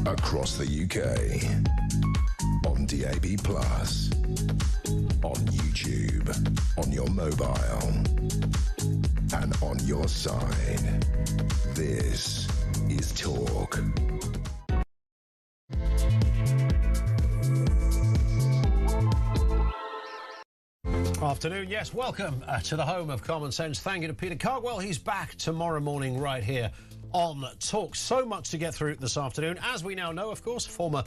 across the UK, on DAB+, on YouTube, on your mobile, and on your side. This is Talk. Afternoon, yes, welcome to the home of common sense. Thank you to Peter Cardwell. He's back tomorrow morning right here on Talk. So much to get through this afternoon. As we now know, of course, former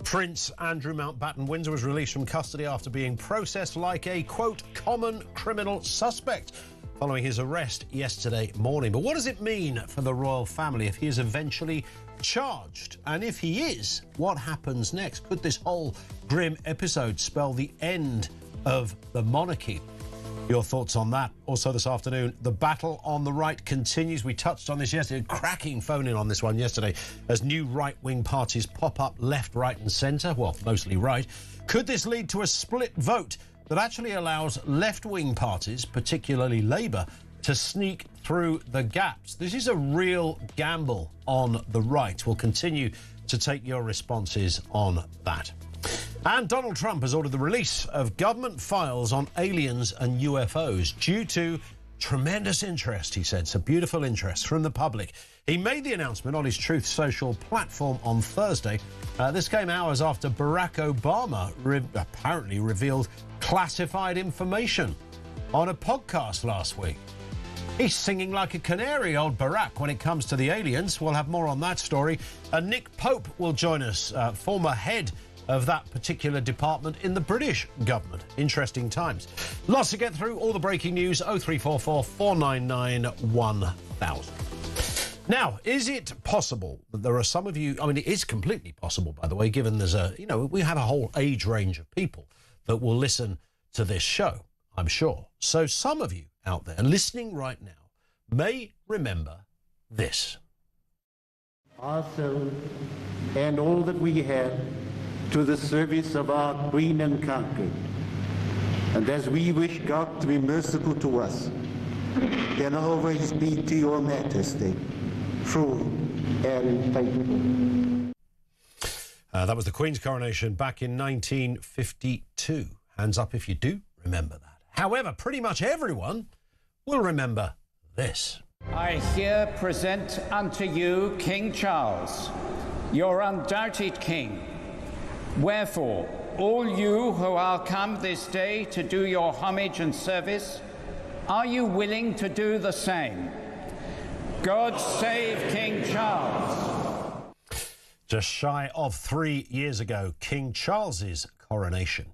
Prince Andrew Mountbatten-Windsor was released from custody after being processed like a, quote, common criminal suspect following his arrest yesterday morning. But what does it mean for the royal family if he is eventually charged? And if he is, what happens next? Could this whole grim episode spell the end of the monarchy? Your thoughts on that. Also this afternoon, the battle on the right continues. We touched on this yesterday. Cracking phone in on this one yesterday as new right-wing parties pop up left, right and centre. Well, mostly right. Could this lead to a split vote that actually allows left-wing parties, particularly Labour, to sneak through the gaps? This is a real gamble on the right. We'll continue to take your responses on that. And Donald Trump has ordered the release of government files on aliens and UFOs due to tremendous interest, he said. So beautiful interest from the public. He made the announcement on his Truth Social platform on Thursday. This came hours after Barack Obama apparently revealed classified information on a podcast last week. He's singing like a canary, old Barack, when it comes to the aliens. We'll have more on that story. Nick Pope will join us, former head of that particular department in the British government. Interesting times. Lots to get through. All the breaking news. 0344 499 1000. Now, is it possible that there are some of you, I mean, it is completely possible, by the way, given there's we have a whole age range of people that will listen to this show, I'm sure. So some of you out there listening right now may remember this. Ourselves and all that we have to the service of our Queen and Conqueror. And as we wish God to be merciful to us, then always be to your majesty, true and faithful. That was the Queen's coronation back in 1952. Hands up if you do remember that. However, pretty much everyone will remember this. I here present unto you King Charles, your undoubted king. Wherefore, all you who are come this day to do your homage and service, are you willing to do the same? God save King Charles. Just shy of 3 years ago, King Charles's coronation.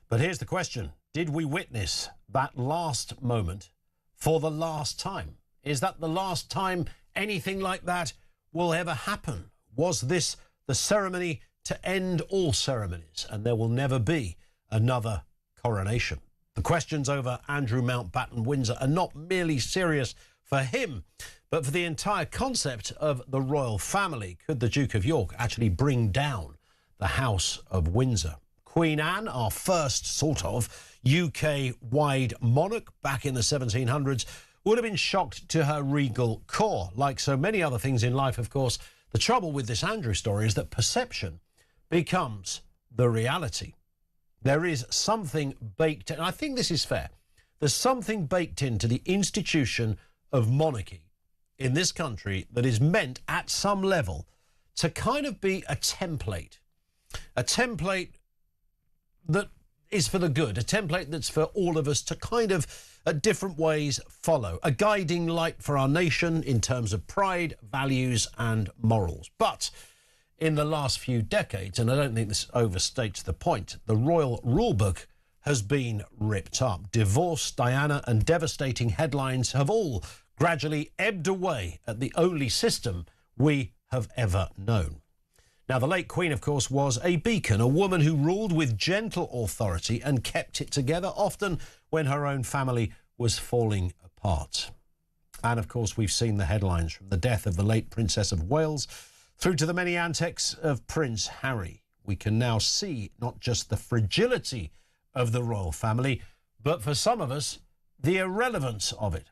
But here's the question. Did we witness that last moment for the last time? Is that the last time anything like that will ever happen? Was this the ceremony to end all ceremonies, and there will never be another coronation? The questions over Andrew Mountbatten-Windsor are not merely serious for him, but for the entire concept of the royal family. Could the Duke of York actually bring down the House of Windsor? Queen Anne, our first sort of UK-wide monarch back in the 1700s, would have been shocked to her regal core. Like so many other things in life, of course, the trouble with this Andrew story is that perception becomes the reality. There is something baked in, and I think this is fair. There's something baked into the institution of monarchy in this country that is meant at some level to kind of be a template that is for the good, a template that's for all of us to kind of at different ways follow, a guiding light for our nation in terms of pride, values and morals. But in the last few decades, and I don't think this overstates the point, the royal rulebook has been ripped up. Divorce, Diana and devastating headlines have all gradually ebbed away at the only system we have ever known. Now, the late Queen, of course, was a beacon, a woman who ruled with gentle authority and kept it together, often when her own family was falling apart. And, of course, we've seen the headlines from the death of the late Princess of Wales through to the many antics of Prince Harry. We can now see not just the fragility of the royal family, but for some of us, the irrelevance of it.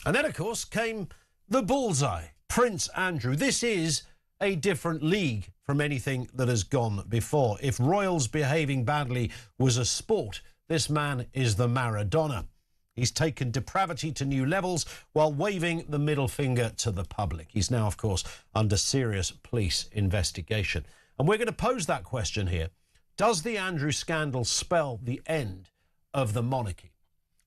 And then, of course, came the bullseye, Prince Andrew. This is a different league from anything that has gone before. If royals behaving badly was a sport, this man is the Maradona. He's taken depravity to new levels while waving the middle finger to the public. He's now, of course, under serious police investigation. And we're going to pose that question here. Does the Andrew scandal spell the end of the monarchy?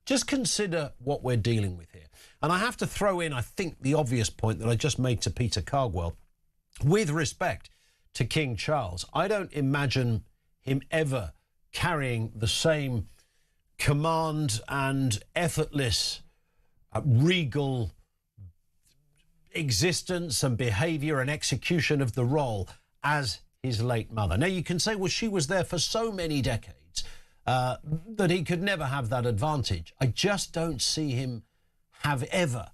Just consider what we're dealing with here. And I have to throw in, I think, the obvious point that I just made to Peter Cardwell. With respect to King Charles, I don't imagine him ever carrying the same command and effortless, regal existence and behaviour and execution of the role as his late mother. Now, you can say, well, she was there for so many decades that he could never have that advantage. I just don't see him have ever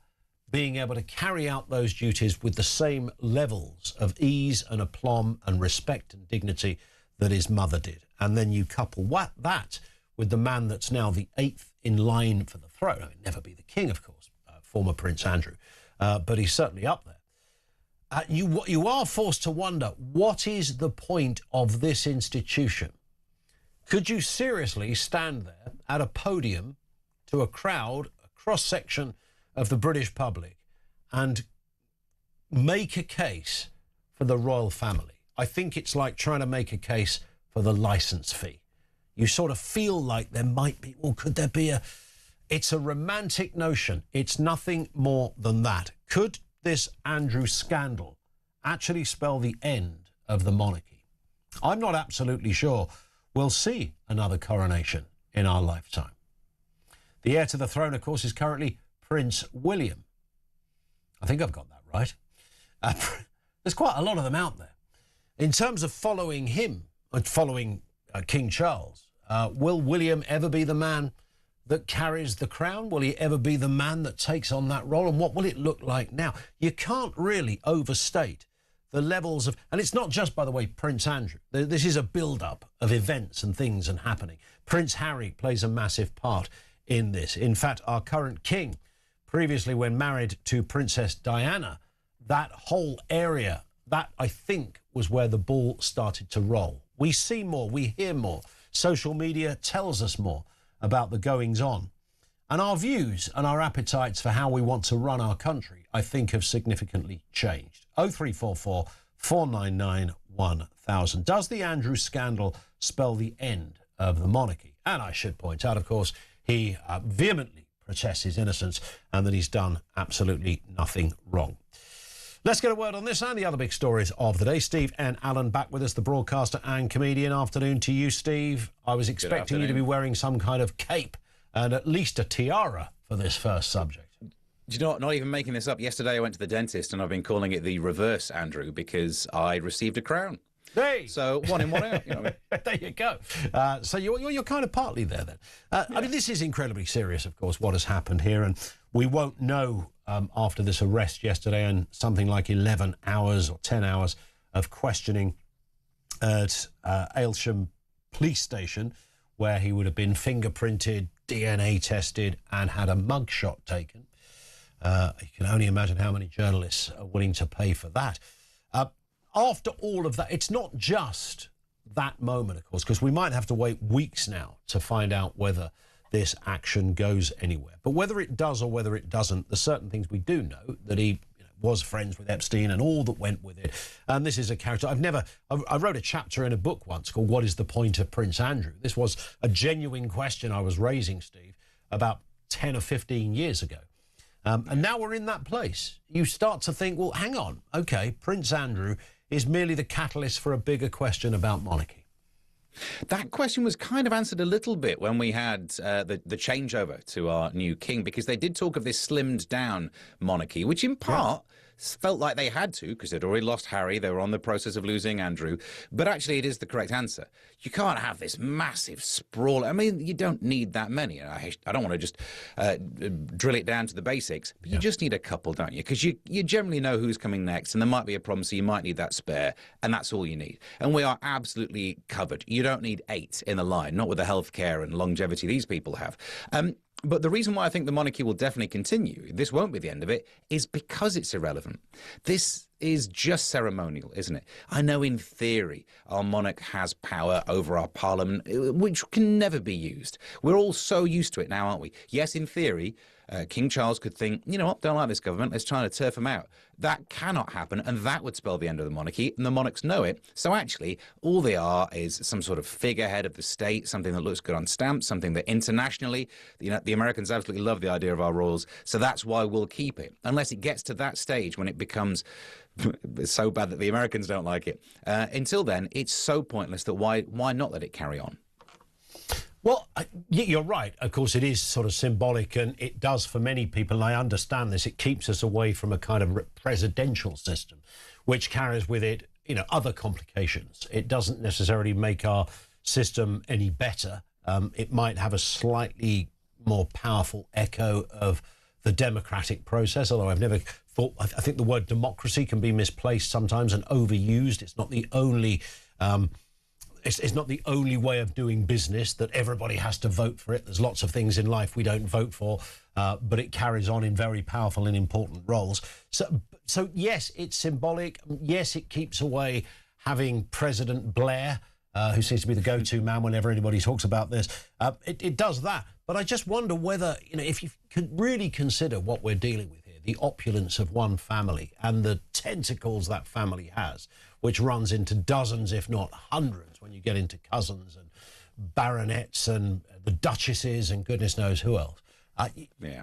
being able to carry out those duties with the same levels of ease and aplomb and respect and dignity that his mother did. And then you couple that with the man that's now the 8th in line for the throne. I mean, never be the king, of course, former Prince Andrew, but he's certainly up there. You are forced to wonder, what is the point of this institution? Could you seriously stand there at a podium to a crowd, a cross-section of the British public, and make a case for the royal family? I think it's like trying to make a case for the licence fee. You sort of feel like there might be, well, could there be it's a romantic notion. It's nothing more than that. Could this Andrew scandal actually spell the end of the monarchy? I'm not absolutely sure we'll see another coronation in our lifetime. The heir to the throne, of course, is currently Prince William. I think I've got that right. There's quite a lot of them out there. In terms of following him, following King Charles, will William ever be the man that carries the crown? Will he ever be the man that takes on that role? And what will it look like now? You can't really overstate the levels of... And it's not just, by the way, Prince Andrew. This is a build-up of events and things and happening. Prince Harry plays a massive part in this. In fact, our current king, previously when married to Princess Diana, that whole area, that, I think, was where the ball started to roll. We see more, we hear more. Social media tells us more about the goings-on. And our views and our appetites for how we want to run our country, I think, have significantly changed. 0344 499 1000. Does the Andrew scandal spell the end of the monarchy? And I should point out, of course, he vehemently protests his innocence and that he's done absolutely nothing wrong. Let's get a word on this and the other big stories of the day. Steve and Alan back with us, the broadcaster and comedian. Afternoon to you, Steve. I was expecting you to be wearing some kind of cape and at least a tiara for this first subject. Do you know what? Not even making this up. Yesterday I went to the dentist and I've been calling it the reverse Andrew because I received a crown. Hey! So one in, one out. You know what I mean? There you go. So you're kind of partly there then. Yeah. I mean, this is incredibly serious, of course, what has happened here. And we won't know after this arrest yesterday and something like 11 hours or 10 hours of questioning at Aylsham police station, where he would have been fingerprinted, DNA tested and had a mugshot taken. You can only imagine how many journalists are willing to pay for that. After all of that, it's not just that moment, of course, because we might have to wait weeks now to find out whether this action goes anywhere. But whether it does or whether it doesn't, there's certain things we do know, that he was friends with Epstein and all that went with it. And this is a character I wrote a chapter in a book once called What is the Point of Prince Andrew? This was a genuine question I was raising, Steve, about 10 or 15 years ago. And now we're in that place. You start to think, well, hang on. OK, Prince Andrew is merely the catalyst for a bigger question about monarchy. That question was kind of answered a little bit when we had the changeover to our new king, because they did talk of this slimmed down monarchy, which in part felt like they had to, because they'd already lost Harry. They were on the process of losing Andrew. But actually, it is the correct answer. You can't have this massive sprawl. I mean, you don't need that many. I don't want to just drill it down to the basics, but you just need a couple, don't you? Because you generally know who's coming next, and there might be a problem, so you might need that spare, and that's all you need. And we are absolutely covered. You don't need 8 in the line, not with the healthcare and longevity these people have. But the reason why I think the monarchy will definitely continue, this won't be the end of it, is because it's irrelevant. This is just ceremonial, isn't it? I know in theory our monarch has power over our parliament, which can never be used. We're all so used to it now, aren't we? Yes, in theory, King Charles could think, you know what, don't like this government, let's try to turf them out. That cannot happen, and that would spell the end of the monarchy, and the monarchs know it. So actually, all they are is some sort of figurehead of the state, something that looks good on stamps, something that internationally, the Americans absolutely love the idea of our royals, so that's why we'll keep it. Unless it gets to that stage when it becomes so bad that the Americans don't like it. Until then, it's so pointless that why not let it carry on? Well, you're right. Of course, it is sort of symbolic, and it does for many people, and I understand this. It keeps us away from a kind of presidential system, which carries with it, other complications. It doesn't necessarily make our system any better. It might have a slightly more powerful echo of the democratic process, although I've never thought... I think the word democracy can be misplaced sometimes and overused. It's not the only... It's not the only way of doing business that everybody has to vote for it. There's lots of things in life we don't vote for, but it carries on in very powerful and important roles. So yes, it's symbolic. Yes, it keeps away having President Blair, who seems to be the go-to man whenever anybody talks about this. It does that. But I just wonder whether, if you could really consider what we're dealing with here, the opulence of one family and the tentacles that family has, which runs into dozens, if not hundreds, when you get into cousins and baronets and the duchesses and goodness knows who else.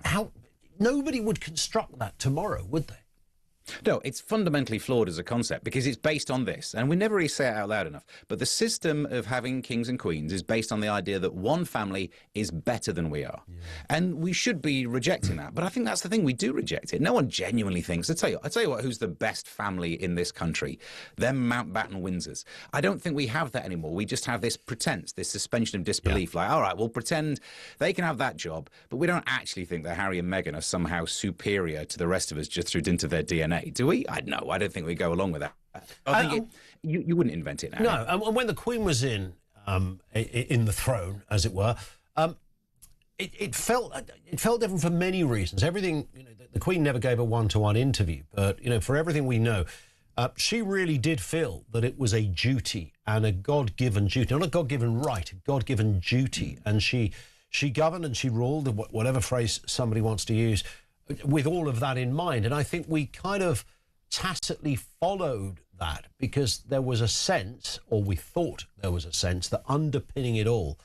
How nobody would construct that tomorrow, would they? No, it's fundamentally flawed as a concept because it's based on this, and we never really say it out loud enough, but the system of having kings and queens is based on the idea that one family is better than we are. Yeah. And we should be rejecting that, but I think that's the thing, we do reject it. No one genuinely thinks, I tell you what, who's the best family in this country? Them Mountbatten Windsors. I don't think we have that anymore. We just have this pretense, this suspension of disbelief, like, all right, we'll pretend they can have that job, but we don't actually think that Harry and Meghan are somehow superior to the rest of us just through dint of their DNA. Do we? I don't think we go along with that. I think you wouldn't invent it now. No, and when the Queen was in the throne, as it were, it felt different for many reasons. Everything, the Queen never gave a one-to-one interview, but for everything we know, she really did feel that it was a duty and a God-given duty, not a God-given right, a God-given duty, and she governed and she ruled, whatever phrase somebody wants to use, with all of that in mind. And I think we kind of tacitly followed that because there was a sense, or we thought there was a sense, that underpinning it all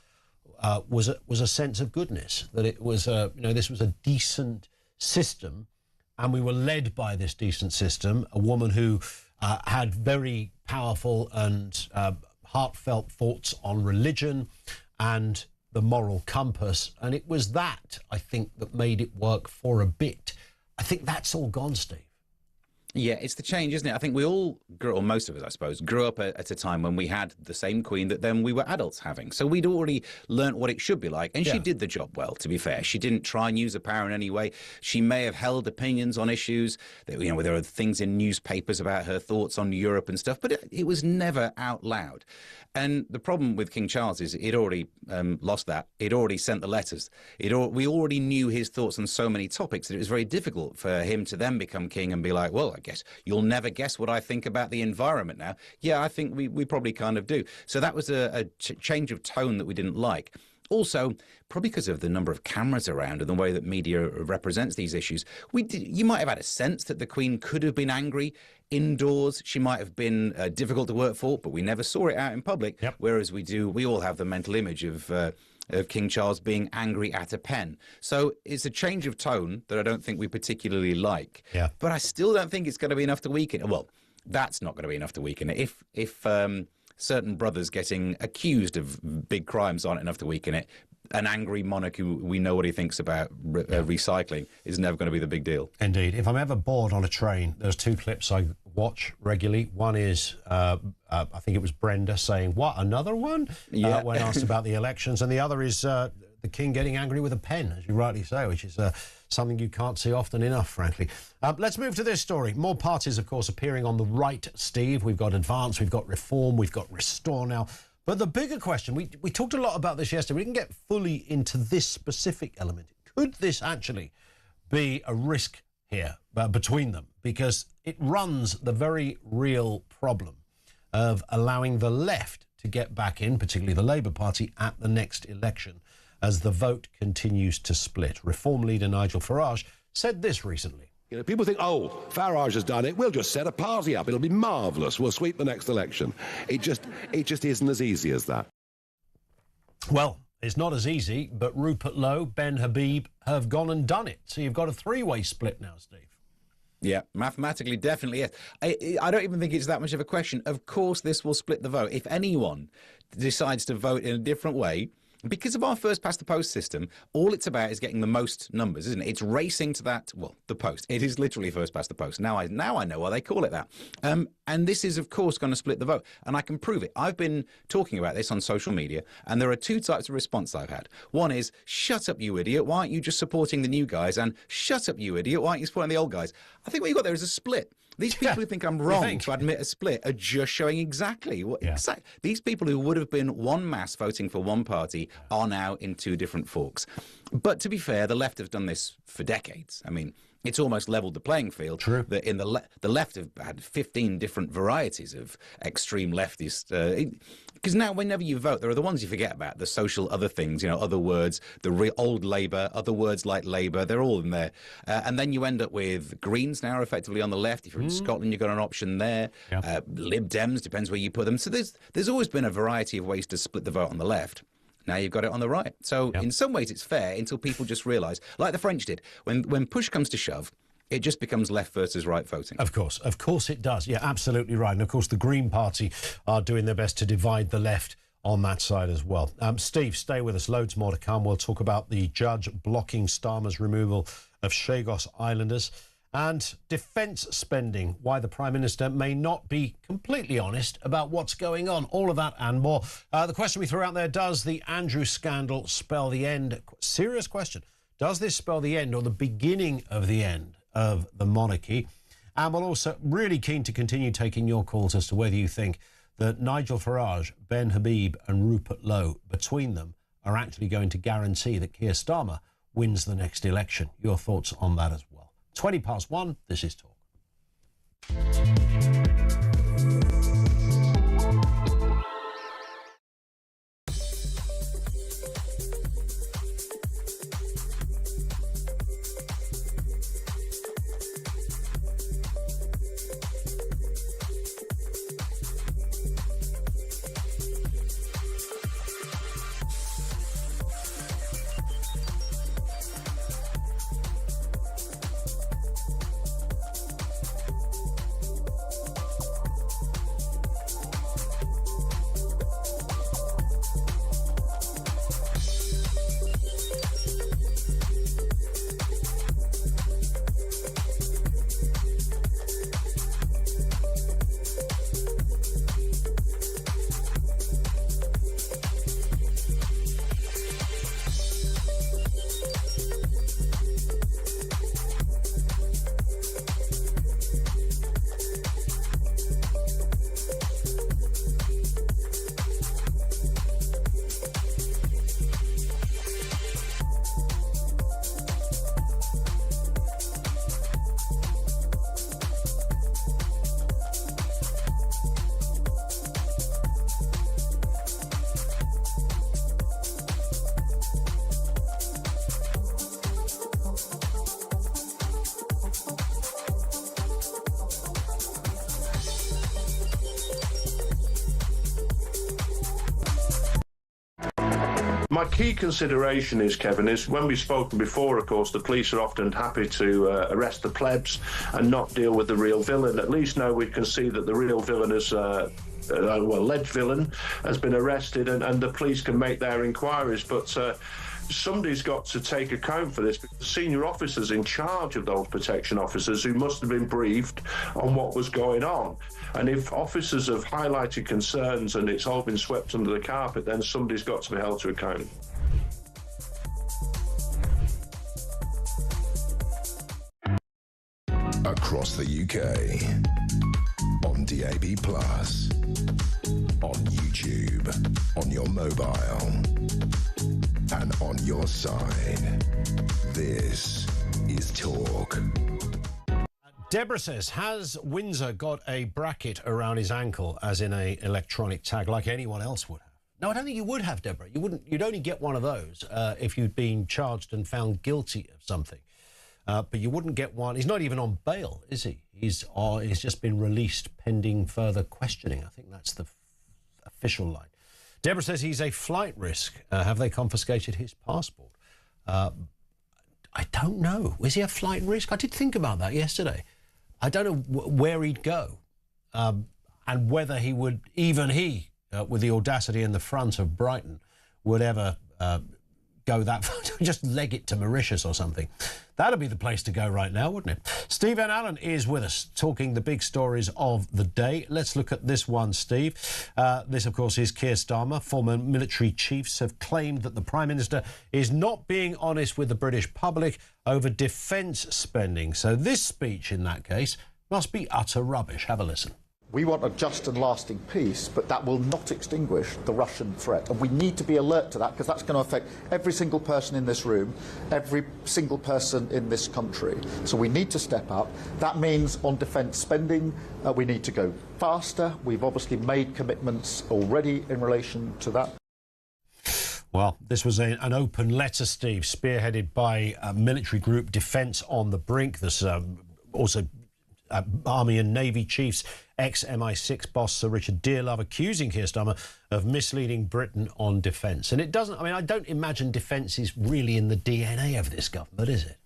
was a sense of goodness, that it was this was a decent system, and we were led by this decent system, a woman who had very powerful and heartfelt thoughts on religion and the moral compass, and it was that, I think, that made it work for a bit. I think that's all gone, Steve. Yeah, it's the change, isn't it? I think we all grew, or most of us, I suppose, grew up at a time when we had the same Queen that then we were adults having. So we'd already learnt what it should be like. And she did the job well, to be fair. She didn't try and use her power in any way. She may have held opinions on issues. That, there are things in newspapers about her thoughts on Europe and stuff, but it was never out loud. And the problem with King Charles is he'd already lost that. He'd already sent the letters. We already knew his thoughts on so many topics that it was very difficult for him to then become king and be like, well, I guess you'll never guess what I think about the environment now. Yeah, I think we probably kind of do. So that was a change of tone that we didn't like. Also, probably because of the number of cameras around and the way that media represents these issues, you might have had a sense that the Queen could have been angry indoors. She might have been difficult to work for, but we never saw it out in public. Yep. Whereas we all have the mental image of King Charles being angry at a pen. So it's a change of tone that I don't think we particularly like. Yeah. But I still don't think it's going to be enough to weaken it. Well, that's not going to be enough to weaken it. If certain brothers getting accused of big crimes aren't enough to weaken it, an angry monarch who we know what he thinks about recycling is never going to be the big deal. Indeed. If I'm ever bored on a train, there's two clips I watch regularly. One is, I think it was Brenda saying, what, another one? Yeah. When asked about the elections. And the other is the King getting angry with a pen, as you rightly say, which is something you can't see often enough, frankly. Let's move to this story. More parties, of course, appearing on the right, Steve. We've got Advance, we've got Reform, we've got Restore now. But the bigger question, we talked a lot about this yesterday. We didn't get fully into this specific element. Could this actually be a risk here between them, because it runs the very real problem of allowing the left to get back in, particularly the Labour Party, at the next election as the vote continues to split. Reform leader Nigel Farage said this recently. You know, people think, oh, Farage has done it. We'll just set a party up. It'll be marvellous. We'll sweep the next election. It just isn't as easy as that. Well, it's not as easy, but Rupert Lowe, Ben Habib have gone and done it. So you've got a three-way split now, Steve. Yeah, mathematically, definitely, yes. I don't even think it's that much of a question. Of course, this will split the vote. If anyone decides to vote in a different way, because of our first-past-the-post system, all it's about is getting the most numbers, isn't it? It's racing to that, well, the post. It is literally first-past-the-post. Now I know why they call it that. And this is, of course, going to split the vote. And I can prove it. I've been talking about this on social media, and there are two types of response I've had. One is, shut up, you idiot. Why aren't you just supporting the new guys? And shut up, you idiot. Why aren't you supporting the old guys? I think what you've got there is a split. These people who think I'm wrong to admit a split are just showing exactly what. These people who would have been one mass voting for one party are now in two different forks. But to be fair, the left have done this for decades. I mean, it's almost leveled the playing field. True. That in the left have had 15 different varieties of extreme leftist. Because now, whenever you vote, there are the ones you forget about, the social other things, you know, other words, the real old Labour, other words like Labour, they're all in there. And then you end up with Greens now effectively on the left. If you're in Scotland, you've got an option there. Yeah. Lib Dems, depends where you put them. So there's always been a variety of ways to split the vote on the left. Now you've got it on the right. So in some ways it's fair until people just realise, like the French did, when push comes to shove, it just becomes left versus right voting. Of course it does. Yeah, absolutely right. And of course the Green Party are doing their best to divide the left on that side as well. Steve, stay with us. Loads more to come. We'll talk about the judge blocking Starmer's removal of Chagos Islanders and defence spending, why the Prime Minister may not be completely honest about what's going on. All of that and more. The question we threw out there, does the Andrew scandal spell the end? Serious question. Does this spell the end or the beginning of the end of the monarchy? And we're also really keen to continue taking your calls as to whether you think that Nigel Farage, Ben Habib and Rupert Lowe, between them, are actually going to guarantee that Keir Starmer wins the next election. Your thoughts on that as well. 1:20, this is Talk. My key consideration is, Kevin, is when we've spoken before, of course, the police are often happy to arrest the plebs and not deal with the real villain. At least now we can see that the real villain is, alleged villain has been arrested and the police can make their inquiries. But somebody's got to take account for this, because the senior officers in charge of those protection officers who must have been briefed on what was going on. And if officers have highlighted concerns and it's all been swept under the carpet, then somebody's got to be held to account. Across the UK, on DAB+, on YouTube, on your mobile. and on your side. This is Talk. Deborah says, has Windsor got a bracket around his ankle, as in a electronic tag, like anyone else would have? No, I don't think you would have, Deborah. You wouldn't. You'd only get one of those if you'd been charged and found guilty of something. But you wouldn't get one. He's not even on bail, is he? He's just been released pending further questioning. I think that's the official line. Deborah says he's a flight risk. Have they confiscated his passport? I don't know. Is he a flight risk? I did think about that yesterday. I don't know where he'd go and whether he would, even he, with the audacity in the front of Brighton, would ever go that far, just leg it to Mauritius or something. That'd be the place to go right now, wouldn't it? Steve Van Allen is with us, talking the big stories of the day. Let's look at this one, Steve. This, of course, is Keir Starmer. Former military chiefs have claimed that the Prime Minister is not being honest with the British public over defence spending. So this speech, in that case, must be utter rubbish. Have a listen. We want a just and lasting peace, but that will not extinguish the Russian threat. And we need to be alert to that, because that's going to affect every single person in this room, every single person in this country. So we need to step up. That means on defence spending, we need to go faster. We've obviously made commitments already in relation to that. Well, this was an open letter, Steve, spearheaded by military group Defence on the Brink. There's also Army and Navy chiefs, ex-MI6 boss Sir Richard Dearlove accusing Keir Starmer of misleading Britain on defence. And it doesn't, I mean, I don't imagine defence is really in the DNA of this government, is it?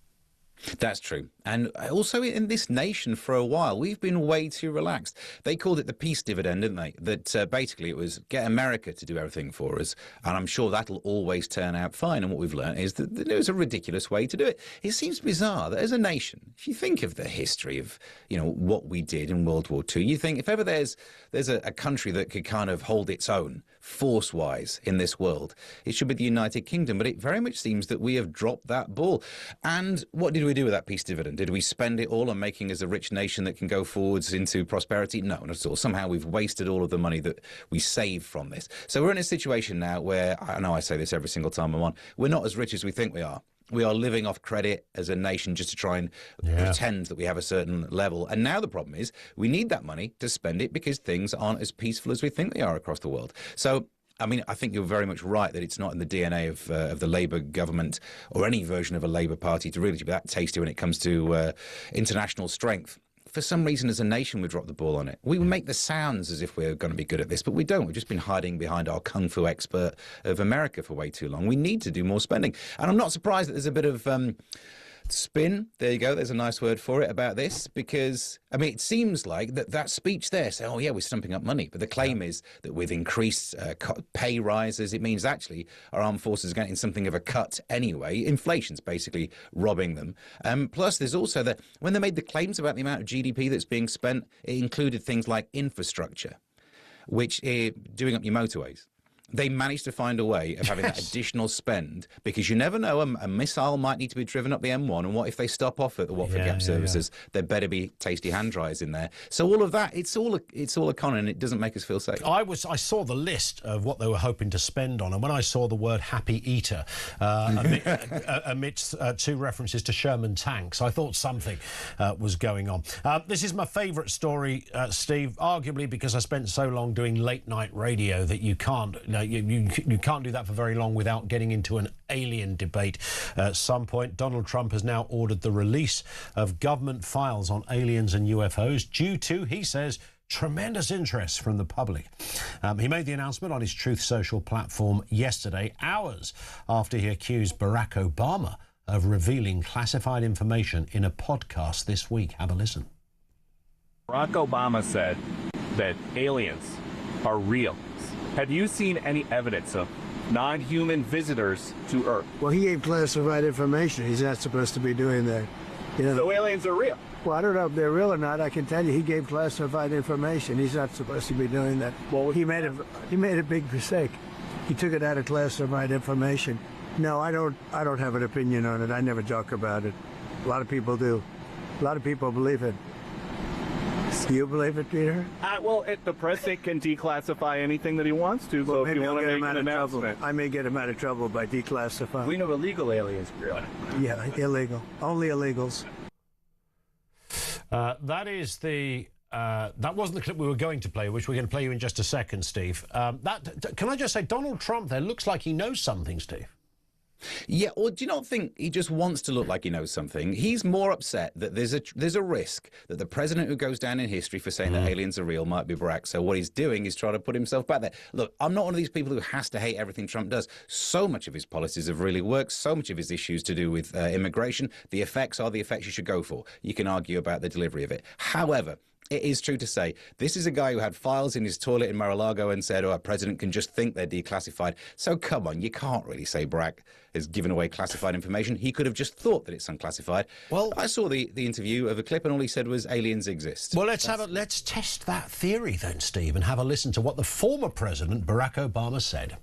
That's true. And also in this nation for a while, we've been way too relaxed. They called it the peace dividend, didn't they? That basically it was get America to do everything for us. And I'm sure that'll always turn out fine. And what we've learned is that there was a ridiculous way to do it. It seems bizarre that as a nation, if you think of the history of, you know, what we did in World War II, you think if ever there's a country that could kind of hold its own force-wise in this world, it should be the United Kingdom. But it very much seems that we have dropped that ball. And what did we do with that peace dividend? Did we spend it all on making us a rich nation that can go forwards into prosperity? No, not at all. Somehow we've wasted all of the money that we saved from this. So we're in a situation now where, I know I say this every single time I'm on, we're not as rich as we think we are. We are living off credit as a nation just to try and pretend that we have a certain level. And now the problem is we need that money to spend it because things aren't as peaceful as we think they are across the world. So I mean, I think you're very much right that it's not in the DNA of the Labour government or any version of a Labour Party to really be that tasty when it comes to international strength. For some reason, as a nation, we dropped the ball on it. We make the sounds as if we're going to be good at this, but we don't. We've just been hiding behind our kung fu expert of America for way too long. We need to do more spending. And I'm not surprised that there's a bit of spin, there you go, there's a nice word for it, about this, because I mean it seems like that speech there saying, oh yeah, we're stumping up money, but the claim is that with increased pay rises, it means actually our armed forces are getting something of a cut anyway. Inflation's basically robbing them. Plus there's also that when they made the claims about the amount of GDP that's being spent, it included things like infrastructure, which doing up your motorways. They managed to find a way of having that additional spend, because you never know, a missile might need to be driven up the M1, and what if they stop off at the Watford Gap services? There better be tasty hand dryers in there. So all of that, it's all a con, and it doesn't make us feel safe. I saw the list of what they were hoping to spend on, and when I saw the word happy eater amidst two references to Sherman tanks, I thought something was going on. This is my favourite story, Steve, arguably because I spent so long doing late night radio that you can't. You can't do that for very long without getting into an alien debate. At some point, Donald Trump has now ordered the release of government files on aliens and UFOs due to, he says, tremendous interest from the public. He made the announcement on his Truth Social platform yesterday, hours after he accused Barack Obama of revealing classified information in a podcast this week. Have a listen. Barack Obama said that aliens are real. Have you seen any evidence of non-human visitors to Earth? Well, he gave classified information. He's not supposed to be doing that. You know? So aliens are real? Well, I don't know if they're real or not. I can tell you he gave classified information. He's not supposed to be doing that. Well, he made a big mistake. He took it out of classified information. No, I don't have an opinion on it. I never talk about it. A lot of people do. A lot of people believe it. aliens. Do you believe it, Peter? Well, the president can declassify anything that he wants to, so if you want to make an announcement. I may get him out of trouble by declassifying. We know illegal aliens, really. Yeah, illegal. Only illegals. That is the... that wasn't the clip we were going to play, which we're going to play you in just a second, Steve. Can I just say, Donald Trump there looks like he knows something, Steve. Yeah, or do you not think he just wants to look like he knows something? He's more upset that there's a risk that the president who goes down in history for saying that aliens are real might be Barack. So what he's doing is trying to put himself back there. Look, I'm not one of these people who has to hate everything Trump does. So much of his policies have really worked. So much of his issues to do with immigration. The effects are the effects you should go for. You can argue about the delivery of it. However, it is true to say this is a guy who had files in his toilet in Mar-a-Lago and said, oh, a president can just think they're declassified. So come on, you can't really say Barack has given away classified information. He could have just thought that it's unclassified. Well, I saw the interview of a clip and all he said was aliens exist. Well, let's test that theory then, Steve, and have a listen to what the former president, Barack Obama, said.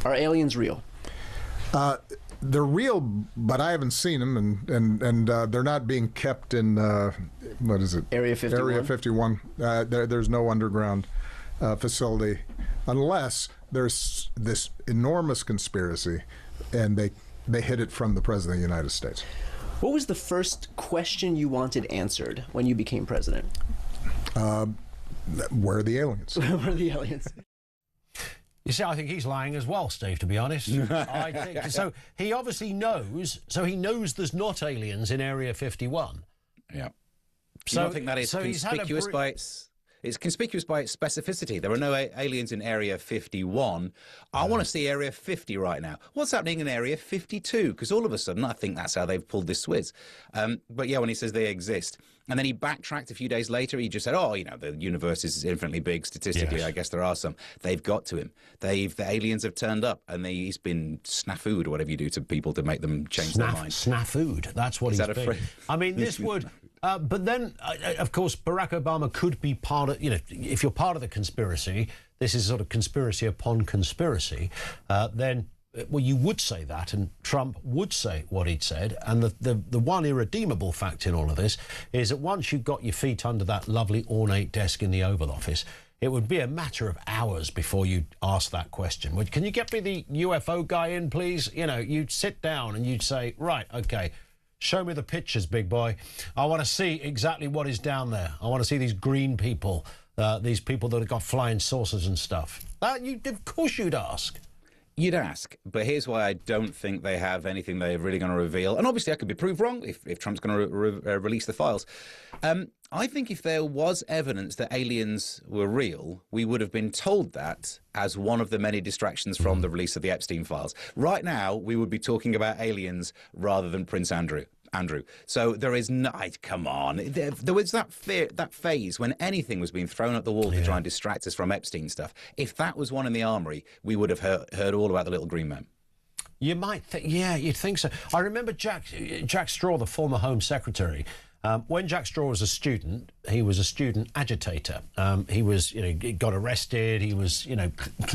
Are aliens real? They're real, but I haven't seen them, and they're not being kept in, what is it? Area 51? Area 51. There's no underground facility, unless there's this enormous conspiracy, and they hid it from the President of the United States. What was the first question you wanted answered when you became president? Where are the aliens? Where are the aliens? You see, I think he's lying as well, Steve, to be honest. I think so. He obviously knows. So he knows there's not aliens in Area 51. Yeah. So I think that is conspicuous by its... It's conspicuous by its specificity. There are no aliens in Area 51. I want to see Area 50 right now. What's happening in Area 52? Because all of a sudden, I think that's how they've pulled this swizz. But yeah, when he says they exist. And then he backtracked a few days later. He just said, oh, you know, the universe is infinitely big. Statistically, yes. I guess there are some. They've got to him. The aliens have turned up, and he's been snafu'd, or whatever you do to people to make them change their mind. Snafu'd. That's what he's been. I mean, this would... but then, of course, Barack Obama could be part of, you know, if you're part of the conspiracy, this is sort of conspiracy upon conspiracy, then, well, you would say that, and Trump would say what he'd said. And the one irredeemable fact in all of this is that once you've got your feet under that lovely ornate desk in the Oval Office, it would be a matter of hours before you'd ask that question. Can you get me the UFO guy in, please? You know, you'd sit down and you'd say, right, OK, show me the pictures, big boy. I want to see exactly what is down there. I want to see these green people, these people that have got flying saucers and stuff. Of course you'd ask. You'd ask, but here's why I don't think they have anything they're really going to reveal. And obviously I could be proved wrong if Trump's going to release the files. I think if there was evidence that aliens were real, we would have been told that as one of the many distractions from the release of the Epstein files. Right now, we would be talking about aliens rather than Prince Andrew. So there is no... Come on. There was that phase when anything was being thrown at the wall to try and distract us from Epstein stuff. If that was one in the armoury, we would have heard all about the little green man. You might think... Yeah, you'd think so. I remember Jack Straw, the former Home Secretary... when Jack Straw was a student, he was a student agitator. He was, you know, got arrested. He was, you know,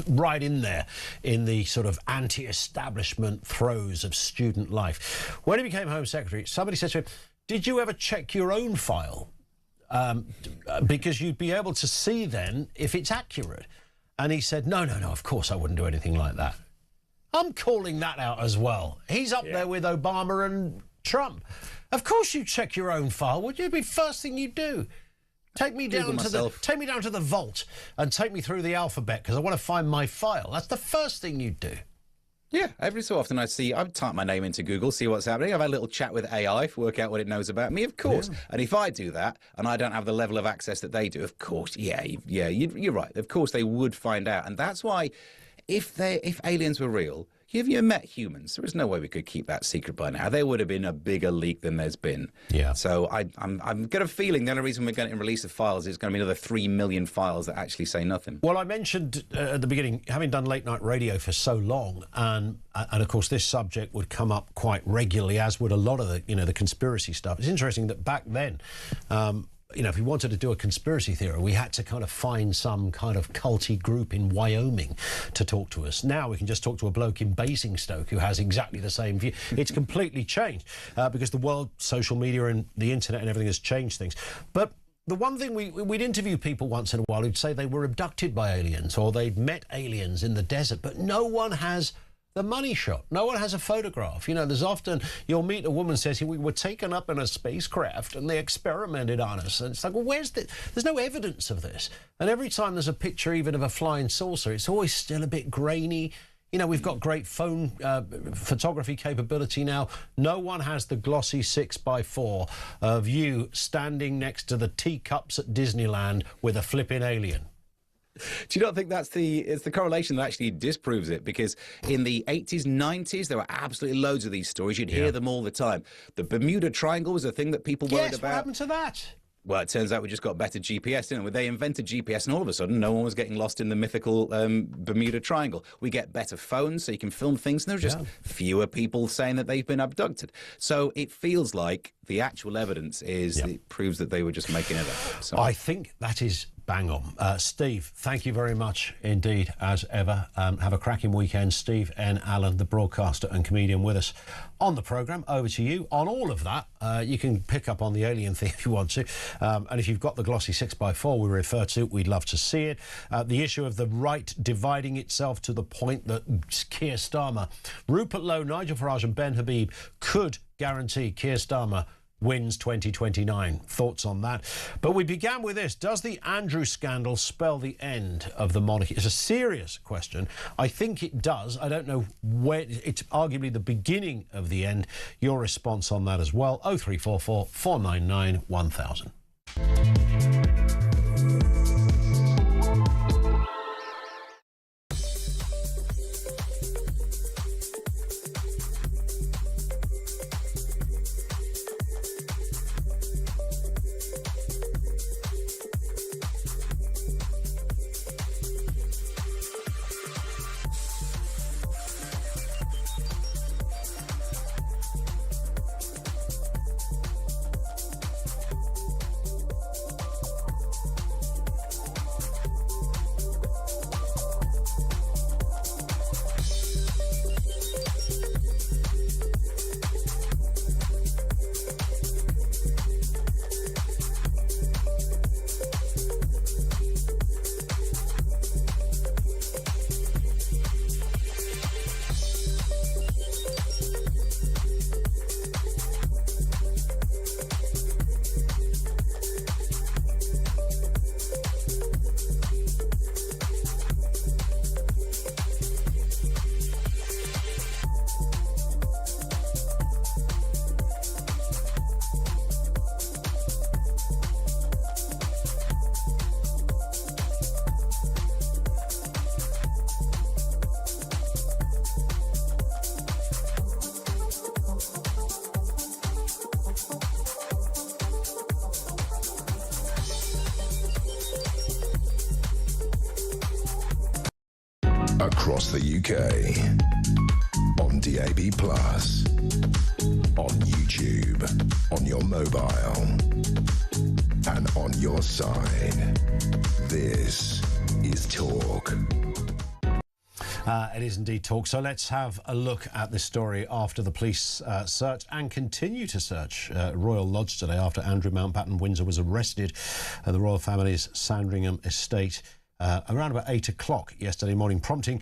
right in there in the sort of anti-establishment throes of student life. When he became Home Secretary, somebody said to him, did you ever check your own file? Because you'd be able to see then if it's accurate. And he said, no, of course I wouldn't do anything like that. I'm calling that out as well. He's up there with Obama and Trump. Of course you check your own file, would you? It'd be the first thing you do. Take me down to the vault and take me through the alphabet because I want to find my file. That's the first thing you'd do. Yeah, every so often I'd type my name into Google, see what's happening. I've had a little chat with AI, work out what it knows about me, of course. Yeah. And if I do that and I don't have the level of access that they do, of course, you're right. Of course they would find out. And that's why if aliens were real, have you met humans? There is no way we could keep that secret by now. There would have been a bigger leak than there's been. Yeah. So I'm got a feeling the only reason we're going to release the files is going to be another 3 million files that actually say nothing. Well, I mentioned at the beginning, having done late night radio for so long, and of course this subject would come up quite regularly, as would a lot of the conspiracy stuff. It's interesting that back then. If we wanted to do a conspiracy theory, we had to kind of find some kind of culty group in Wyoming to talk to us. Now we can just talk to a bloke in Basingstoke who has exactly the same view. It's completely changed because the world, social media and the internet and everything has changed things. But the one thing we'd interview people once in a while who'd say they were abducted by aliens or they'd met aliens in the desert, but no one has the money shot. No one has a photograph. You know, there's often, you'll meet a woman who says, we were taken up in a spacecraft and they experimented on us. And it's like, well, there's no evidence of this. And every time there's a picture even of a flying saucer, it's always still a bit grainy. You know, we've got great phone photography capability now. No one has the glossy 6x4 of you standing next to the teacups at Disneyland with a flipping alien. Do you not think it's the correlation that actually disproves it? Because in the 80s, 90s, there were absolutely loads of these stories. You'd hear them all the time. The Bermuda Triangle was a thing that people worried about. What happened to that? Well, it turns out we just got better GPS, didn't we? They invented GPS and all of a sudden no one was getting lost in the mythical Bermuda Triangle. We get better phones so you can film things and there are just fewer people saying that they've been abducted. So it feels like the actual evidence it proves that they were just making it up. So I think that is bang on. Steve, thank you very much indeed, as ever. Have a cracking weekend. Steve N. Allen, the broadcaster and comedian with us on the programme. Over to you. On all of that, you can pick up on the alien thing if you want to. And if you've got the glossy 6x4 we refer to, we'd love to see it. The issue of the right dividing itself to the point that Keir Starmer, Rupert Lowe, Nigel Farage and Ben Habib could guarantee Keir Starmer wins 2029. Thoughts on that? But we began with this. Does the Andrew scandal spell the end of the monarchy? It's a serious question. I think it does. I don't know where. It's arguably the beginning of the end. Your response on that as well. 0344 499 1000. Across the UK, on DAB+, on YouTube, on your mobile, and on your side. This is Talk. It is indeed Talk. So let's have a look at this story after the police searched and continue to search Royal Lodge today after Andrew Mountbatten Windsor was arrested at the royal family's Sandringham estate around about 8 o'clock yesterday morning, prompting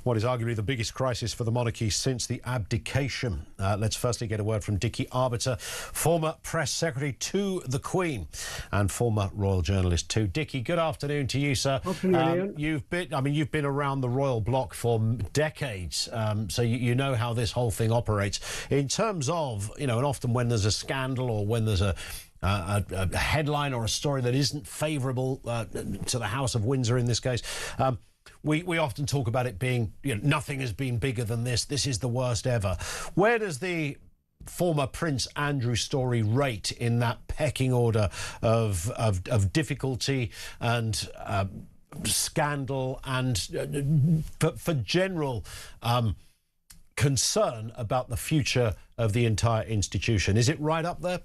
what is arguably the biggest crisis for the monarchy since the abdication. Let's firstly get a word from Dickie Arbiter, former press secretary to the Queen and former royal journalist too. Dickie, good afternoon to you, sir. Afternoon, you've been around the royal block for decades, so you know how this whole thing operates. In terms of, and often when there's a scandal or when there's a headline or a story that isn't favourable to the House of Windsor in this case, we often talk about it being, nothing has been bigger than this. This is the worst ever. Where does the former Prince Andrew story rate in that pecking order of difficulty and scandal and for general concern about the future of the entire institution? Is it right up there?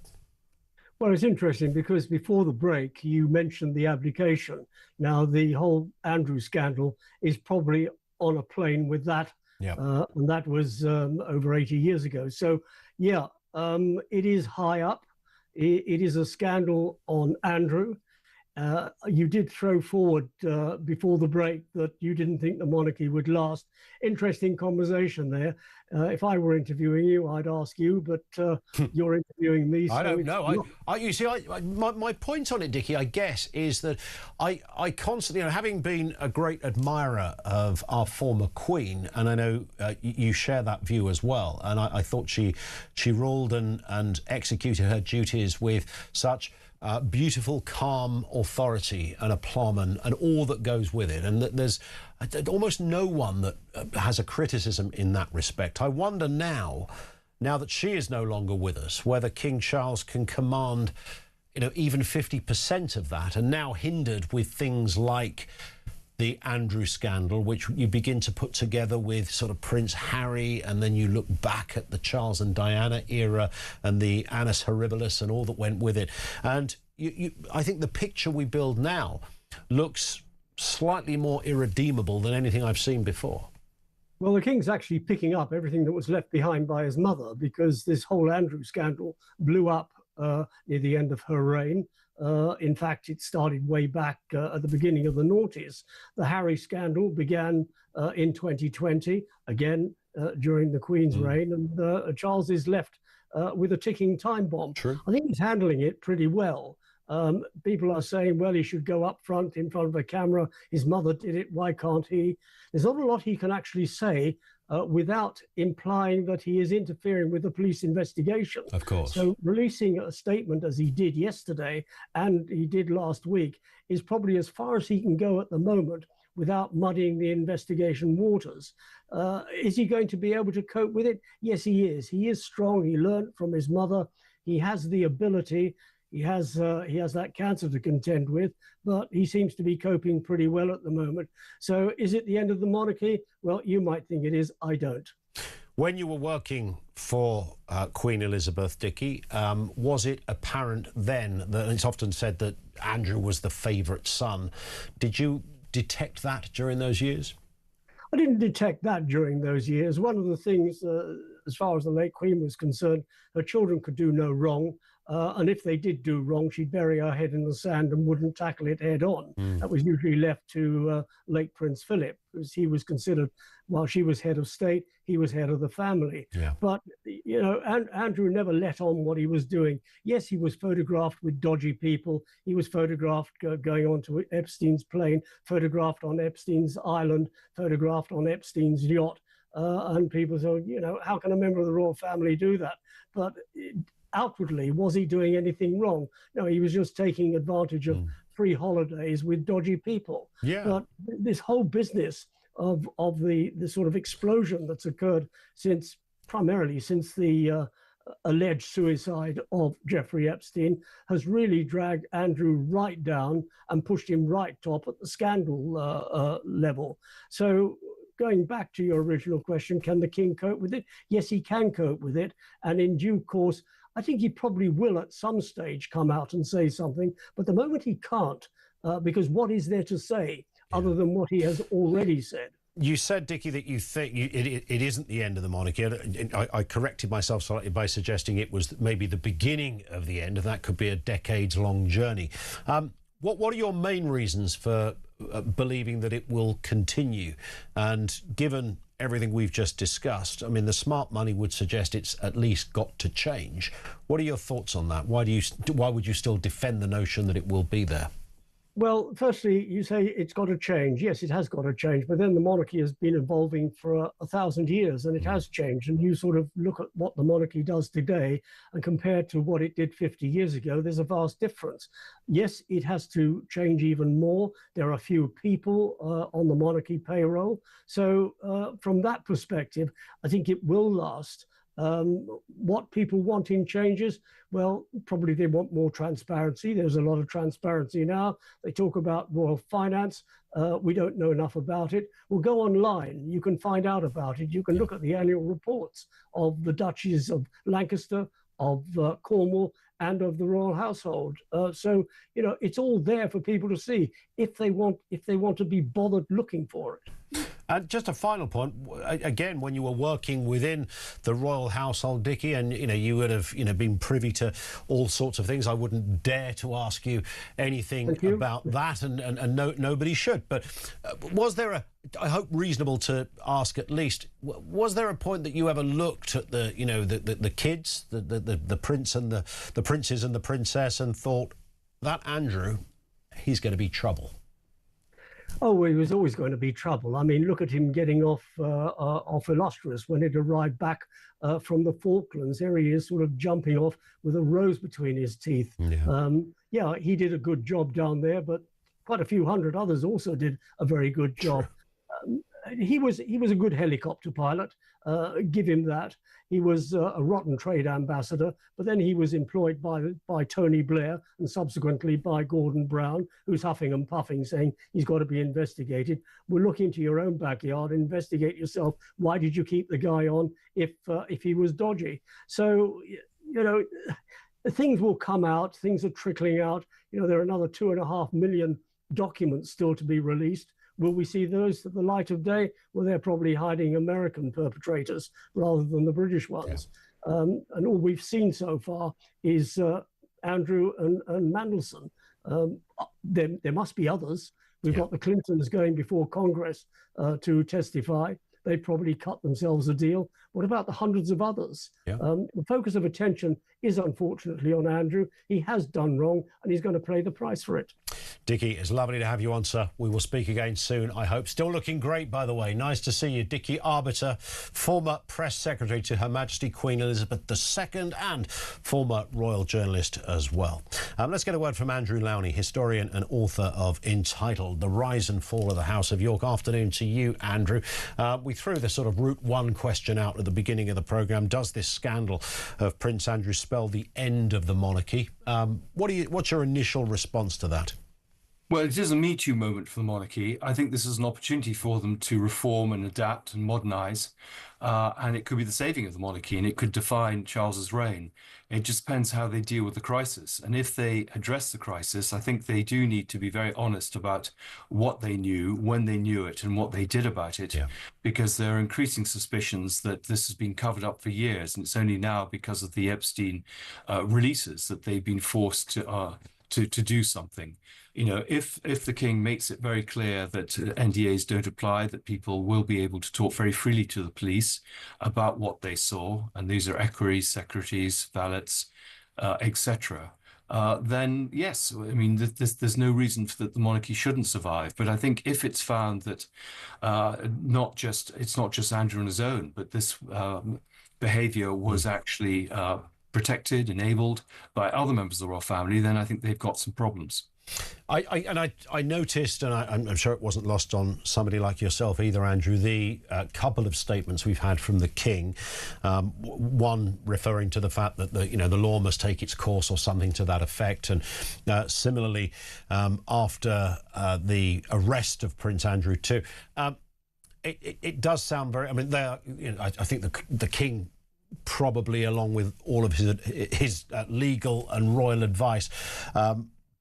Well, it's interesting because before the break, you mentioned the abdication. Now, the whole Andrew scandal is probably on a plane with that. Yeah. And that was over 80 years ago. So, yeah, it is high up. It is a scandal on Andrew. You did throw forward before the break that you didn't think the monarchy would last. Interesting conversation there. If I were interviewing you, I'd ask you, but you're interviewing me. So I don't know. You see, my point on it, Dickie, I guess, is that I constantly, having been a great admirer of our former Queen, and I know you share that view as well, and I thought she ruled and executed her duties with such beautiful, calm authority and aplomb and all that goes with it. And that there's almost no one that has a criticism in that respect. I wonder now that she is no longer with us, whether King Charles can command, even 50% of that, and now hindered with things like the Andrew scandal, which you begin to put together with sort of Prince Harry, and then you look back at the Charles and Diana era and the Annus Horribilis and all that went with it. And I think the picture we build now looks slightly more irredeemable than anything I've seen before. Well, the King's actually picking up everything that was left behind by his mother, because this whole Andrew scandal blew up near the end of her reign. In fact, it started way back at the beginning of the noughties. The Harry scandal began in 2020, again during the Queen's reign, and Charles is left with a ticking time bomb. True. I think he's handling it pretty well. People are saying, well, he should go up front in front of a camera. His mother did it. Why can't he? There's not a lot he can actually say without implying that he is interfering with the police investigation. Of course. So releasing a statement as he did yesterday and he did last week is probably as far as he can go at the moment without muddying the investigation waters. Is he going to be able to cope with it? Yes, he is. He is strong. He learned from his mother. He has the ability. He has that cancer to contend with, but he seems to be coping pretty well at the moment. So is it the end of the monarchy? Well, you might think it is. I don't. When you were working for Queen Elizabeth, Dickie, was it apparent then that it's often said that Andrew was the favourite son? Did you detect that during those years? I didn't detect that during those years. One of the things, as far as the late Queen was concerned, her children could do no wrong. And if they did do wrong, she'd bury her head in the sand and wouldn't tackle it head on. That was usually left to late Prince Philip, because he was considered, while she was head of state, he was head of the family. Yeah. But, Andrew never let on what he was doing. Yes, he was photographed with dodgy people. He was photographed going on to Epstein's plane, photographed on Epstein's island, photographed on Epstein's yacht. And people say, how can a member of the royal family do that? But outwardly, was he doing anything wrong? No, he was just taking advantage of free holidays with dodgy people. Yeah. But this whole business of the sort of explosion that's occurred primarily since the alleged suicide of Jeffrey Epstein has really dragged Andrew right down and pushed him right top at the scandal level. So going back to your original question, can the King cope with it? Yes, he can cope with it. And in due course, I think he probably will at some stage come out and say something. But the moment he can't, because what is there to say other than what he has already said? You said, Dickie, that you think it isn't the end of the monarchy. I corrected myself slightly by suggesting it was maybe the beginning of the end, and that could be a decades-long journey. What are your main reasons for believing that it will continue? And given everything we've just discussed, I mean, the smart money would suggest it's at least got to change. What are your thoughts on that? Why would you still defend the notion that it will be there? Well, firstly, you say it's got to change. Yes, it has got to change. But then the monarchy has been evolving for 1,000 years, and it has changed. And you sort of look at what the monarchy does today and compared to what it did 50 years ago, there's a vast difference. Yes, it has to change even more. There are few people on the monarchy payroll. So from that perspective, I think it will last. What people want in changes, well, probably they want more transparency. There's a lot of transparency now. They talk about royal finance. We don't know enough about it. Well, go online. You can find out about it. You can look at the annual reports of the Duchies of Lancaster, of Cornwall, and of the royal household. So, it's all there for people to see if they want to be bothered looking for it. And just a final point, again, when you were working within the royal household, Dickie, and you would have been privy to all sorts of things. I wouldn't dare to ask you anything about that, and nobody should. But was there I hope reasonable to ask at least, was there a point that you ever looked at the kids, the prince and the princes and the princess, and thought, that Andrew, he's going to be trouble? Oh, he was always going to be trouble. I mean, look at him getting off Illustrious when it arrived back from the Falklands. There he is, sort of jumping off with a rose between his teeth. Yeah, he did a good job down there, but quite a few hundred others also did a very good job. He was a good helicopter pilot. Give him that. He was a rotten trade ambassador, but then he was employed by Tony Blair and subsequently by Gordon Brown, who's huffing and puffing, saying he's got to be investigated. Well, look into your own backyard, investigate yourself. Why did you keep the guy on if he was dodgy? So, things will come out. Things are trickling out. There are another 2.5 million documents still to be released. Will we see those at the light of day? Well, they're probably hiding American perpetrators rather than the British ones. And all we've seen so far is Andrew and Mandelson. There must be others. We've got the Clintons going before Congress to testify. They probably cut themselves a deal. What about the hundreds of others? The focus of attention is unfortunately on Andrew. He has done wrong and he's going to pay the price for it. Dickie, it's lovely to have you on, sir. We will speak again soon, I hope. Still looking great, by the way. Nice to see you. Dickie Arbiter, former press secretary to Her Majesty Queen Elizabeth II and former royal journalist as well. Let's get a word from Andrew Lowney, historian and author of Entitled, The Rise and Fall of the House of York. Afternoon to you, Andrew. We threw the sort of Route 1 question out at the beginning of the programme. Does this scandal of Prince Andrew spell the end of the monarchy? What's your initial response to that? Well, it is a Me Too moment for the monarchy. I think this is an opportunity for them to reform and adapt and modernise, and it could be the saving of the monarchy, and it could define Charles's reign. It just depends how they deal with the crisis. And if they address the crisis, I think they do need to be very honest about what they knew, when they knew it, and what they did about it, because there are increasing suspicions that this has been covered up for years, and it's only now because of the Epstein releases that they've been forced to do something. If the king makes it very clear that NDAs don't apply, that people will be able to talk very freely to the police about what they saw, and these are equerries, secretaries, valets, etc., then yes, I mean, there's no reason that the monarchy shouldn't survive. But I think if it's found that it's not just Andrew on his own, but this behavior was actually protected, enabled by other members of the royal family, then I think they've got some problems. I noticed, and I'm sure it wasn't lost on somebody like yourself either, Andrew, the couple of statements we've had from the King. One referring to the fact that the law must take its course or something to that effect, and similarly after the arrest of Prince Andrew too. It does sound very. I mean, I think the King, probably along with all of his legal and royal advice,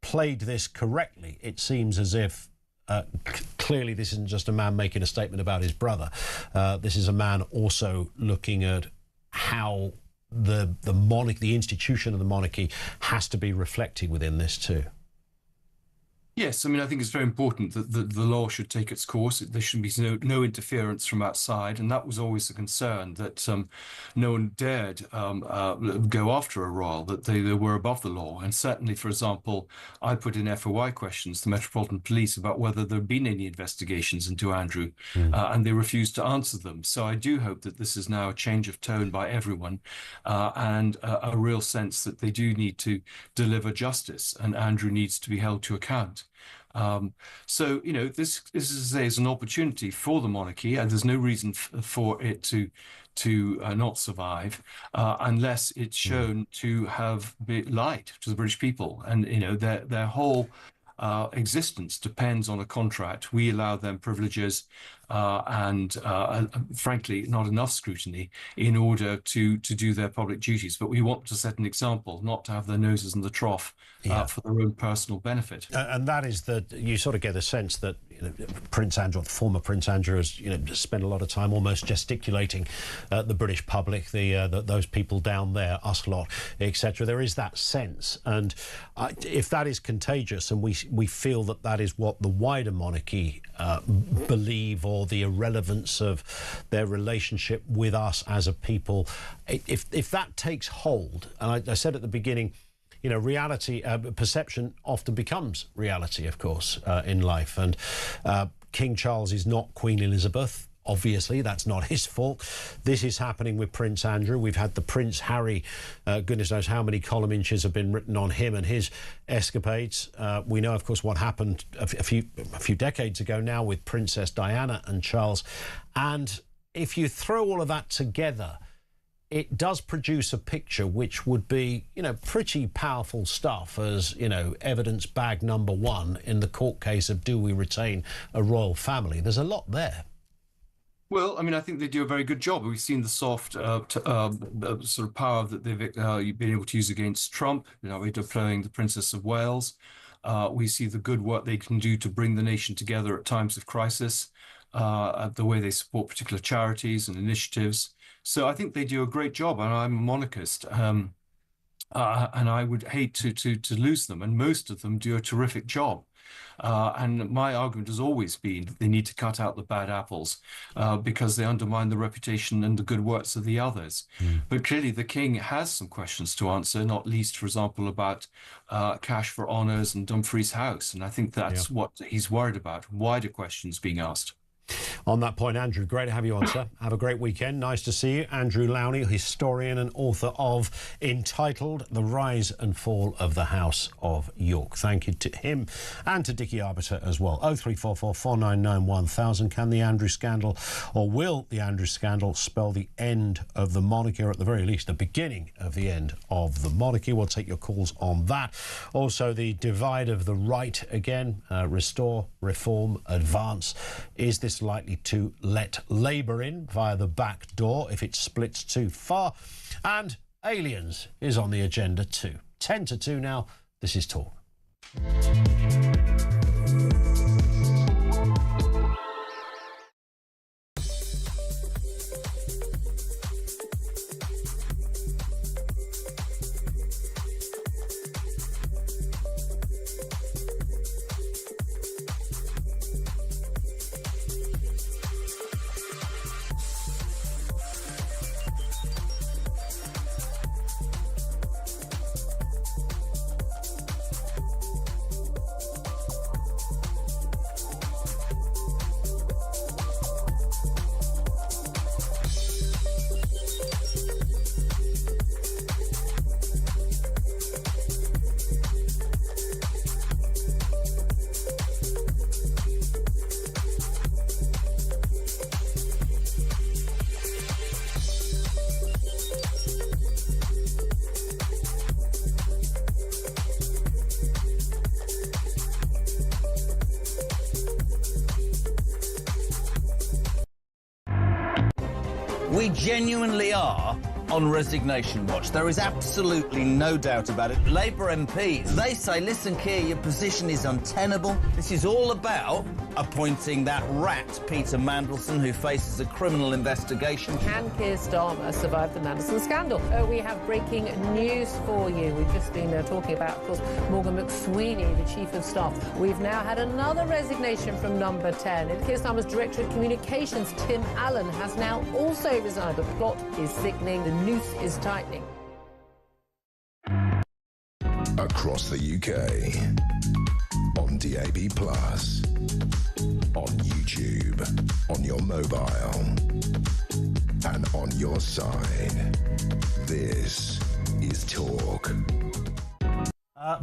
played this correctly. It seems as if clearly this isn't just a man making a statement about his brother. This is a man also looking at how the monarchy, the institution of the monarchy, has to be reflected within this too. Yes, I mean, I think it's very important that the law should take its course. There should be no interference from outside, and that was always the concern, that no one dared go after a royal, that they were above the law. And certainly, for example, I put in FOI questions to Metropolitan Police about whether there had been any investigations into Andrew, and they refused to answer them. So I do hope that this is now a change of tone by everyone, and a real sense that they do need to deliver justice, and Andrew needs to be held to account. So, this is an opportunity for the monarchy, and there's no reason for it to not survive unless it's shown to have lied to the British people. And, their whole existence depends on a contract. We allow them privileges and frankly, not enough scrutiny in order to do their public duties. But we want to set an example, not to have their noses in the trough for their own personal benefit. And that is that you sort of get a sense that Prince Andrew, the former Prince Andrew, has spent a lot of time almost gesticulating at the British public, those people down there, us lot, etc. There is that sense, and if that is contagious, and we feel that is what the wider monarchy believe, or the irrelevance of their relationship with us as a people, if that takes hold, and I said at the beginning, reality, perception often becomes reality, of course, in life. And King Charles is not Queen Elizabeth. Obviously, that's not his fault. This is happening with Prince Andrew. We've had the Prince Harry, goodness knows how many column inches have been written on him and his escapades. We know, of course, what happened a few decades ago now with Princess Diana and Charles. And if you throw all of that together, it does produce a picture which would be, pretty powerful stuff as, evidence bag number one in the court case of do we retain a royal family. There's a lot there. Well, I think they do a very good job. We've seen the soft sort of power that they've been able to use against Trump, deploying the Princess of Wales. We see the good work they can do to bring the nation together at times of crisis, the way they support particular charities and initiatives. So I think they do a great job, and I'm a monarchist, and I would hate to lose them, and most of them do a terrific job. And my argument has always been that they need to cut out the bad apples because they undermine the reputation and the good works of the others. But clearly the king has some questions to answer, not least, for example, about cash for honours and Dumfries House. And I think that's what he's worried about, wider questions being asked. On that point, Andrew, great to have you on, sir. Have a great weekend. Nice to see you. Andrew Lowney, historian and author of entitled The Rise and Fall of the House of York. Thank you to him and to Dickie Arbiter as well. 0344 499 1000. Can the Andrew scandal, or will the Andrew scandal, spell the end of the monarchy, or at the very least the beginning of the end of the monarchy? We'll take your calls on that. Also, the divide of the right again, restore, reform, advance. Is this likely to let Labour in via the back door if it splits too far? And aliens is on the agenda too. 10 to 2 now. This is Talk. We genuinely are on resignation watch. There is absolutely no doubt about it. Labour MPs, they say, listen, Keir, your position is untenable. This is all about appointing that rat, Peter Mandelson, who faces a criminal investigation. Can Keir Starmer survive the Mandelson scandal? We have breaking news for you. We've just been talking about, of course, Morgan McSweeney, the Chief of Staff. We've now had another resignation from number 10. And Keir Starmer's Director of Communications, Tim Allen, has now also resigned. The plot is thickening. The noose is tightening. Across the UK, on DAB+, on YouTube, on your mobile, and on your side. This is Talk.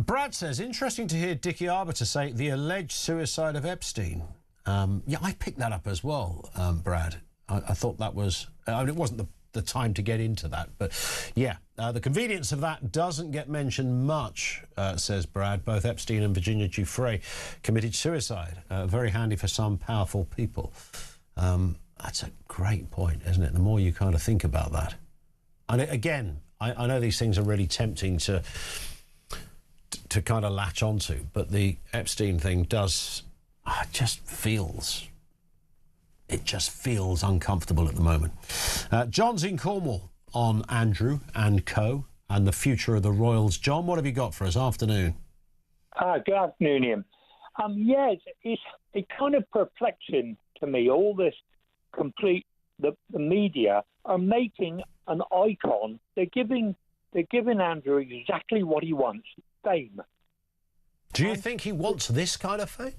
Brad says, interesting to hear Dickie Arbiter say the alleged suicide of Epstein. Yeah, I picked that up as well, Brad. I thought that was... it wasn't the time to get into that, but yeah, the convenience of that doesn't get mentioned much, says Brad. Both Epstein and Virginia Giuffre committed suicide. Very handy for some powerful people. That's a great point, isn't it? The more you kind of think about that. And again, I know these things are really tempting to kind of latch onto, but the Epstein thing does it just feels uncomfortable at the moment. John's in Cornwall on Andrew and co. and the future of the Royals. John, what have you got for us? Afternoon. Good afternoon, Ian. It's kind of perplexing to me, all this the media are making an icon. They're giving Andrew exactly what he wants, fame. Do you think he wants this kind of fame?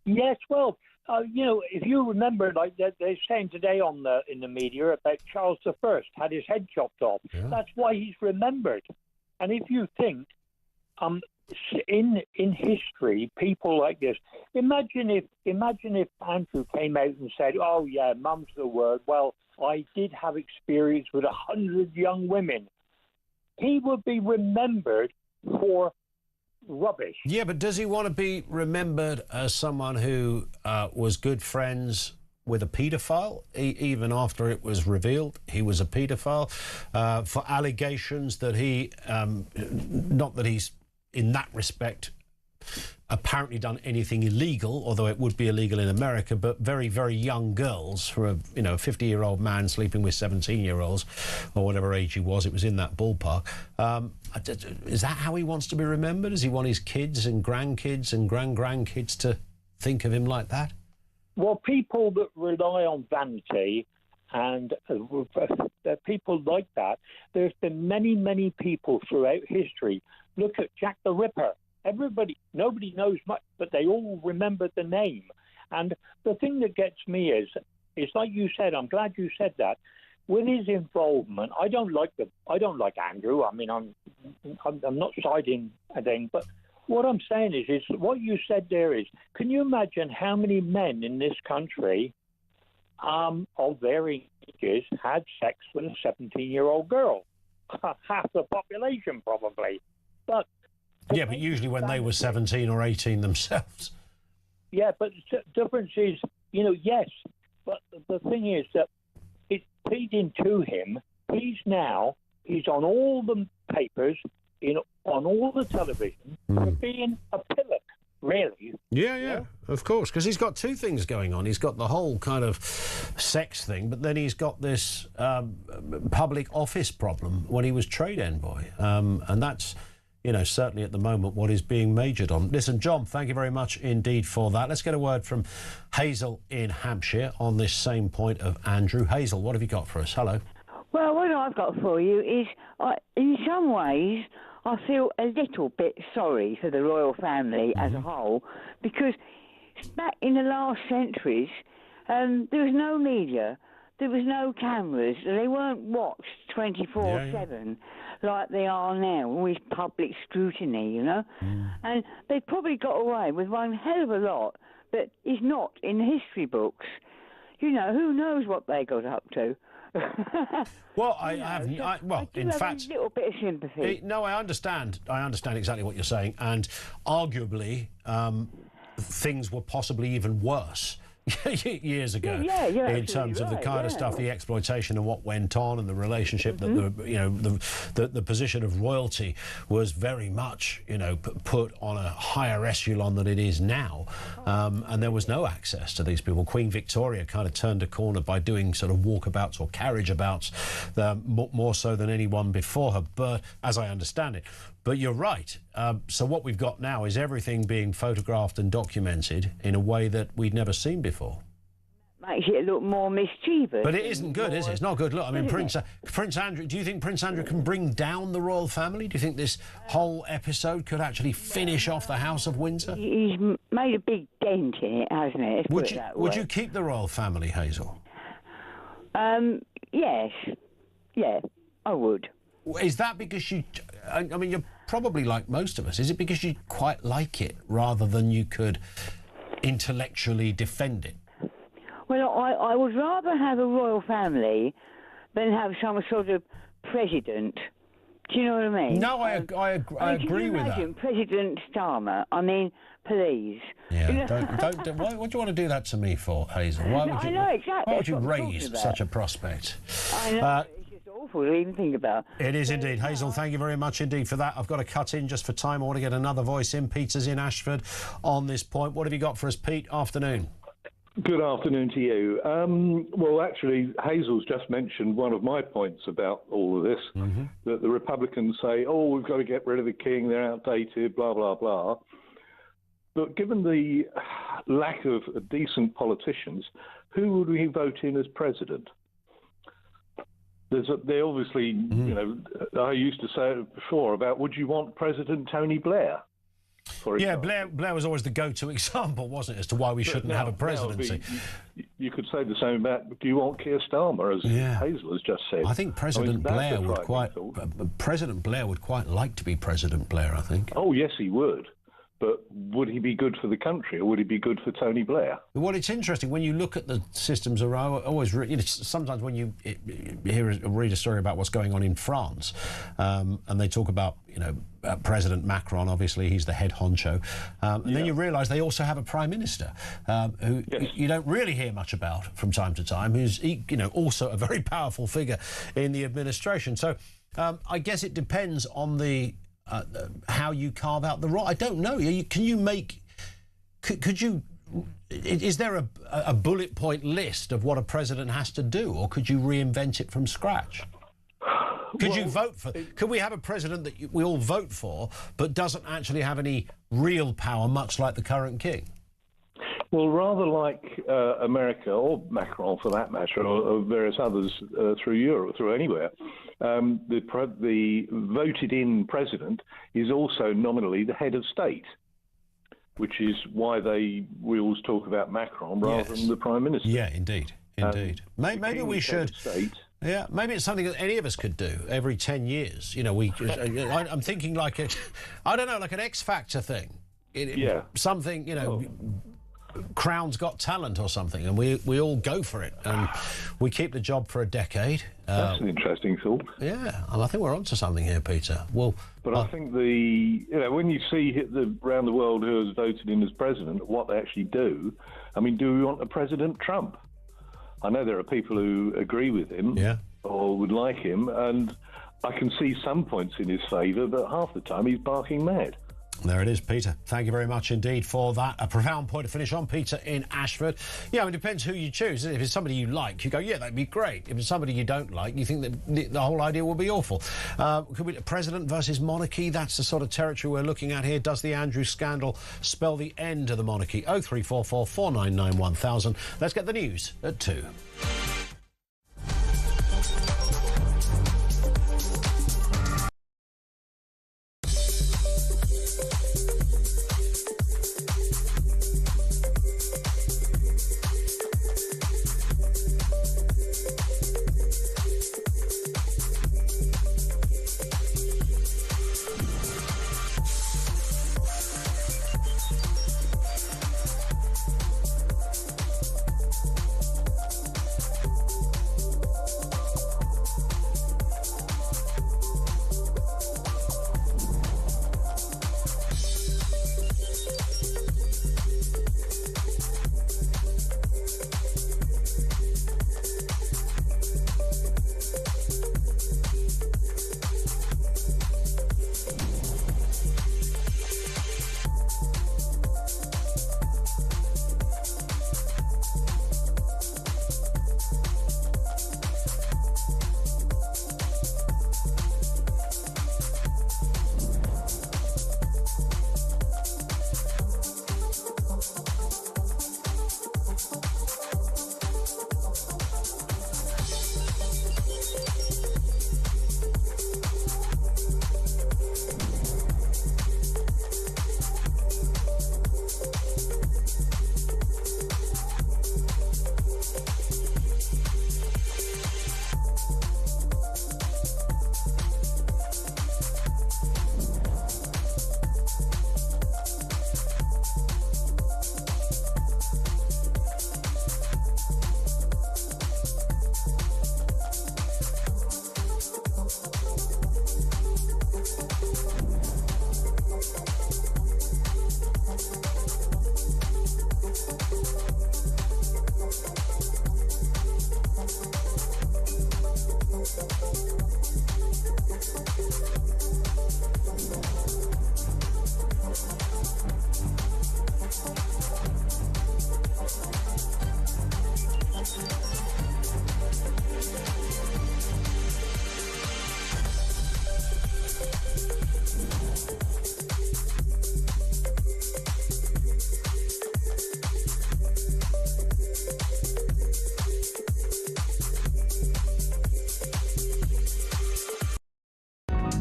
Yes, well, if you remember, like they're saying today in the media about Charles I had his head chopped off. Yeah. That's why he's remembered. And if you think, in history, people like this, imagine if Andrew came out and said, "Oh yeah, mum's the word. Well, I did have experience with 100 young women." He would be remembered for rubbish. Yeah, but does he want to be remembered as someone who was good friends with a paedophile, even after it was revealed he was a paedophile, for allegations that he, not that he's in that respect apparently done anything illegal, although it would be illegal in America, but very, very young girls, for a 50-year-old man sleeping with 17-year-olds, or whatever age he was, it was in that ballpark. Is that how he wants to be remembered? Does he want his kids and grandkids and grand-grandkids to think of him like that? Well, people that rely on vanity and people like that, there's been many, many people throughout history. Look at Jack the Ripper. Nobody knows much, but they all remember the name. And the thing that gets me is like you said. I'm glad you said that. With his involvement, I don't like Andrew. I mean, I'm not siding anything, but what I'm saying is what you said there is. Can you imagine how many men in this country, of varying ages, had sex with a 17-year-old girl? Half the population, probably. But usually when they were 17 or 18 themselves. Yeah, but the difference is, yes. But the thing is that it's feeding to him. He's on all the papers, on all the television, for being a pillock, really. Yeah, of course, because he's got two things going on. He's got the whole kind of sex thing, but then he's got this public office problem when he was trade envoy. And that's, certainly at the moment what is being majored on. Listen, John, thank you very much indeed for that. Let's get a word from Hazel in Hampshire on this same point of Andrew. Hazel, what have you got for us? Hello. Well, what I've got for you is, in some ways, I feel a little bit sorry for the royal family as a whole, because back in the last centuries, there was no media, there was no cameras, they weren't watched 24/7 like they are now, with public scrutiny, and they probably got away with one hell of a lot that is not in the history books. Who knows what they got up to? Well, in fact, a little bit of sympathy. No, I understand exactly what you're saying, and arguably, things were possibly even worse years ago in terms of the kind of stuff, the exploitation and what went on, and the relationship that the position of royalty was very much put on a higher echelon than it is now, and there was no access to these people. Queen Victoria kind of turned a corner by doing sort of walkabouts or carriageabouts, more so than anyone before her, but as I understand it. But you're right. So what we've got now is everything being photographed and documented in a way that we'd never seen before. Makes it look more mischievous. But it isn't good, is it? It's not good. Look, I mean, Prince Andrew, do you think Prince Andrew can bring down the royal family? Do you think this whole episode could actually finish off the House of Windsor? He's made a big dent in it, hasn't it? Would you keep the royal family, Hazel? Yes. Yeah, I would. Is that because you're probably like most of us. Is it because you quite like it rather than you could intellectually defend it? Well, I would rather have a royal family than have some sort of president. Do you know what I mean? No, I agree with that. President Starmer. I mean, please. Yeah. Don't. Why do you want to do that to me for, Hazel? Why would you? I know exactly. Why would you raise such a prospect? I know. It's just awful to even think about. It is indeed. Hazel, thank you very much indeed for that. I've got to cut in just for time. I want to get another voice in. Peter's in Ashford on this point. What have you got for us, Pete? Afternoon. Good afternoon to you. Well, actually, Hazel's just mentioned one of my points about all of this, that the Republicans say, oh, we've got to get rid of the king, they're outdated, blah, blah, blah. But given the lack of decent politicians, who would we vote in as president? They obviously, you know, I used to say it before about, would you want President Tony Blair? Yeah, Blair was always the go-to example, wasn't it, as to why we shouldn't have a presidency. You could say the same about, do you want Keir Starmer, as Hazel has just said? I think President Blair would quite like to be President Blair, I think. Oh, yes, he would. But would he be good for the country, or would he be good for Tony Blair? Well, it's interesting when you look at the systems around. Sometimes when you read a story about what's going on in France, and they talk about President Macron. Obviously, he's the head honcho, and then you realise they also have a prime minister who you don't really hear much about from time to time. Who's also a very powerful figure in the administration. So I guess it depends on the. How you carve out the role. I don't know. Can you make? Could you? Is there a bullet point list of what a president has to do, or could you reinvent it from scratch? Could you vote for? Could we have a president that we all vote for, but doesn't actually have any real power, much like the current king? Well, rather like America, or Macron for that matter, or various others through Europe, through anywhere, the voted-in president is also nominally the head of state, which is why we always talk about Macron rather than the prime minister. Yeah, indeed. Maybe we should. Yeah, maybe it's something that any of us could do every 10 years. I'm thinking like like an X Factor thing. Something, Crown's Got Talent or something, and we all go for it, and we keep the job for a decade. That's an interesting thought. Yeah, and I think we're onto something here, Peter. But I think when you see around the world who has voted in as president, what they actually do. I mean, do we want a President Trump? I know there are people who agree with him, or would like him, and I can see some points in his favour, but half the time he's barking mad. There it is, Peter. Thank you very much indeed for that. A profound point to finish on, Peter in Ashford. Yeah, it depends who you choose. If it's somebody you like, you go, yeah, that'd be great. If it's somebody you don't like, you think that the whole idea will be awful. Could we president versus monarchy? That's the sort of territory we're looking at here. Does the Andrew scandal spell the end of the monarchy? 0344 499 1000. Let's get the news at 2.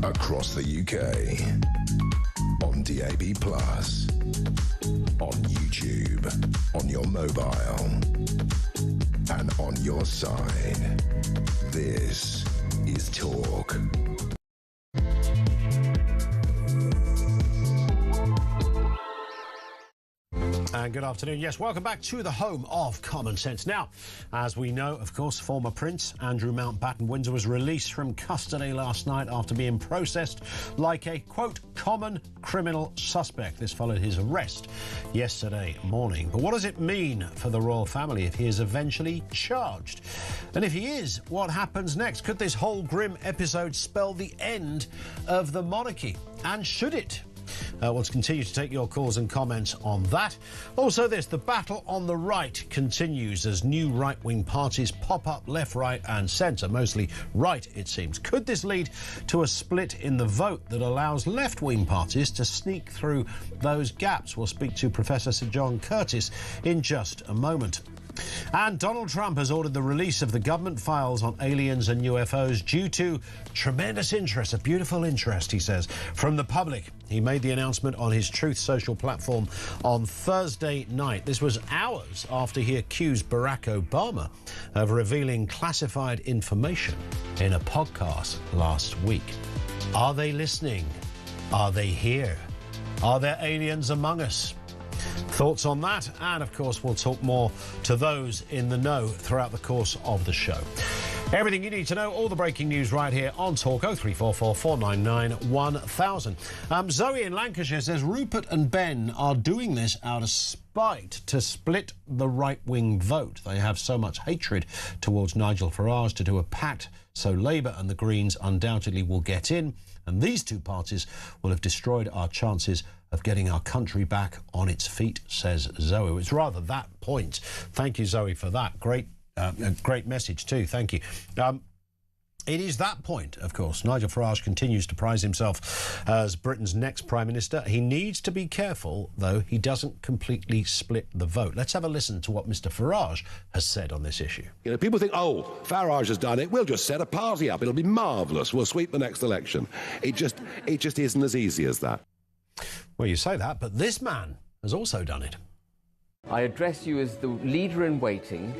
Across the UK. On DAB+. On YouTube. On your mobile. And on your side. This is Talk. And good afternoon. Yes, welcome back to the home of common sense. Now, as we know, of course, former Prince Andrew Mountbatten-Windsor was released from custody last night after being processed like a, quote, common criminal suspect. This followed his arrest yesterday morning. But what does it mean for the royal family if he is eventually charged? And if he is, what happens next? Could this whole grim episode spell the end of the monarchy? And should it? Let's continue to take your calls and comments on that. Also this, the battle on the right continues as new right-wing parties pop up left, right and centre, mostly right it seems. Could this lead to a split in the vote that allows left-wing parties to sneak through those gaps? We'll speak to Professor Sir John Curtis in just a moment. And Donald Trump has ordered the release of the government files on aliens and UFOs due to tremendous interest, a beautiful interest, he says, from the public. He made the announcement on his Truth Social platform on Thursday night. This was hours after he accused Barack Obama of revealing classified information in a podcast last week. Are they listening? Are they here? Are there aliens among us? Thoughts on that, and of course we'll talk more to those in the know throughout the course of the show. Everything you need to know, all the breaking news right here on Talk. 0344 499 1000. Zoe in Lancashire says Rupert and Ben are doing this out of spite to split the right-wing vote. They have so much hatred towards Nigel Farage to do a pact so Labour and the Greens undoubtedly will get in, and these two parties will have destroyed our chances of getting our country back on its feet, says Zoe. It's rather that point. Thank you, Zoe, for that. Great message too. Thank you. It is that point, of course. Nigel Farage continues to prize himself as Britain's next Prime Minister. He needs to be careful, though, he doesn't completely split the vote. Let's have a listen to what Mr Farage has said on this issue. You know, people think, oh, Farage has done it. We'll just set a party up. It'll be marvellous. We'll sweep the next election. It just isn't as easy as that. Well, you say that, but this man has also done it. I address you as the leader in waiting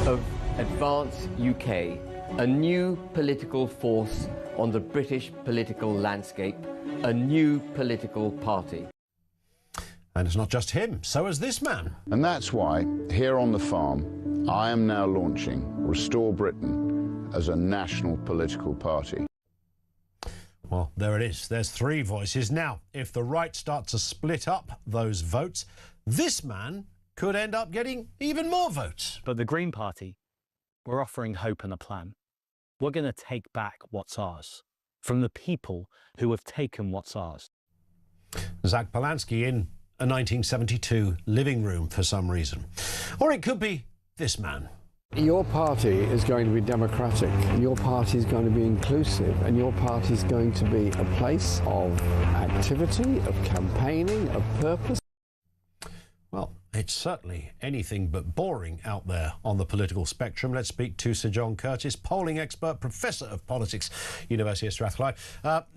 of Advance UK, a new political force on the British political landscape, a new political party. And it's not just him, so is this man. And that's why, here on the farm, I am now launching Restore Britain as a national political party. Well, there it is. There's three voices. Now, if the right start to split up those votes, this man could end up getting even more votes. But the Green Party, we're offering hope and a plan. We're going to take back what's ours from the people who have taken what's ours. Zach Polanski in a 1972 living room for some reason. Or it could be this man. Your party is going to be democratic, your party is going to be inclusive, and your party is going to be a place of activity, of campaigning, of purpose. Well, it's certainly anything but boring out there on the political spectrum. Let's speak to Sir John Curtis, polling expert, Professor of Politics, University of Strathclyde.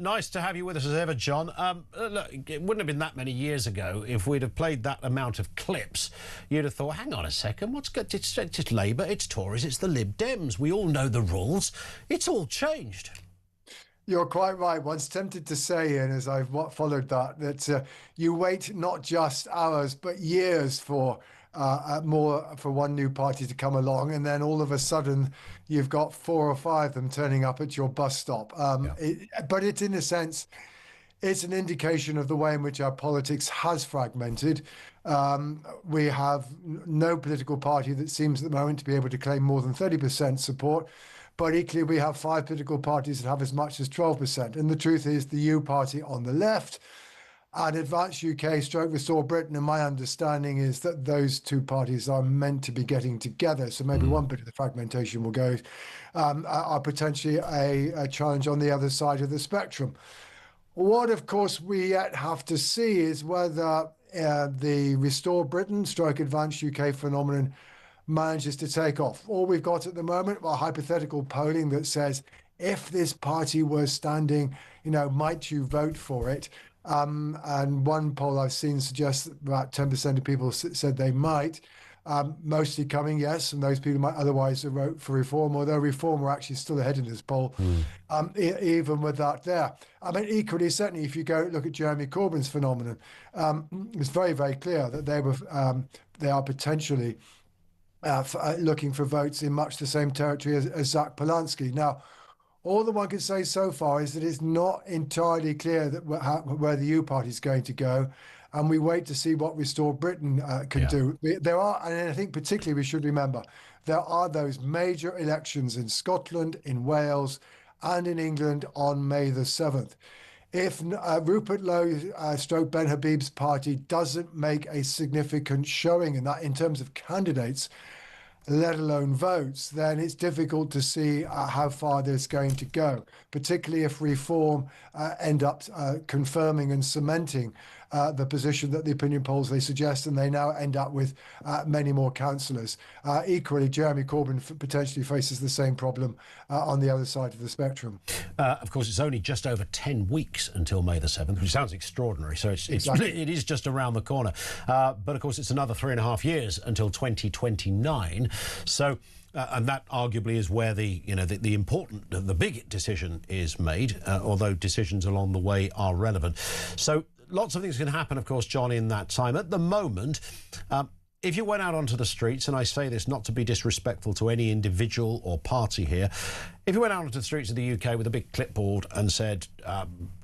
Nice to have you with us as ever, John. Look, it wouldn't have been that many years ago if we'd have played that amount of clips. You'd have thought, hang on a second, what's good? It's Labour, it's Tories, it's the Lib Dems. We all know the rules. It's all changed. You're quite right. Once tempted to say, Ian, as I've followed that you wait not just hours but years for one new party to come along, and then all of a sudden you've got 4 or 5 of them turning up at your bus stop. But it's, in a sense, it's an indication of the way in which our politics has fragmented. We have no political party that seems at the moment to be able to claim more than 30% support. But equally, we have 5 political parties that have as much as 12%. And the truth is, the U party on the left and Advance UK / Restore Britain, and my understanding is that those 2 parties are meant to be getting together. So maybe one bit of the fragmentation will go, are potentially a challenge on the other side of the spectrum. What, of course, we yet have to see is whether the Restore Britain / Advance UK phenomenon manages to take off. All we've got at the moment are hypothetical polling that says if this party were standing might you vote for it? And one poll I've seen suggests that about 10% of people said they might. Mostly coming, yes, and those people might otherwise vote for reform, although reform are actually still ahead in this poll, even with that there. I mean, equally, certainly, if you go look at Jeremy Corbyn's phenomenon, it's very, very clear that they are potentially looking for votes in much the same territory as Zach Polanski. Now, all that one can say so far is that it's not entirely clear that where the U Party is going to go, and we wait to see what Restore Britain can do. There are, and I think particularly we should remember, there are those major elections in Scotland, in Wales, and in England on May the 7th. If Rupert Lowe stroke Ben Habib's party doesn't make a significant showing in that in terms of candidates, let alone votes, then it's difficult to see how far this is going to go, particularly if Reform end up confirming and cementing the position that the opinion polls they suggest, and they now end up with many more councillors. Equally, Jeremy Corbyn potentially faces the same problem on the other side of the spectrum. Of course, it's only just over 10 weeks until May the 7th, which sounds extraordinary. So it is just around the corner. But of course, it's another 3.5 years until 2029. So. And that arguably is where the big decision is made, although decisions along the way are relevant. So lots of things can happen, of course, John, in that time. At the moment, if you went out onto the streets, and I say this not to be disrespectful to any individual or party here, if you went out onto the streets of the UK with a big clipboard and said,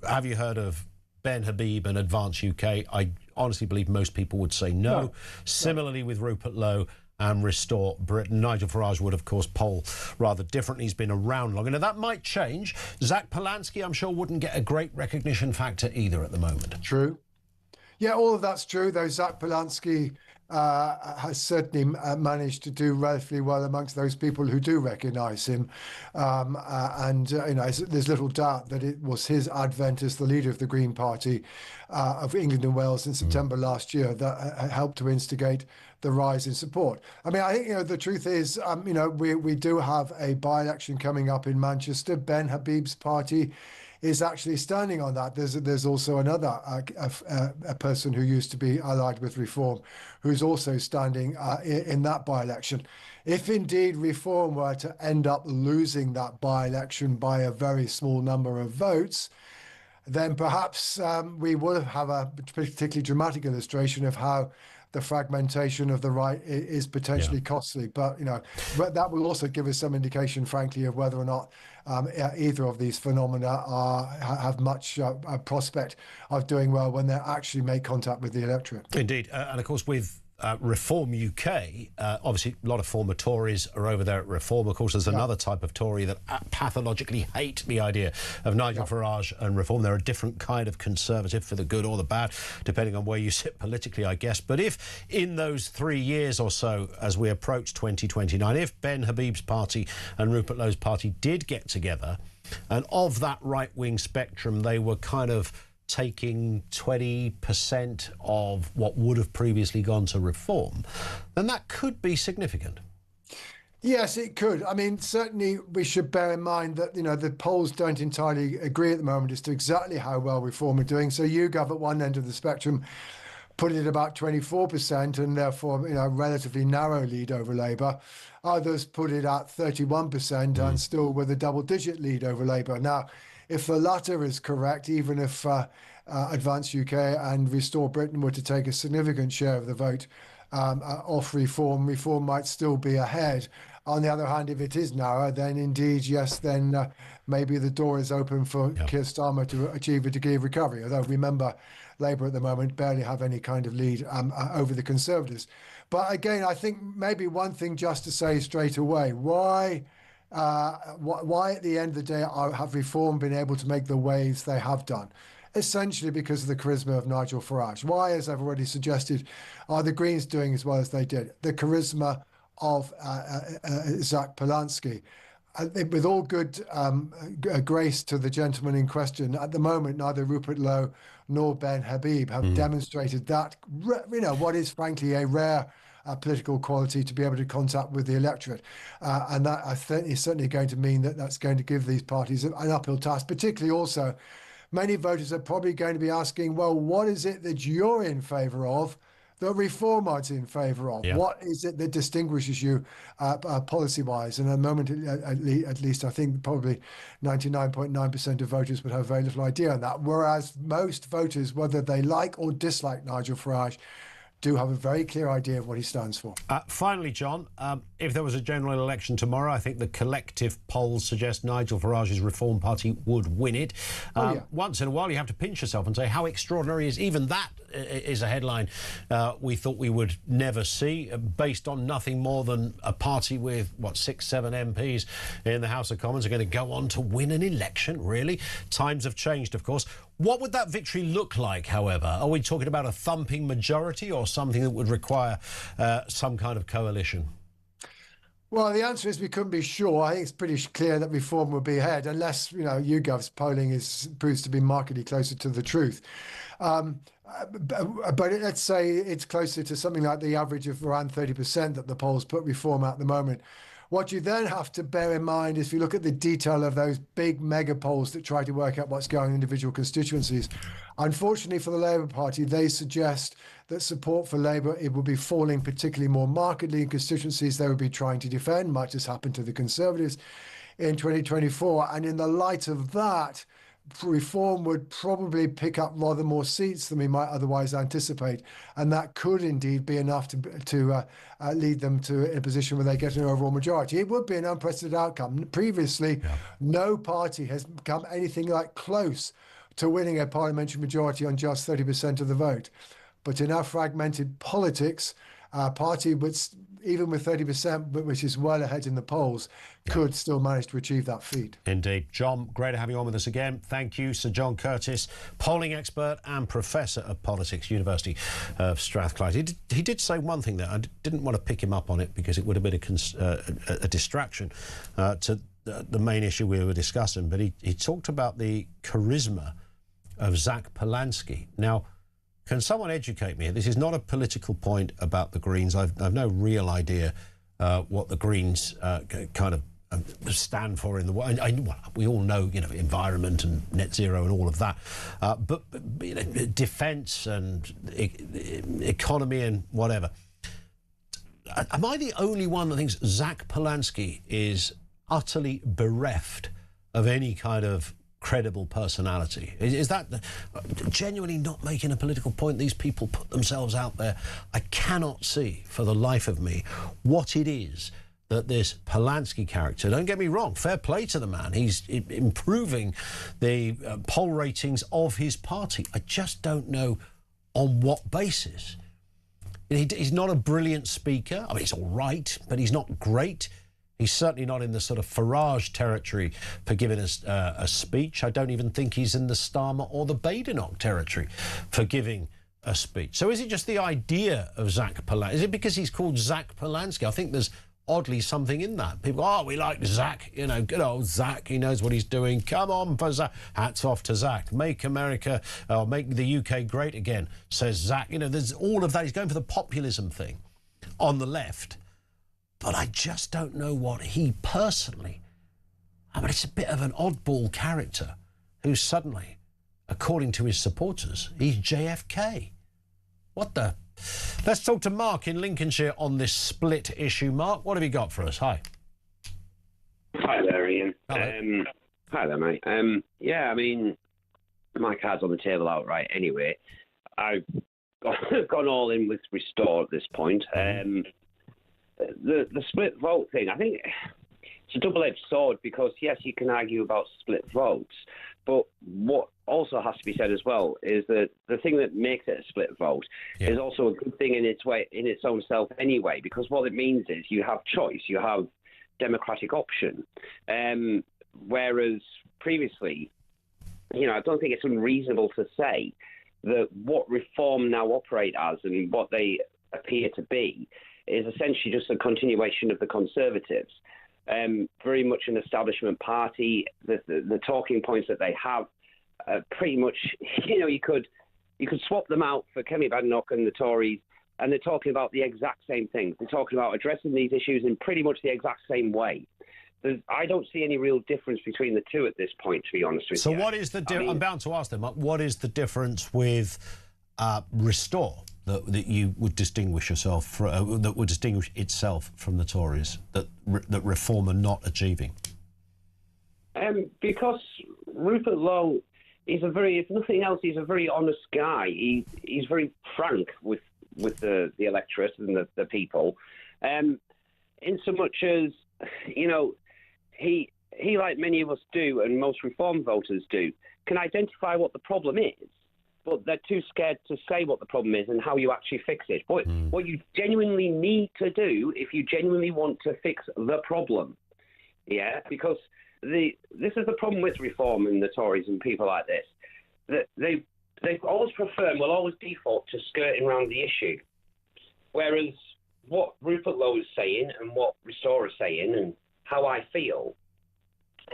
have you heard of Ben Habib and Advance UK? I honestly believe most people would say no. Similarly with Rupert Lowe and Restore Britain. Nigel Farage would, of course, poll rather differently. He's been around longer. Now, that might change. Zach Polanski, I'm sure, wouldn't get a great recognition factor either at the moment. True. Yeah, all of that's true, though. Zach Polanski has certainly managed to do relatively well amongst those people who do recognise him. There's little doubt that it was his advent as the leader of the Green Party of England and Wales in September last year that helped to instigate the rise in support. I mean, I think, the truth is, we do have a by-election coming up in Manchester. Ben Habib's party is actually standing on that. There's also another a person who used to be allied with Reform who's also standing in that by-election. If indeed Reform were to end up losing that by-election by a very small number of votes, then perhaps we would have a particularly dramatic illustration of how the fragmentation of the right is potentially costly. But that will also give us some indication, frankly, of whether or not either of these phenomena have much prospect of doing well when they actually make contact with the electorate. Indeed, and of course with Reform UK, obviously a lot of former Tories are over there at Reform. Of course, there's another type of Tory that pathologically hate the idea of Nigel Farage and Reform. They're a different kind of Conservative, for the good or the bad, depending on where you sit politically, I guess. But if in those 3 years or so, as we approach 2029, if Ben Habib's party and Rupert Lowe's party did get together, and of that right-wing spectrum, they were kind of taking 20% of what would have previously gone to Reform, then that could be significant. Yes, it could. I mean, certainly we should bear in mind that, the polls don't entirely agree at the moment as to exactly how well Reform are doing. So YouGov at one end of the spectrum put it at about 24% and therefore, a relatively narrow lead over Labour. Others put it at 31% and still with a double-digit lead over Labour. Now, if the latter is correct, even if Advance UK and Restore Britain were to take a significant share of the vote off Reform, Reform might still be ahead. On the other hand, if it is narrow, then indeed, yes, then maybe the door is open for Keir Starmer to achieve a degree of recovery. Although remember, Labour at the moment barely have any kind of lead over the Conservatives. But again, I think maybe one thing just to say straight away, why at the end of the day have Reform been able to make the waves they have done? Essentially because of the charisma of Nigel Farage. Why, as I've already suggested, are the Greens doing as well as they did? The charisma of Zach Polanski. With all good grace to the gentleman in question, at the moment, neither Rupert Lowe nor Ben Habib have demonstrated that, what is frankly a rare political quality to be able to contact with the electorate. And that, I think, is certainly going to mean that that's going to give these parties an uphill task, particularly also many voters are probably going to be asking, well, what is it that you're in favour of that Reform aren't in favour of? Yeah. What is it that distinguishes you policy-wise? And at the moment, at least, I think probably 99.9% of voters would have very little idea on that, whereas most voters, whether they like or dislike Nigel Farage, do have a very clear idea of what he stands for. Finally, John, if there was a general election tomorrow, I think the collective polls suggest Nigel Farage's Reform Party would win it. Once in a while, you have to pinch yourself and say, how extraordinary is even that is a headline we thought we would never see, based on nothing more than a party with, what, 6, 7 MPs in the House of Commons are going to go on to win an election, really? Times have changed, of course. What would that victory look like, however? Are we talking about a thumping majority or something that would require some kind of coalition? Well, the answer is we couldn't be sure. I think it's pretty clear that Reform will be ahead, unless, YouGov's polling proves to be markedly closer to the truth. But let's say it's closer to something like the average of around 30% that the polls put Reform at the moment. What you then have to bear in mind is if you look at the detail of those big mega polls that try to work out what's going on in individual constituencies, unfortunately for the Labour Party, they suggest that support for Labour, it will be falling particularly more markedly in constituencies they would be trying to defend, much as happened to the Conservatives in 2024. And in the light of that, Reform would probably pick up rather more seats than we might otherwise anticipate, and that could indeed be enough to lead them to a position where they get an overall majority. It would be an unprecedented outcome. Previously, no party has come anything like close to winning a parliamentary majority on just 30% of the vote. But in our fragmented politics, our party, which, even with 30%, but which is well ahead in the polls, could still manage to achieve that feat. Indeed. John, great to have you on with us again. Thank you, Sir John Curtis, polling expert and Professor of Politics, University of Strathclyde. He did say one thing there. I didn't want to pick him up on it because it would have been a distraction to the main issue we were discussing, but he talked about the charisma of Zach Polansky. Now, can someone educate me? This is not a political point about the Greens. I've no real idea what the Greens kind of stand for in the world. We all know, environment and net zero and all of that. But defence and economy and whatever. Am I the only one that thinks Zach Polansky is utterly bereft of any kind of credible personality? Is that genuinely not making a political point? These people put themselves out there. I cannot see for the life of me what it is that this Polansky character, don't get me wrong, fair play to the man, he's improving the poll ratings of his party. I just don't know on what basis. He's not a brilliant speaker. I mean, he's all right, but he's not great. He's certainly not in the sort of Farage territory for giving us a speech. I don't even think he's in the Starmer or the Badenoch territory for giving a speech. So is it just the idea of Zach Polansky? Is it because he's called Zach Polansky? I think there's oddly something in that. People go, we like Zach, good old Zach, he knows what he's doing. Come on for Zach. Hats off to Zach. Make America, or make the UK great again, says Zach. There's all of that. He's going for the populism thing on the left. But I just don't know what he personally... it's a bit of an oddball character who suddenly, according to his supporters, he's JFK. What the... Let's talk to Mark in Lincolnshire on this split issue. Mark, what have you got for us? Hi. Hi there, Ian. Hello. Hi there, mate. My card's on the table outright anyway. I've gone all in with Restore at this point. The split vote thing, I think it's a double-edged sword because, yes, you can argue about split votes, but what also has to be said as well is that the thing that makes it a split vote is also a good thing in its own self anyway, because what it means is you have choice, you have democratic option, whereas previously, I don't think it's unreasonable to say that what Reform now operate as and what they appear to be is essentially just a continuation of the Conservatives. Very much an establishment party. The talking points that they have pretty much, you could swap them out for Kemi Badenoch and the Tories, and they're talking about the exact same things. They're talking about addressing these issues in pretty much the exact same way. I don't see any real difference between the two at this point, to be honest with you. So what is the difference? I'm bound to ask them, what is the difference with Restore that you would distinguish yourself from, that would distinguish itself from the Tories, that Reform are not achieving? Because Rupert Lowe is if nothing else, he's a very honest guy. He's very frank with the electorate and the people, in so much as, you know, he, like many of us do, and most Reform voters do, can identify what the problem is, but they're too scared to say what the problem is and how you actually fix it. But what you genuinely need to do, if you genuinely want to fix the problem, because this is the problem with Reform and the Tories and people like this, that they always prefer and will always default to skirting around the issue, whereas what Rupert Lowe is saying and what Restore is saying and how I feel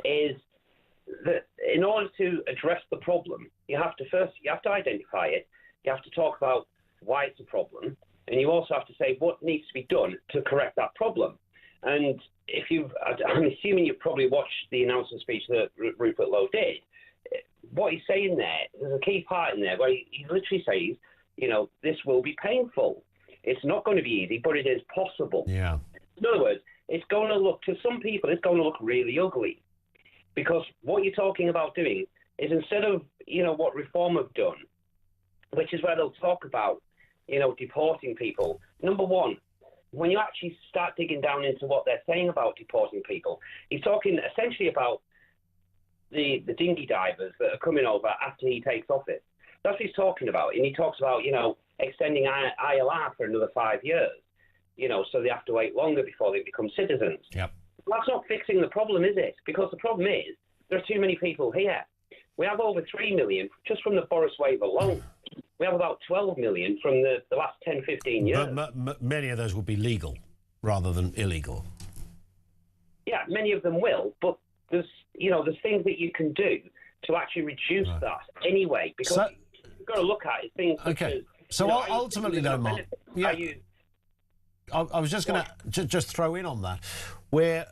is that in order to address the problem, you have to identify it, you have to talk about why it's a problem, and you also have to say what needs to be done to correct that problem. And I'm assuming you've probably watched the announcement speech that Rupert Lowe did. What he's saying there's a key part in there where he literally says, you know, this will be painful. It's not going to be easy, but it is possible. Yeah. In other words, it's going to look, to some people, it's going to look really ugly. Because what you're talking about doing is, instead of, you know, what Reform have done, which is where they'll talk about, you know, deporting people. Number one, when you actually start digging down into what they're saying about deporting people, he's talking essentially about the dinghy divers that are coming over after he takes office. That's what he's talking about. And he talks about, you know, extending ILR for another 5 years, you know, so they have to wait longer before they become citizens. Yep. That's not fixing the problem, is it? Because the problem is there are too many people here. We have over 3 million just from the Boris wave alone. We have about 12 million from the last 10, 15 years. But many of those will be legal rather than illegal. Yeah, many of them will, but there's things that you can do to actually reduce that anyway, because you've got to look at it, things such as... So ultimately, though, Mark, I was just going to just throw in on that. We're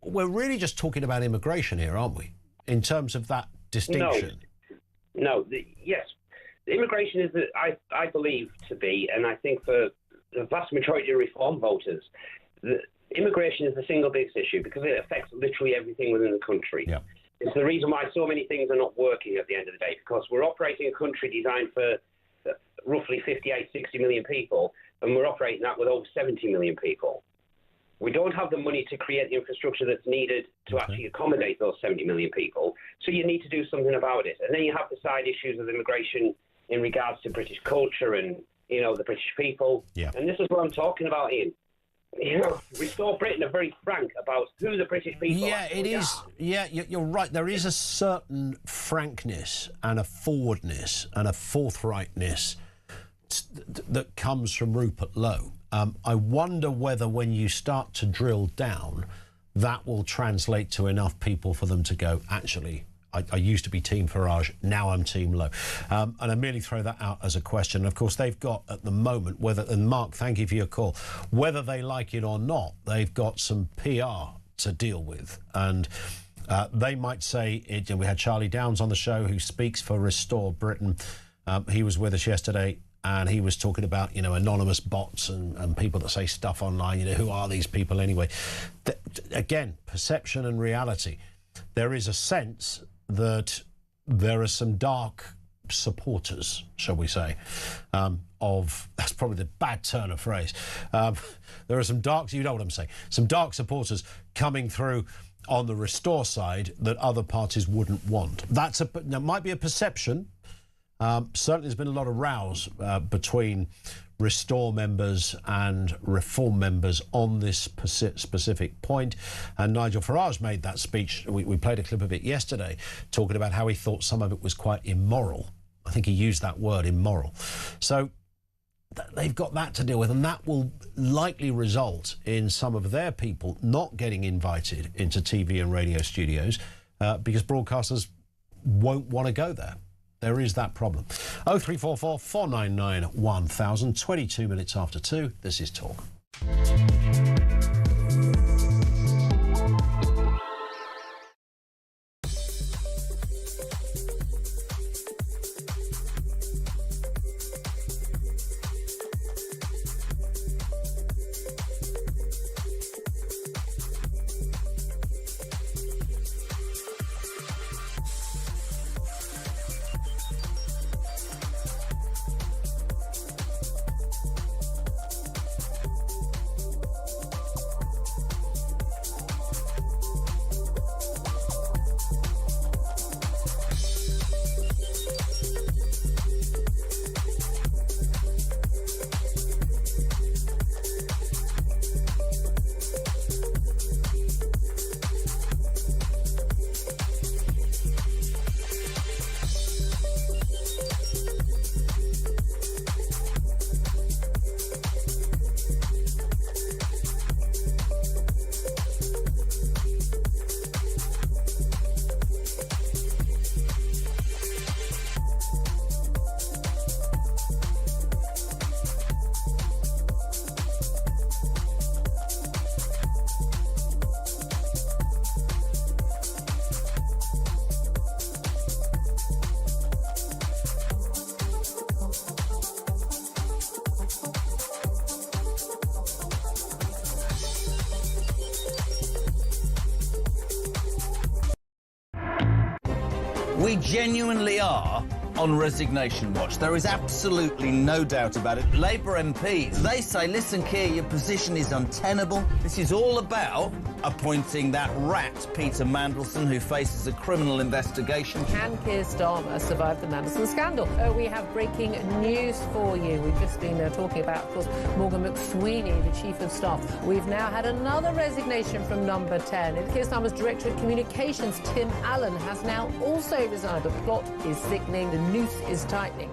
really just talking about immigration here, aren't we? In terms of that distinction. No. Yes, immigration is, I believe, to be, and I think for the vast majority of Reform voters, immigration is the single biggest issue because it affects literally everything within the country. Yeah. It's the reason why so many things are not working at the end of the day, because we're operating a country designed for roughly 58, 60 million people, and we're operating that with over 70 million people. We don't have the money to create the infrastructure that's needed to actually accommodate those 70 million people, so you need to do something about it. And then you have the side issues of immigration in regards to British culture and, you know, the British people. Yeah. And this is what I'm talking about, Ian. You know, Restore Britain are very frank about who the British people are. It is. Yeah, you're right. There is a certain frankness and a forwardness and a forthrightness that comes from Rupert Lowe. I wonder whether when you start to drill down, that will translate to enough people for them to go, actually, I used to be Team Farage, now I'm Team Lowe. And I merely throw that out as a question. Of course, they've got at the moment, and Mark, thank you for your call, whether they like it or not, they've got some PR to deal with. And they might say, and we had Charlie Downs on the show who speaks for Restore Britain. He was with us yesterday. And he was talking about, you know, anonymous bots and people that say stuff online. You know, who are these people anyway? Again, perception and reality. There is a sense that there are some dark supporters, shall we say, that's probably the bad turn of phrase. There are some dark, you know what I'm saying, some dark supporters coming through on the Restore side that other parties wouldn't want. That might be a perception. Certainly there's been a lot of rows between Restore members and Reform members on this specific point. And Nigel Farage made that speech. We played a clip of it yesterday, talking about how he thought some of it was quite immoral. I think he used that word, immoral. So they've got that to deal with, and that will likely result in some of their people not getting invited into TV and radio studios because broadcasters won't want to go there. There is that problem. 0344 499 1000, 22 minutes after 2. This is Talk. We genuinely are on resignation watch. There is absolutely no doubt about it. Labour MPs, they say, listen, Keir, your position is untenable. This is all about appointing that rat, Peter Mandelson, who faces a criminal investigation. Can Keir Starmer survive the Mandelson scandal? We have breaking news for you. We've just been talking about, of course, Morgan McSweeney, the Chief of Staff. We've now had another resignation from number 10. And Keir Starmer's Director of Communications, Tim Allen, has now also resigned. The plot is thickening. The noose is tightening.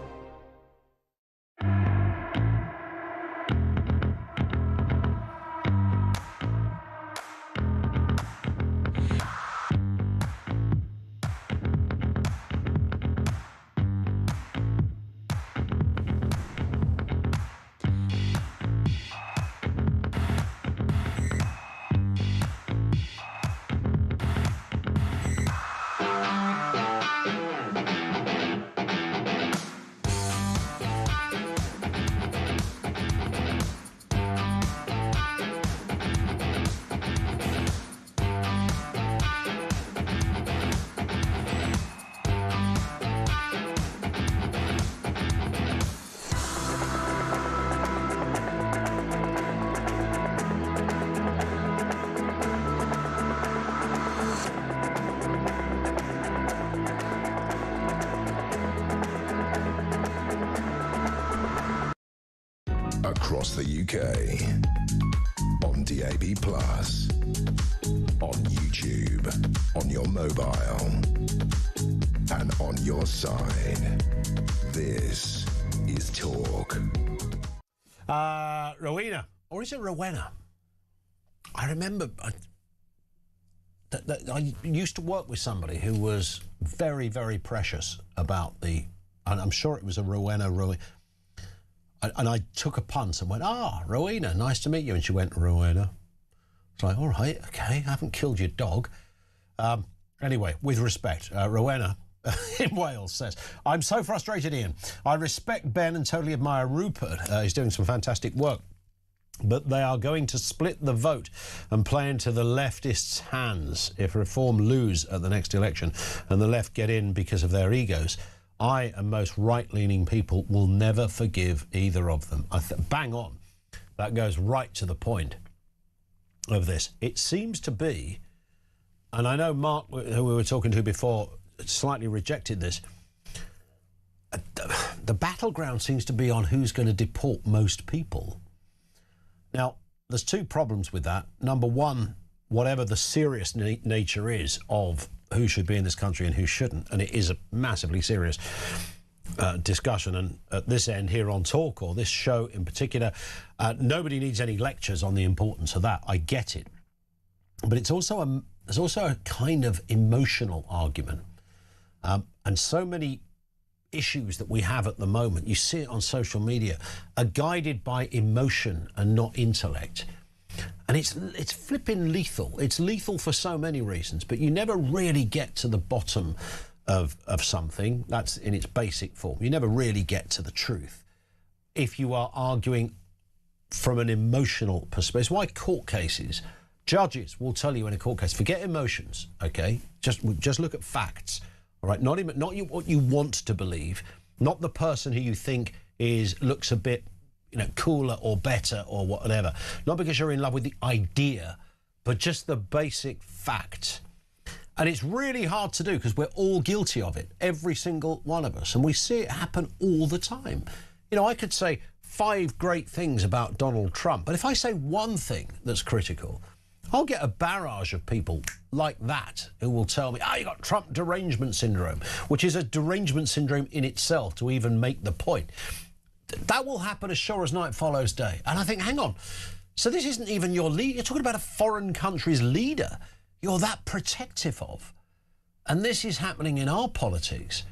Across the UK, on DAB+, on YouTube, on your mobile, and on your side. This is Talk. Rowena, or is it Rowena? I remember I used to work with somebody who was very, very precious about and I'm sure it was a Rowena. And I took a punt and went, Rowena, nice to meet you. And she went, Rowena. It's like, all right, okay, I haven't killed your dog. Anyway, with respect, Rowena in Wales says, I'm so frustrated, Ian. I respect Ben and totally admire Rupert. He's doing some fantastic work. But they are going to split the vote and play into the leftists' hands if Reform lose at the next election and the left get in because of their egos. I and most right-leaning people will never forgive either of them. Bang on. That goes right to the point of this. It seems to be, and I know Mark, who we were talking to before, slightly rejected this, the battleground seems to be on who's going to deport most people. Now, there's two problems with that. Number one, whatever the serious nature is of who should be in this country and who shouldn't, and it is a massively serious discussion. And at this end here on Talk, or this show in particular, nobody needs any lectures on the importance of that. I get it. But there's also a kind of emotional argument. And so many issues that we have at the moment, you see it on social media, are guided by emotion and not intellect. And it's flipping lethal. It's lethal for so many reasons, but you never really get to the bottom of something. That's in its basic form. You never really get to the truth if you are arguing from an emotional perspective. It's why court cases, judges will tell you in a court case, forget emotions, okay? Just look at facts, all right? Not what you want to believe, not the person who you think looks a bit cooler or better or whatever. Not because you're in love with the idea, but just the basic fact. And it's really hard to do because we're all guilty of it, every single one of us. And we see it happen all the time. I could say 5 great things about Donald Trump, but if I say one thing that's critical, I'll get a barrage of people like that who will tell me, you got Trump derangement syndrome, which is a derangement syndrome in itself to even make the point. That will happen as sure as night follows day. And I think, hang on, so this isn't even your leader. You're talking about a foreign country's leader you're that protective of. And this is happening in our politics.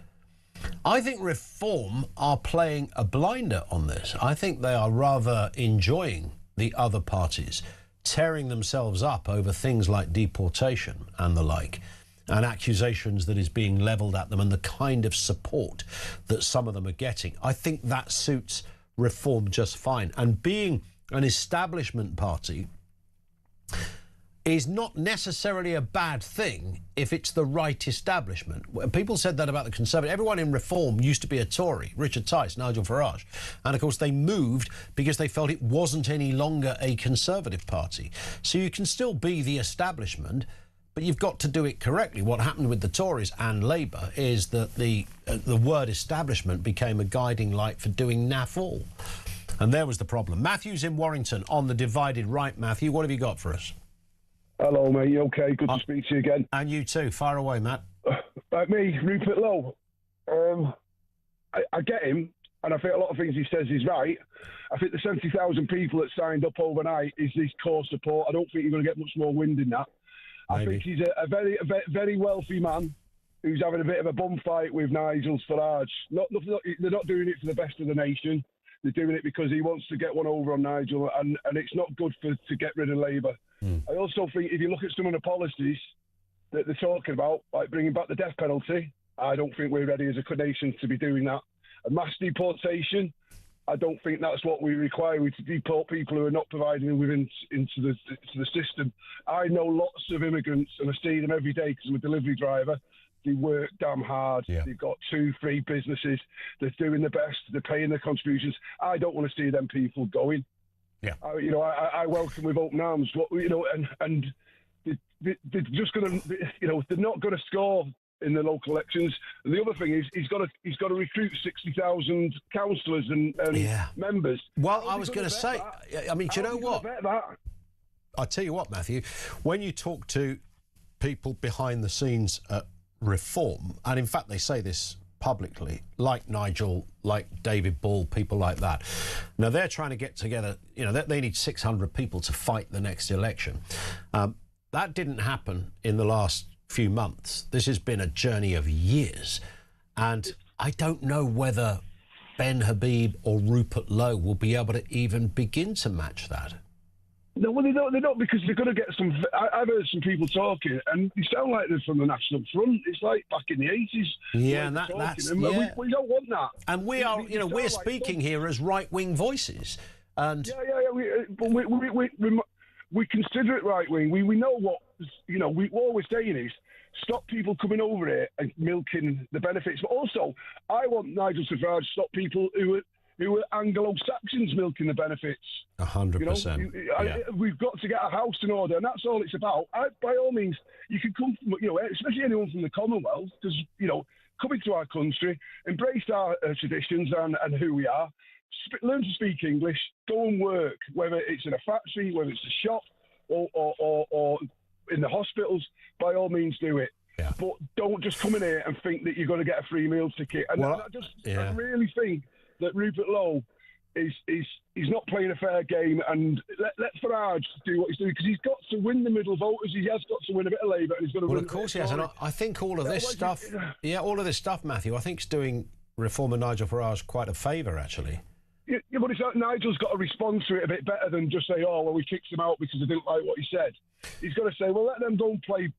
I think Reform are playing a blinder on this. I think they are rather enjoying the other parties tearing themselves up over things like deportation and the like, and accusations that is being levelled at them and the kind of support that some of them are getting. I think that suits Reform just fine. And being an establishment party, is not necessarily a bad thing if it's the right establishment. People said that about the Conservative. Everyone in Reform used to be a Tory. Richard Tice, Nigel Farage. And, of course, they moved because they felt it wasn't any longer a Conservative party. So you can still be the establishment, but you've got to do it correctly. What happened with the Tories and Labour is that the word establishment became a guiding light for doing naff all. And there was the problem. Matthew's in Warrington on the divided right. Matthew, what have you got for us? Hello, mate. You okay? Good to speak to you again. And you too. Fire away, Matt. Like me, Rupert Lowe. I get him, and I think a lot of things he says is right. I think the 70,000 people that signed up overnight is his core support. I don't think you're going to get much more wind in that. Maybe. I think he's a very wealthy man who's having a bit of a bum fight with Nigel Farage. They're not doing it for the best of the nation. They're doing it because he wants to get one over on Nigel, and it's not good to get rid of Labour. I also think if you look at some of the policies that they're talking about, like bringing back the death penalty, I don't think we're ready as a nation to be doing that. A mass deportation, I don't think that's what we require. We to deport people who are not providing into the system. I know lots of immigrants, and I see them every day because I'm a delivery driver. They work damn hard. Yeah. They've got 2-3 businesses. They're doing the best. They're paying their contributions. I don't want to see them people going. Yeah. I welcome with open arms. And they're just going to, they're not going to score in the local elections. And the other thing is he's got to recruit 60,000 councillors and members. Well, I was going to say, I mean, do you know what? I'll tell you what, Matthew, when you talk to people behind the scenes at Reform, and in fact they say this publicly, like Nigel, like David Ball, people like that. Now, they're trying to get together, they need 600 people to fight the next election. That didn't happen in the last few months. This has been a journey of years. And I don't know whether Ben Habib or Rupert Lowe will be able to even begin to match that. No, well, they're not because they're going to get some... I've heard some people talking, and they sound like they're from the National Front. It's like back in the 80s. Yeah, and that's... Yeah. We don't want that. And we are, we're speaking here as right-wing voices. And we consider it right-wing. We know what... what we're saying is stop people coming over here and milking the benefits. But also, I want Nigel Farage to stop people who are Anglo-Saxons milking the benefits. 100%. We've got to get a house in order, and that's all it's about. By all means, you can come from, especially anyone from the Commonwealth, because, coming to our country, embrace our traditions and who we are, learn to speak English, go and work, whether it's in a factory, whether it's a shop, or in the hospitals, by all means do it. Yeah. But don't just come in here and think that you're going to get a free meal ticket. And I really think that Rupert Lowe is not playing a fair game, and let Farage do what he's doing, because he's got to win the middle voters. He has got to win a bit of Labour, and he's got to win. Well, of course he has, and I think all of this stuff, Matthew, I think is doing Reformer Nigel Farage quite a favour, actually. Yeah, but it's like Nigel's got to respond to it a bit better than just say, "Oh, well, we kicked him out because I didn't like what he said." He's got to say, "Well, let them go and play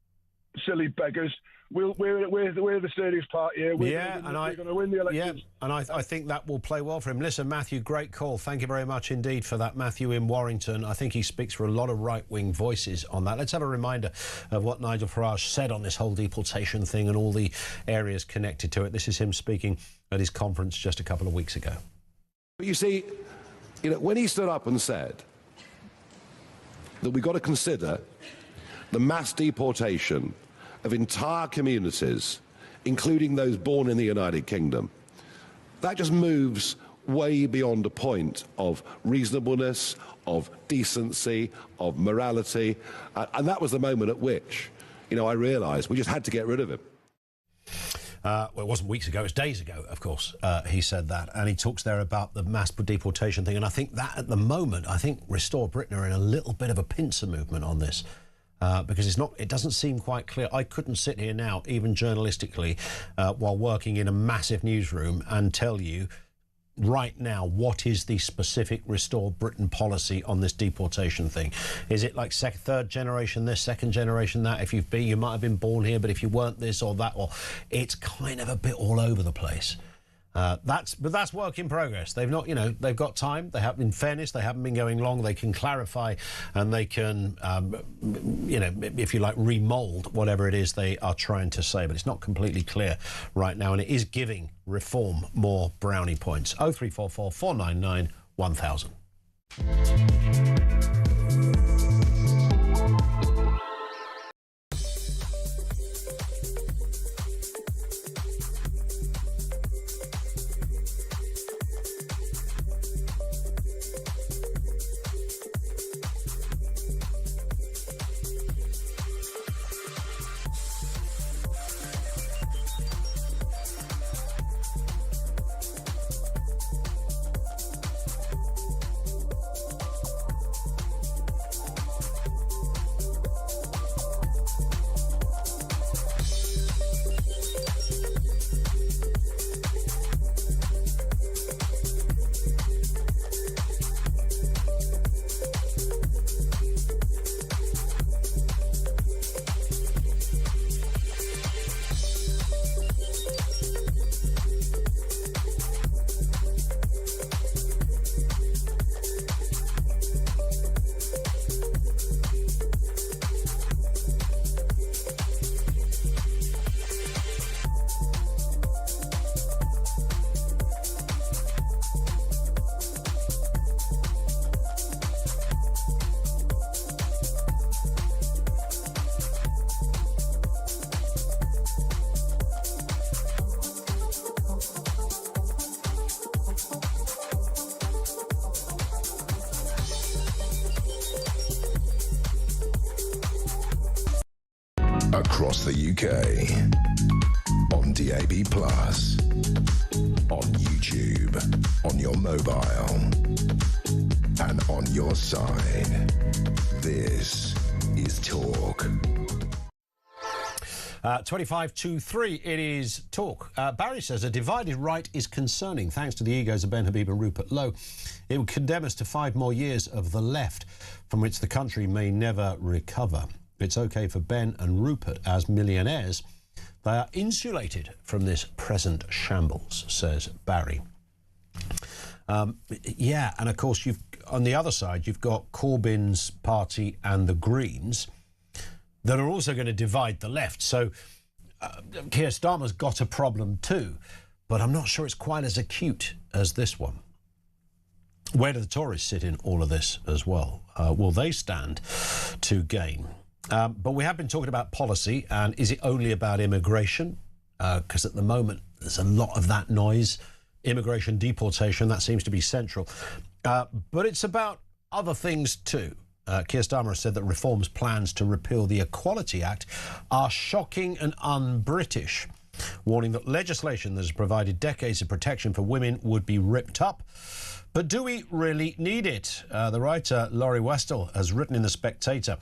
silly beggars. We're the serious part here. We're going to win the election." Yeah, and I think that will play well for him. Listen, Matthew, great call. Thank you very much indeed for that. Matthew in Warrington. I think he speaks for a lot of right-wing voices on that. Let's have a reminder of what Nigel Farage said on this whole deportation thing and all the areas connected to it. This is him speaking at his conference just a couple of weeks ago. But you see, when he stood up and said that we've got to consider the mass deportation of entire communities, including those born in the United Kingdom, that just moves way beyond a point of reasonableness, of decency, of morality. And that was the moment at which, I realised we just had to get rid of him. Well, it wasn't weeks ago, it was days ago, of course, he said that. And he talks there about the mass deportation thing. And I think that at the moment, Restore Britain are in a little bit of a pincer movement on this. Because it doesn't seem quite clear. I couldn't sit here now, even journalistically, while working in a massive newsroom and tell you right now what is the specific Restore Britain policy on this deportation thing. Is it like third generation this, second generation that? If you might have been born here, but if you weren't this or that, or it's kind of a bit all over the place. That's work in progress. They've not, they've got time. They have, in fairness, they haven't been going long. They can clarify and they can, if you like, remould whatever it is they are trying to say. But it's not completely clear right now, and it is giving Reform more brownie points. 0344 499 1000. Across the UK, on DAB+, on YouTube, on your mobile, and on your side. This is Talk. 25 to 3, it is Talk. Barry says a divided right is concerning. Thanks to the egos of Ben Habib and Rupert Lowe, it would condemn us to 5 more years of the left, from which the country may never recover. It's okay for Ben and Rupert as millionaires. They are insulated from this present shambles, says Barry. Yeah, and of course, on the other side, you've got Corbyn's party and the Greens that are also going to divide the left. So Keir Starmer's got a problem too, but I'm not sure it's quite as acute as this one. Where do the Tories sit in all of this as well? Will they stand to gain? But we have been talking about policy, and is it only about immigration? Because at the moment, there's a lot of that noise. Immigration, deportation, that seems to be central. But it's about other things too. Keir Starmer has said that Reform's plans to repeal the Equality Act are shocking and un-British, warning that legislation that has provided decades of protection for women would be ripped up. But do we really need it? The writer Laurie Westall has written in The Spectator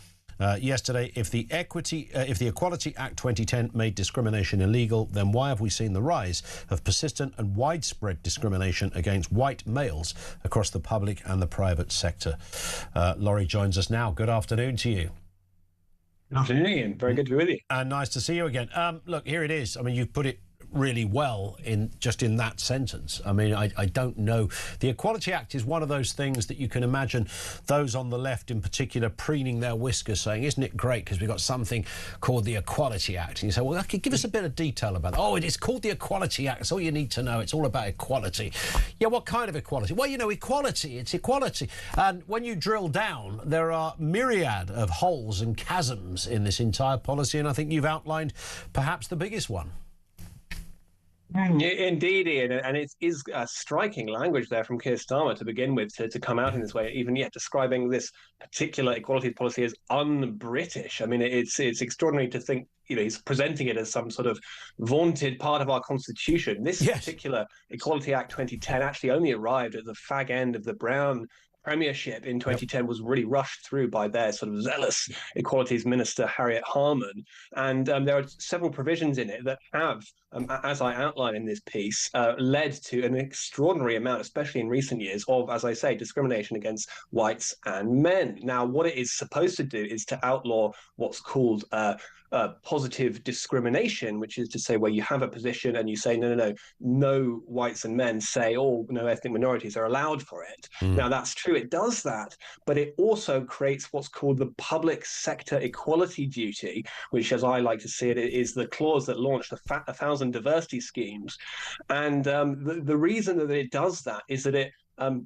yesterday, if the Equality Act 2010 made discrimination illegal, then why have we seen the rise of persistent and widespread discrimination against white males across the public and the private sector? Laurie joins us now. Good afternoon to you. Good afternoon, Ian. Very good to be with you. And nice to see you again. Look, here it is. I mean, you've put it really well in that sentence. I mean, I don't know. The Equality Act is one of those things that you can imagine those on the left in particular preening their whiskers saying, isn't it great because we've got something called the Equality Act? And you say, well, okay, give us a bit of detail about it. Oh, it is called the Equality Act. That's all you need to know. It's all about equality. Yeah, what kind of equality? Well, equality. It's equality. And when you drill down, there are myriad of holes and chasms in this entire policy, and I think you've outlined perhaps the biggest one. Indeed, Ian, and it is striking language there from Keir Starmer to begin with, to come out in this way, even yet describing this particular equality policy as un-British. I mean, it's extraordinary to think, he's presenting it as some sort of vaunted part of our constitution. This particular Equality Act 2010 actually only arrived at the fag end of the Brown premiership in 2010, was really rushed through by their sort of zealous equalities minister, Harriet Harman. And there are several provisions in it that have, as I outline in this piece, led to an extraordinary amount, especially in recent years, of, as I say, discrimination against whites and men. Now, what it is supposed to do is to outlaw what's called positive discrimination, which is to say where you have a position and you say, no whites and men say, oh, no ethnic minorities are allowed for it. Now, that's true, it does that, but it also creates what's called the public sector equality duty, which, as I like to see it, is the clause that launched 1,000 diversity schemes. And the reason that it does that is that it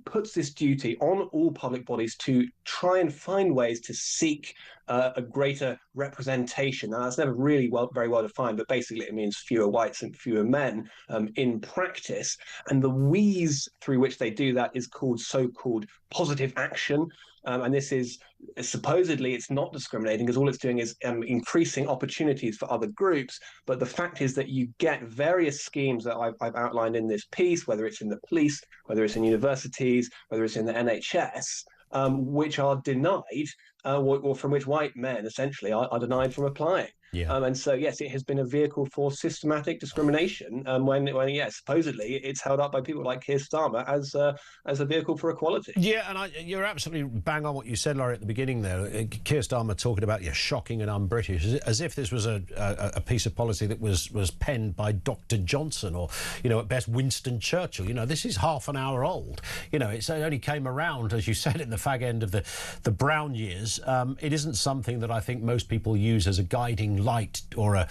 puts this duty on all public bodies to try and find ways to seek a greater representation. Now, that's never really very well defined, but basically it means fewer whites and fewer men in practice. And the wheeze through which they do that is called so-called positive action. And this is supposedly it's not discriminating, because all it's doing is increasing opportunities for other groups. But the fact is that you get various schemes that I've outlined in this piece, whether it's in the police, whether it's in universities, whether it's in the NHS, which are denied, or from which white men essentially are denied from applying. And so, yes, it has been a vehicle for systematic discrimination when supposedly it's held up by people like Keir Starmer as a vehicle for equality. Yeah, and you're absolutely bang on what you said, Laurie, at the beginning there. Keir Starmer talking about shocking and un-British, as if this was a piece of policy that was penned by Dr. Johnson or, at best Winston Churchill. This is half an hour old. It only came around, as you said, in the fag end of the Brown years. It isn't something that I think most people use as a guiding light or a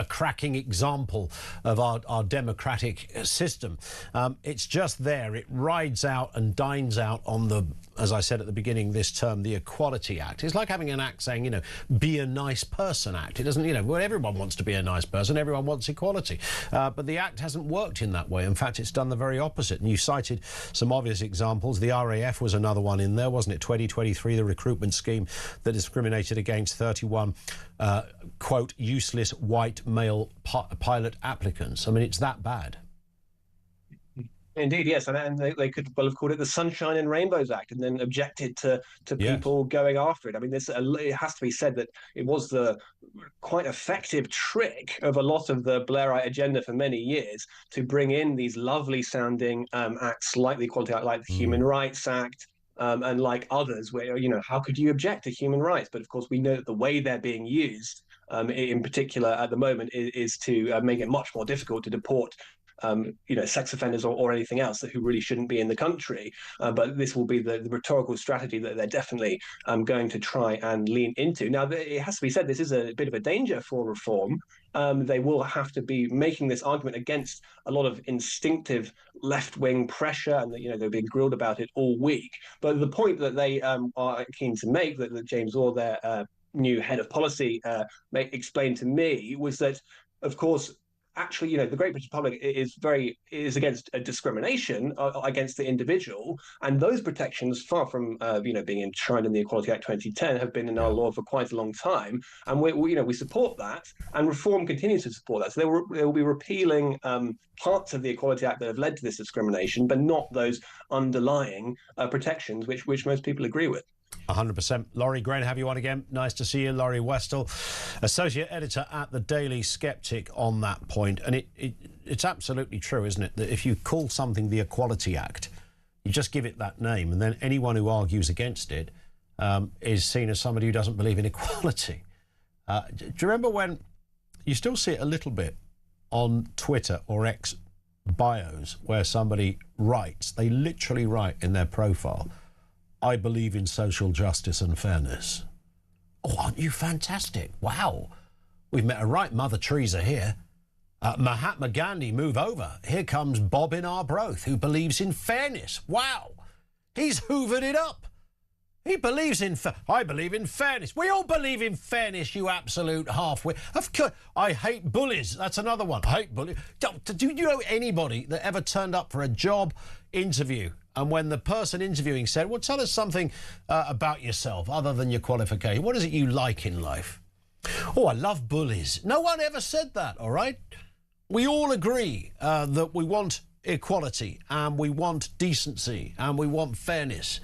cracking example of our democratic system. It's just there. It rides out and dines out on the, as I said at the beginning, this term, the Equality Act. It's like having an act saying, be a nice person act. It doesn't, well, everyone wants to be a nice person. Everyone wants equality. But the act hasn't worked in that way. In fact, it's done the very opposite. And you cited some obvious examples. The RAF was another one in there, wasn't it? 2023, the recruitment scheme that discriminated against 31 quote, useless white male pilot applicants. I mean, it's that bad. Indeed, yes, and they could well have called it the Sunshine and Rainbows Act, and then objected to people going after it. I mean, it has to be said that it was the quite effective trick of a lot of the Blairite agenda for many years to bring in these lovely sounding acts like the Equality Act, like the Human Rights Act, and like others, where how could you object to human rights? But of course, we know that the way they're being used, in particular at the moment, is to make it much more difficult to deport sex offenders or anything else who really shouldn't be in the country. But this will be the rhetorical strategy that they're definitely going to try and lean into. Now, it has to be said, this is a bit of a danger for reform. They will have to be making this argument against a lot of instinctive left-wing pressure, and they've been grilled about it all week. But the point that they are keen to make, that James Orr, their new head of policy, explained to me, was that, of course, actually, the Great British Public is against discrimination against the individual, and those protections, far from being enshrined in the Equality Act 2010, have been in our law for quite a long time, and we support that, and reform continues to support that. So they will be repealing parts of the Equality Act that have led to this discrimination, but not those underlying protections which most people agree with. 100%. Laurie, great to have you on again. Nice to see you. Laurie Westall, Associate Editor at the Daily Skeptic on that point. And it's absolutely true, isn't it, that if you call something the Equality Act, you just give it that name, and then anyone who argues against it is seen as somebody who doesn't believe in equality. Do you remember when you still see it a little bit on Twitter or X bios where somebody writes, they literally write in their profile, I believe in social justice and fairness. Oh, aren't you fantastic? Wow. We've met a right Mother Teresa here. Mahatma Gandhi, move over. Here comes Bob in Arbroath, who believes in fairness. Wow. He's hoovered it up. He believes in... I believe in fairness. We all believe in fairness, you absolute halfwit. Of course, I hate bullies. That's another one. I hate bullies. Do you know anybody that ever turned up for a job interview, and when the person interviewing said, well, tell us something about yourself other than your qualification. What is it you like in life? Oh, I love bullies. No one ever said that, all right? We all agree that we want equality, and we want decency, and we want fairness.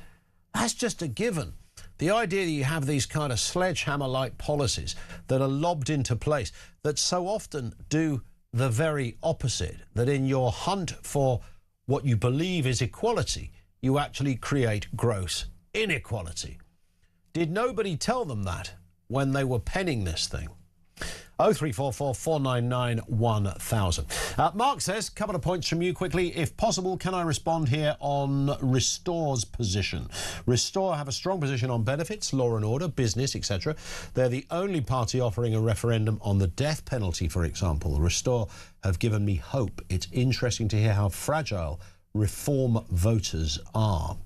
That's just a given. The idea that you have these kind of sledgehammer-like policies that are lobbed into place that so often do the very opposite, that in your hunt for what you believe is equality, you actually create gross inequality. Did nobody tell them that when they were penning this thing. 0344 499 1000. Mark says, couple of points from you quickly. If possible, can I respond here on Restore's position? Restore have a strong position on benefits, law and order, business, etc. They're the only party offering a referendum on the death penalty, for example. Restore have given me hope. It's interesting to hear how fragile reform voters are.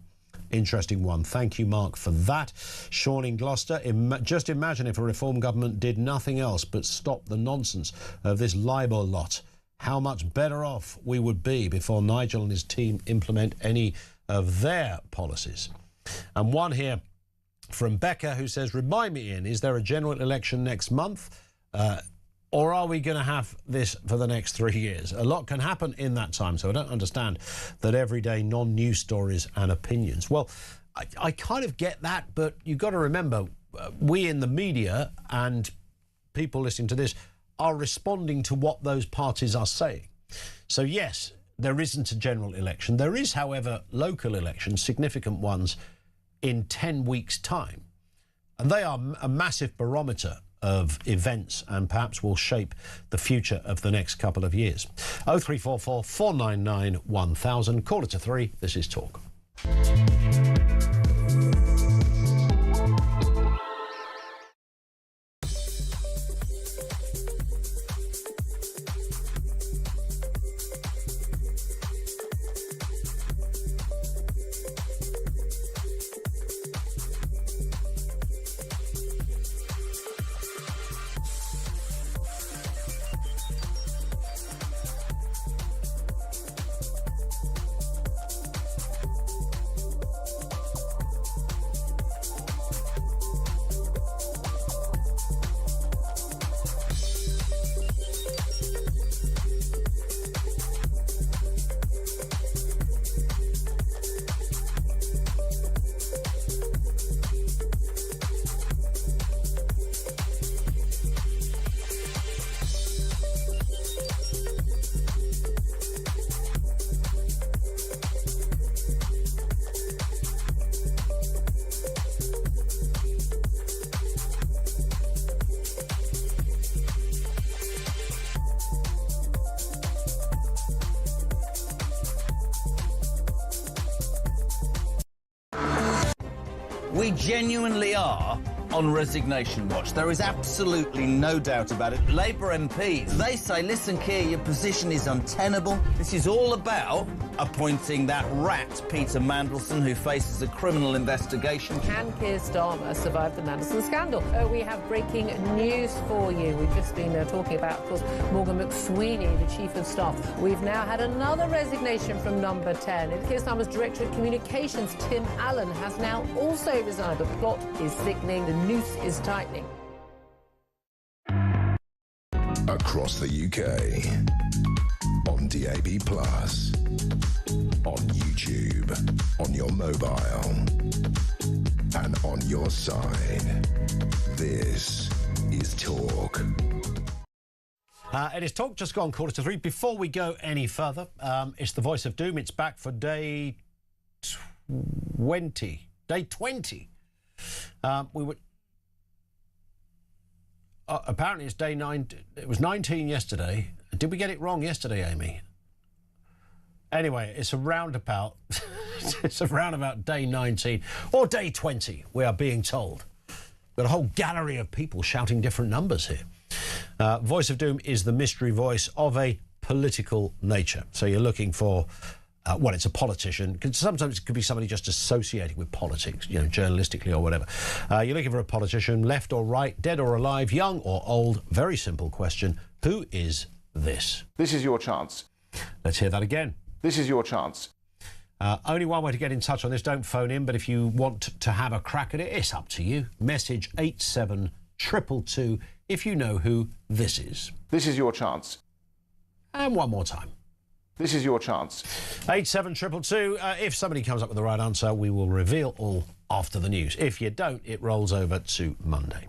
Interesting one. Thank you, Mark, for that. Sean in Gloucester, just imagine if a reform government did nothing else but stop the nonsense of this Labour lot. How much better off we would be before Nigel and his team implement any of their policies. And one here from Becca who says, remind me, Ian, is there a general election next month? Or are we going to have this for the next 3 years? A lot can happen in that time, so I don't understand that everyday non-news stories and opinions. Well, I kind of get that, but you've got to remember, we in the media and people listening to this are responding to what those parties are saying. So, yes, there isn't a general election. There is, however, local elections, significant ones, in 10 weeks' time. And they are a massive barometer of events and perhaps will shape the future of the next couple of years. 0344 499 1000. Call it to 3. This is Talk. We genuinely are on resignation watch. There is absolutely no doubt about it. Labour MPs, they say, listen, Keir, your position is untenable. This is all about appointing that rat, Peter Mandelson, who faces a criminal investigation. Can Keir Starmer survive the Mandelson scandal? We have breaking news for you. We've just been talking about, of course, Morgan McSweeney, the Chief of Staff. We've now had another resignation from number 10. And Keir Starmer's Director of Communications, Tim Allen, has now also resigned. The plot is thickening. The noose is tightening. Across the UK, on DAB+, on YouTube, on your mobile, and on your side. This is Talk. It is Talk, just gone 2:45. Before we go any further, it's the Voice of Doom. It's back for day 20. Day 20. We were... apparently it's day 9. It was 19 yesterday. Did we get it wrong yesterday, Amy? Anyway, it's around about it's around about day 19 or day 20. We are being told. Got a whole gallery of people shouting different numbers here. Voice of Doom is the mystery voice of a political nature. So you're looking for. Well, it's a politician. Sometimes it could be somebody just associated with politics, you know, journalistically or whatever. You're looking for a politician, left or right, dead or alive, young or old. Very simple question. Who is this? This is your chance. Let's hear that again. This is your chance. Only one way to get in touch on this. Don't phone in, but if you want to have a crack at it, it's up to you. Message 87222 if you know who this is. This is your chance. And one more time. This is your chance. 87222. If somebody comes up with the right answer, we will reveal all after the news. If you don't, it rolls over to Monday.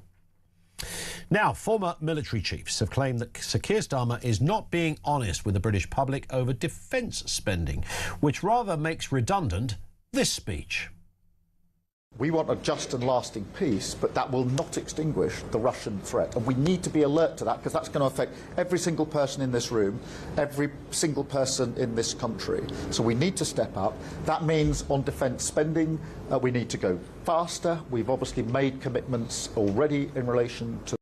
Now, former military chiefs have claimed that Sir Keir Starmer is not being honest with the British public over defence spending, which rather makes redundant this speech. We want a just and lasting peace, but that will not extinguish the Russian threat. And we need to be alert to that, because that's going to affect every single person in this room, every single person in this country. So we need to step up. That means on defence spending, we need to go faster. We've obviously made commitments already in relation to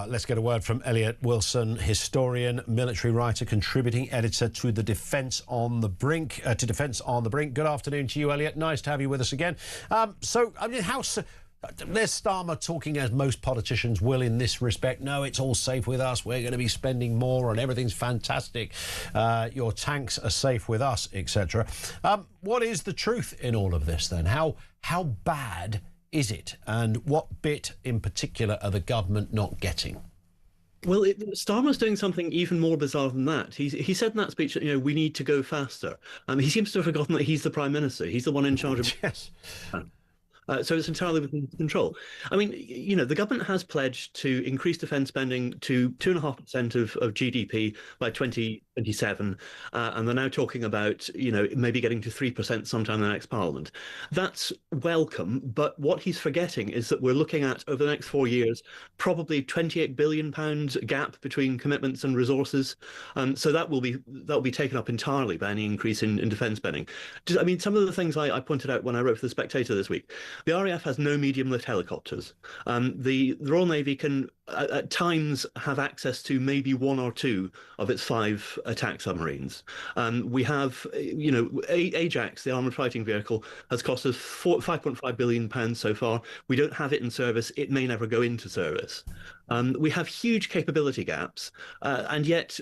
let's get a word from Elliot Wilson, historian, military writer, contributing editor to the Defence on the Brink. Good afternoon to you, Elliot. Nice to have you with us again. So, I mean, there's Starmer talking, as most politicians will in this respect. No, it's all safe with us. We're going to be spending more and everything's fantastic. Your tanks are safe with us, etc. What is the truth in all of this then? How bad is it, and what bit in particular are the government not getting? Well, Starmer's doing something even more bizarre than that. He said in that speech that, we need to go faster. He seems to have forgotten that he's the Prime Minister. He's the one in charge of... Yes. So it's entirely within control. I mean, the government has pledged to increase defence spending to 2.5% of GDP by 2027, and they're now talking about, maybe getting to 3% sometime in the next Parliament. That's welcome, but what he's forgetting is that we're looking at, over the next 4 years, probably £28 billion gap between commitments and resources. So that will be taken up entirely by any increase in defence spending. Some of the things I pointed out when I wrote for The Spectator this week. The RAF has no medium-lift helicopters. The Royal Navy can, at times, have access to maybe 1 or 2 of its 5 attack submarines. We have, Ajax, the armoured fighting vehicle, has cost us £5.5 billion so far. We don't have it in service. It may never go into service. We have huge capability gaps, and yet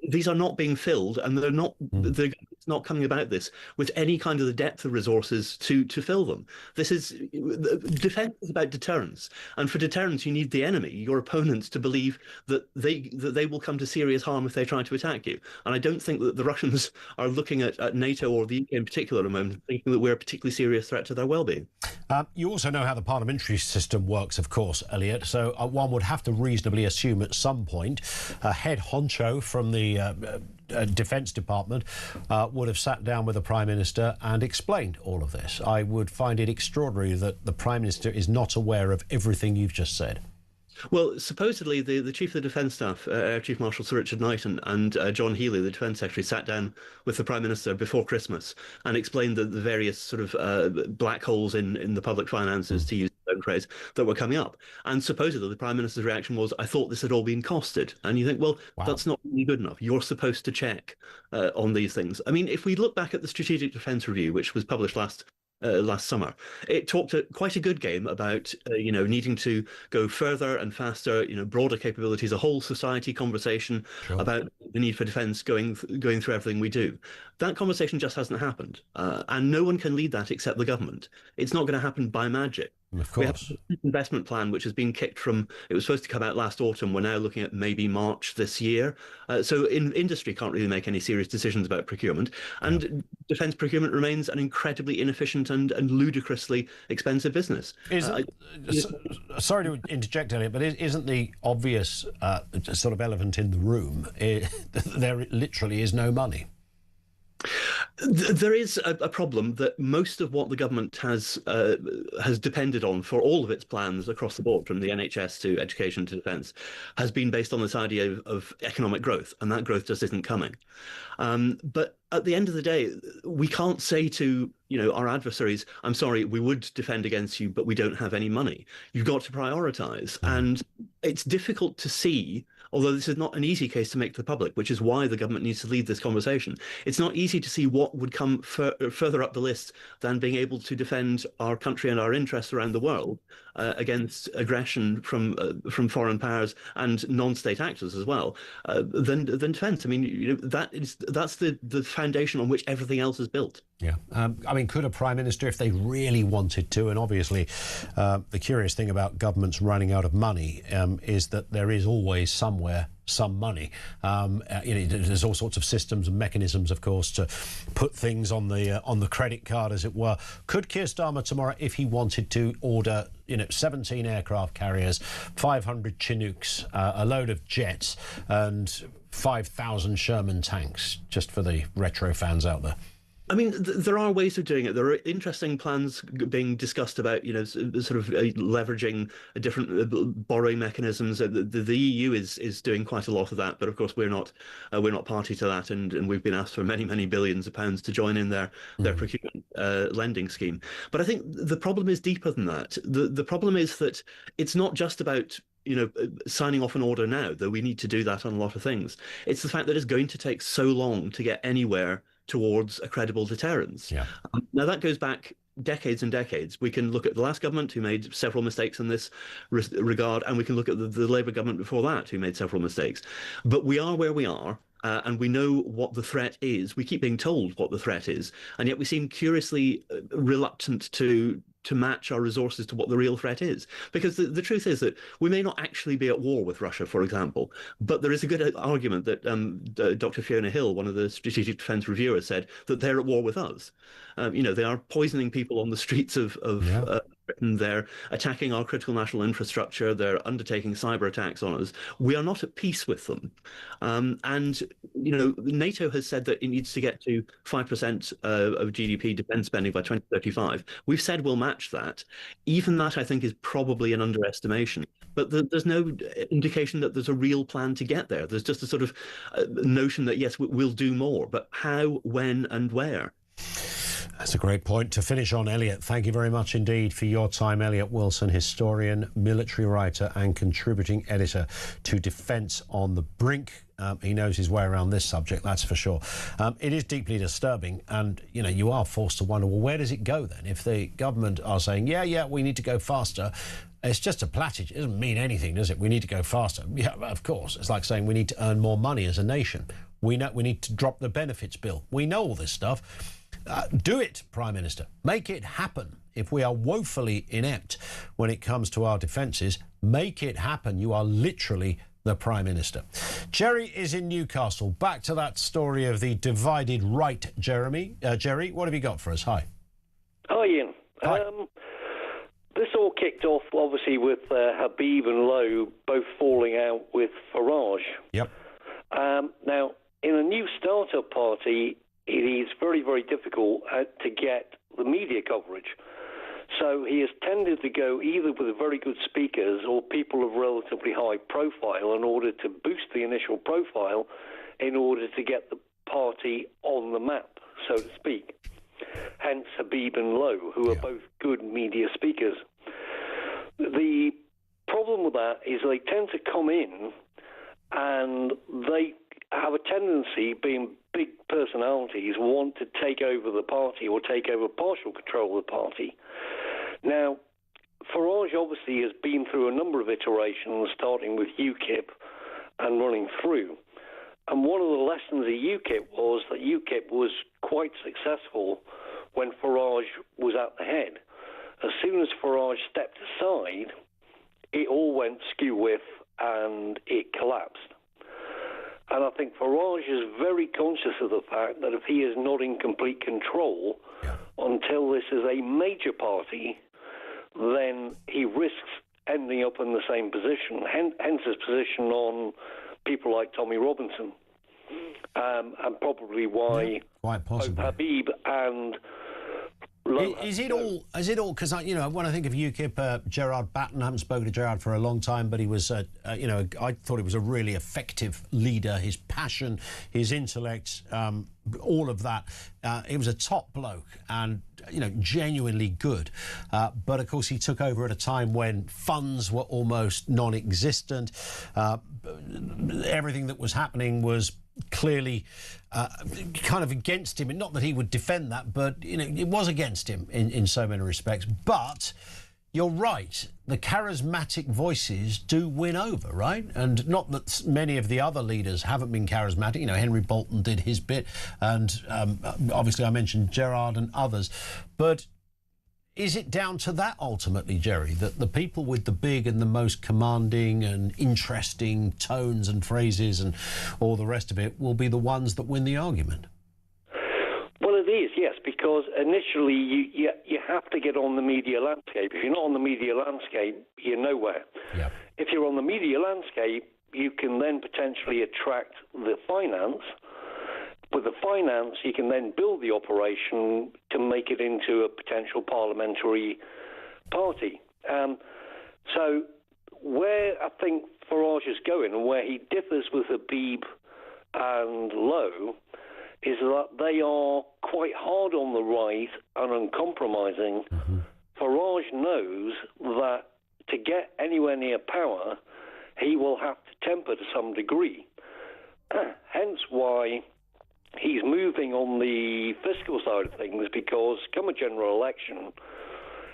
these are not being filled, and it's not coming about this with any kind of the depth of resources to fill them. Defence is about deterrence, and for deterrence you need the enemy, your opponents, to believe that they will come to serious harm if they try to attack you. And I don't think that the Russians are looking at NATO or the UK in particular at the moment thinking that we're a particularly serious threat to their well-being. You also know how the parliamentary system works, of course, Elliot, so one would have to reasonably assume at some point a head honcho from the Defence Department would have sat down with the Prime Minister and explained all of this. I would find it extraordinary that the Prime Minister is not aware of everything you've just said. Well, supposedly the Chief of the Defence Staff, Air Chief Marshal Sir Richard Knighton, and John Healey, the Defence Secretary, sat down with the Prime Minister before Christmas and explained the various sort of black holes in the public finances, to use the own phrase, that were coming up. And supposedly the Prime Minister's reaction was, I thought this had all been costed. And you think, well, that's not really good enough. You're supposed to check on these things. I mean, if we look back at the Strategic Defence Review, which was published last summer, it talked quite a good game about needing to go further and faster, broader capabilities, a whole society conversation about the need for defence going through everything we do. That conversation just hasn't happened, and no one can lead that except the government. It's not going to happen by magic. Of course. We have an investment plan which has been kicked from, it was supposed to come out last autumn, we're now looking at maybe March this year. So industry can't really make any serious decisions about procurement, and defence procurement remains an incredibly inefficient and ludicrously expensive business. Sorry to interject, Elliot, but isn't the obvious sort of elephant in the room, there literally is no money? There is a problem that most of what the government has depended on for all of its plans across the board, from the NHS to education to defence, has been based on this idea of economic growth, and that growth just isn't coming. But at the end of the day, we can't say to our adversaries, I'm sorry, we would defend against you, but we don't have any money. You've got to prioritise. And it's difficult to see, although this is not an easy case to make to the public, which is why the government needs to lead this conversation. It's not easy to see what would come further up the list than being able to defend our country and our interests around the world against aggression from foreign powers and non-state actors as well, than defence. I mean, that's the foundation on which everything else is built. Yeah. I mean, could a Prime Minister, if they really wanted to, and obviously the curious thing about governments running out of money is that there is always somewhere some money. There's all sorts of systems and mechanisms, of course, to put things on the credit card, as it were. Could Keir Starmer tomorrow, if he wanted to, order 17 aircraft carriers, 500 Chinooks, a load of jets, and 5,000 Sherman tanks, just for the retro fans out there? I mean, there are ways of doing it. There are interesting plans being discussed about, sort of leveraging different borrowing mechanisms. The EU is doing quite a lot of that, but of course we're not party to that, and we've been asked for many, many billions of pounds to join in their procurement lending scheme. But I think the problem is deeper than that. The problem is that it's not just about signing off an order now, though we need to do that on a lot of things. It's the fact that it's going to take so long to get anywhere towards a credible deterrence. Yeah. Now, that goes back decades and decades. We can look at the last government, who made several mistakes in this regard, and we can look at the Labour government before that, who made several mistakes. But we are where we are. And we know what the threat is. We keep being told what the threat is, and yet we seem curiously reluctant to match our resources to what the real threat is. Because the truth is that we may not actually be at war with Russia, for example, but there is a good argument that Dr. Fiona Hill, one of the Strategic Defence reviewers, said that they're at war with us. They are poisoning people on the streets of Britain. They're attacking our critical national infrastructure. They're undertaking cyber attacks on us. We are not at peace with them. And NATO has said that it needs to get to 5% of GDP defence spending by 2035. We've said we'll match that. Even that, I think, is probably an underestimation. But there's no indication that there's a real plan to get there. There's just a sort of notion that, yes, we'll do more. But how, when, and where? That's a great point to finish on, Elliot. Thank you very much indeed for your time. Elliot Wilson, historian, military writer and contributing editor to Defence on the Brink. He knows his way around this subject, that's for sure. It is deeply disturbing, and you are forced to wonder, well, where does it go then? If the government are saying, yeah, we need to go faster, it's just a platitude. It doesn't mean anything, does it? We need to go faster. Yeah, of course. It's like saying we need to earn more money as a nation. We know we need to drop the benefits bill. We know all this stuff. Do it, Prime Minister. Make it happen. If we are woefully inept when it comes to our defences, make it happen. You are literally the Prime Minister. Jerry is in Newcastle. Back to that story of the divided right, Jerry, what have you got for us? Hi. Hi, Ian. Hi. This all kicked off, obviously, with Habib and Lowe both falling out with Farage. Yep. Now, in a new startup party, it is very, very difficult to get the media coverage. So he has tended to go either with very good speakers or people of relatively high profile in order to boost the initial profile in order to get the party on the map, so to speak. Hence Habib and Lowe, who are both good media speakers. The problem with that is they tend to come in and they have a tendency, being big personalities, want to take over the party or take over partial control of the party. Now, Farage obviously has been through a number of iterations, starting with UKIP and running through. And one of the lessons of UKIP was that UKIP was quite successful when Farage was at the head. As soon as Farage stepped aside, it all went skew-whiff and it collapsed. And I think Farage is very conscious of the fact that if he is not in complete control until this is a major party, then he risks ending up in the same position, hence his position on people like Tommy Robinson, and probably why quite possibly Habib and Is it all? Because when I think of UKIP, Gerard Batten, I haven't spoken to Gerard for a long time, but he was, I thought he was a really effective leader. His passion, his intellect, all of that. He was a top bloke and genuinely good. But of course, he took over at a time when funds were almost non-existent. Everything that was happening was clearly kind of against him, and not that he would defend that, but it was against him in so many respects. But you're right, the charismatic voices do win over, right? And not that many of the other leaders haven't been charismatic. Henry Bolton did his bit, and obviously I mentioned Gerard and others, but is it down to that ultimately, Jerry, that the people with the big and the most commanding and interesting tones and phrases and all the rest of it will be the ones that win the argument? Well, it is, yes, because initially you have to get on the media landscape. If you're not on the media landscape, you're nowhere. Yeah. If you're on the media landscape, you can then potentially attract the finance with the finance, he can then build the operation to make it into a potential parliamentary party. So where I think Farage is going and where he differs with Habib and Lowe is that they are quite hard on the right and uncompromising. Farage knows that to get anywhere near power, he will have to temper to some degree. Hence why he's moving on the fiscal side of things, because come a general election,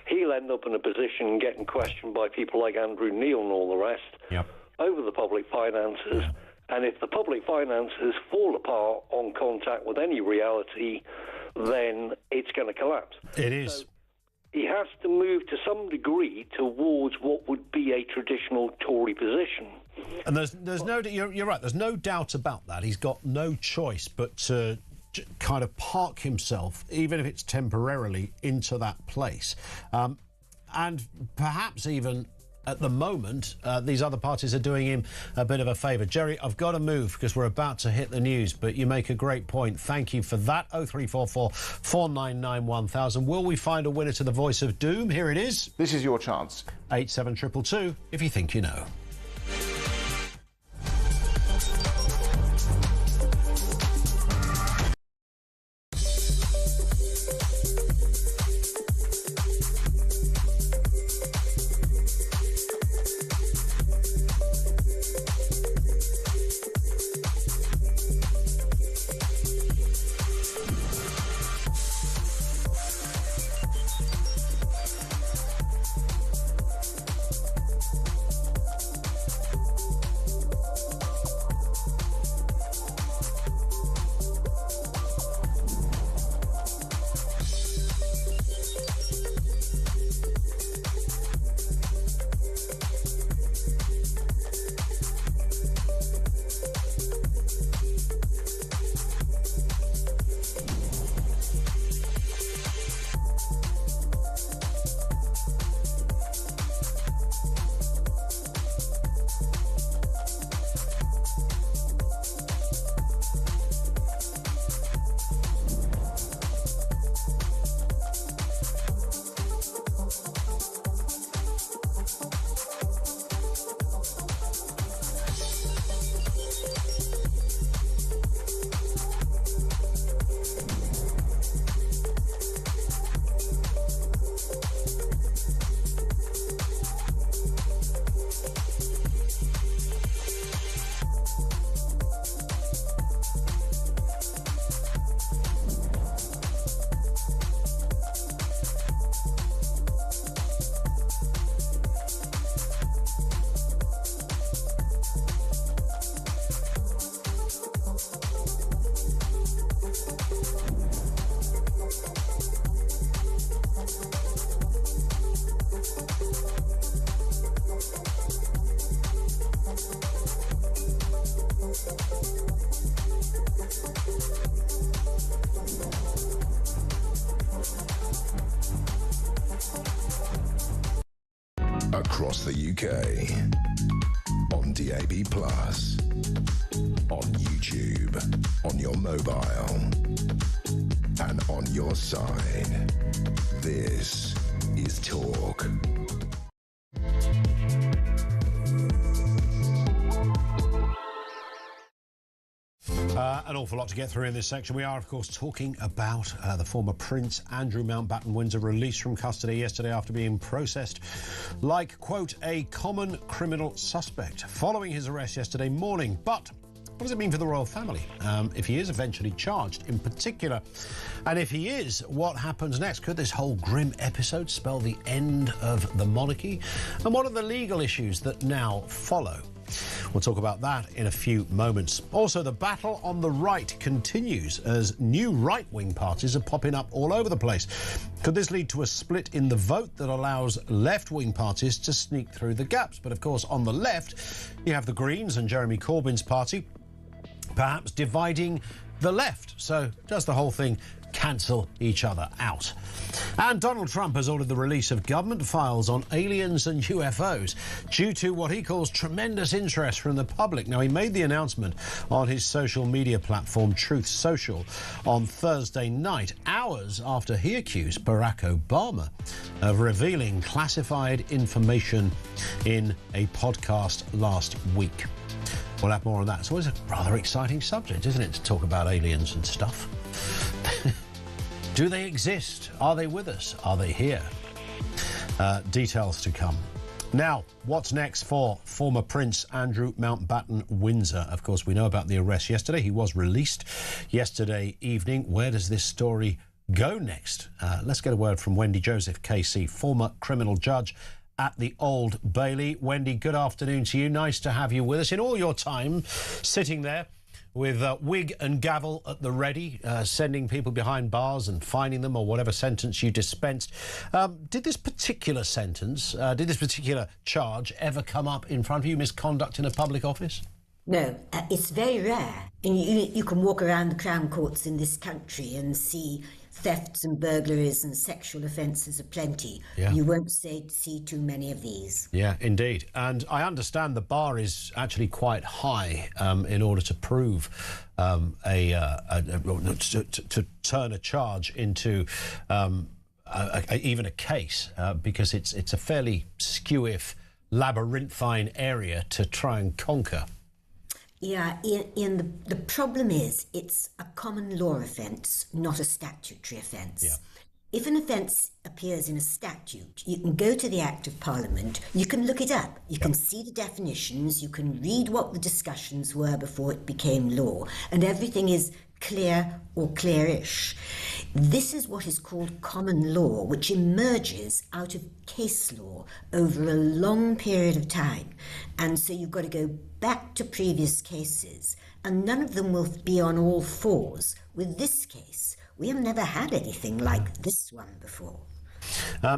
he'll end up in a position getting questioned by people like Andrew Neil and all the rest over the public finances. And if the public finances fall apart on contact with any reality, then it's going to collapse. It is. So he has to move to some degree towards what would be a traditional Tory position. And there's no, you're right, there's no doubt about that. He's got no choice but to kind of park himself, even if it's temporarily, into that place. And perhaps even at the moment, these other parties are doing him a bit of a favour. Jerry, I've got to move because we're about to hit the news, but you make a great point. Thank you for that. 0344 499 1000. Will we find a winner to the Voice of Doom? Here it is. This is your chance. 87222 if you think you know. Across the UK, on DAB+, on YouTube, on your mobile, and on your side. This is Talk. An awful lot to get through in this section. We are, of course, talking about the former Prince Andrew Mountbatten-Windsor, released from custody yesterday after being processed like, quote, a common criminal suspect following his arrest yesterday morning. But what does it mean for the royal family if he is eventually charged in particular? And if he is, what happens next? Could this whole grim episode spell the end of the monarchy? And what are the legal issues that now follow? We'll talk about that in a few moments. Also, the battle on the right continues as new right-wing parties are popping up all over the place. Could this lead to a split in the vote that allows left-wing parties to sneak through the gaps? But of course, on the left, you have the Greens and Jeremy Corbyn's party perhaps dividing the left. So does the whole thing cancel each other out? And Donald Trump has ordered the release of government files on aliens and UFOs due to what he calls tremendous interest from the public. Now, he made the announcement on his social media platform, Truth Social, on Thursday night, hours after he accused Barack Obama of revealing classified information in a podcast last week. We'll have more on that. It's always a rather exciting subject, isn't it, to talk about aliens and stuff? Do they exist? Are they with us? Are they here? Details to come. Now, what's next for former Prince Andrew Mountbatten Windsor? Of course, we know about the arrest yesterday. He was released yesterday evening. Where does this story go next? Let's get a word from Wendy Joseph, KC, former criminal judge at the Old Bailey. Wendy, good afternoon to you. Nice to have you with us. In all your time sitting there with wig and gavel at the ready, sending people behind bars and fining them or whatever sentence you dispensed. Did this particular sentence, did this particular charge ever come up in front of you, misconduct in a public office? No, it's very rare. And you can walk around the Crown Courts in this country and see thefts and burglaries and sexual offences aplenty. Yeah. You won't see too many of these. Yeah, indeed. And I understand the bar is actually quite high in order to prove to turn a charge into even a case, because it's a fairly skew-if, labyrinthine area to try and conquer. Yeah, the problem is it's a common law offence, not a statutory offence. Yeah. If an offence appears in a statute, you can go to the Act of Parliament, you can look it up, you can see the definitions, you can read what the discussions were before it became law, and everything is clear or clearish. This is what is called common law, which emerges out of case law over a long period of time. And so you've got to go back to previous cases, and none of them will be on all fours with this case. We have never had anything like this one before.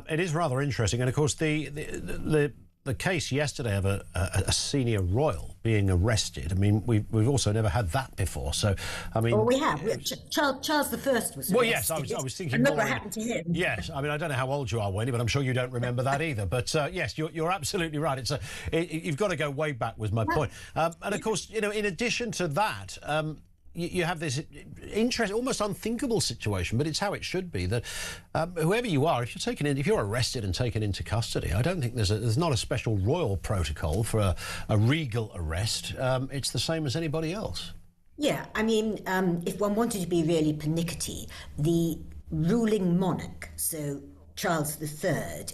It is rather interesting, and of course the case yesterday of a senior royal being arrested. I mean, we've also never had that before. So, I mean, well, we have. Charles I was arrested. Well, yes, I was thinking. And look more what happened to him. Yes, I mean, I don't know how old you are, Wendy, but I'm sure you don't remember that either. But yes, you're absolutely right. You've got to go way back, was my point. And of course, you know, in addition to that. You have this almost unthinkable situation, but it's how it should be, that whoever you are, if you're arrested and taken into custody, I don't think there's not a special royal protocol for a regal arrest. It's the same as anybody else. Yeah, I mean, if one wanted to be really pernickety, the ruling monarch, so Charles III,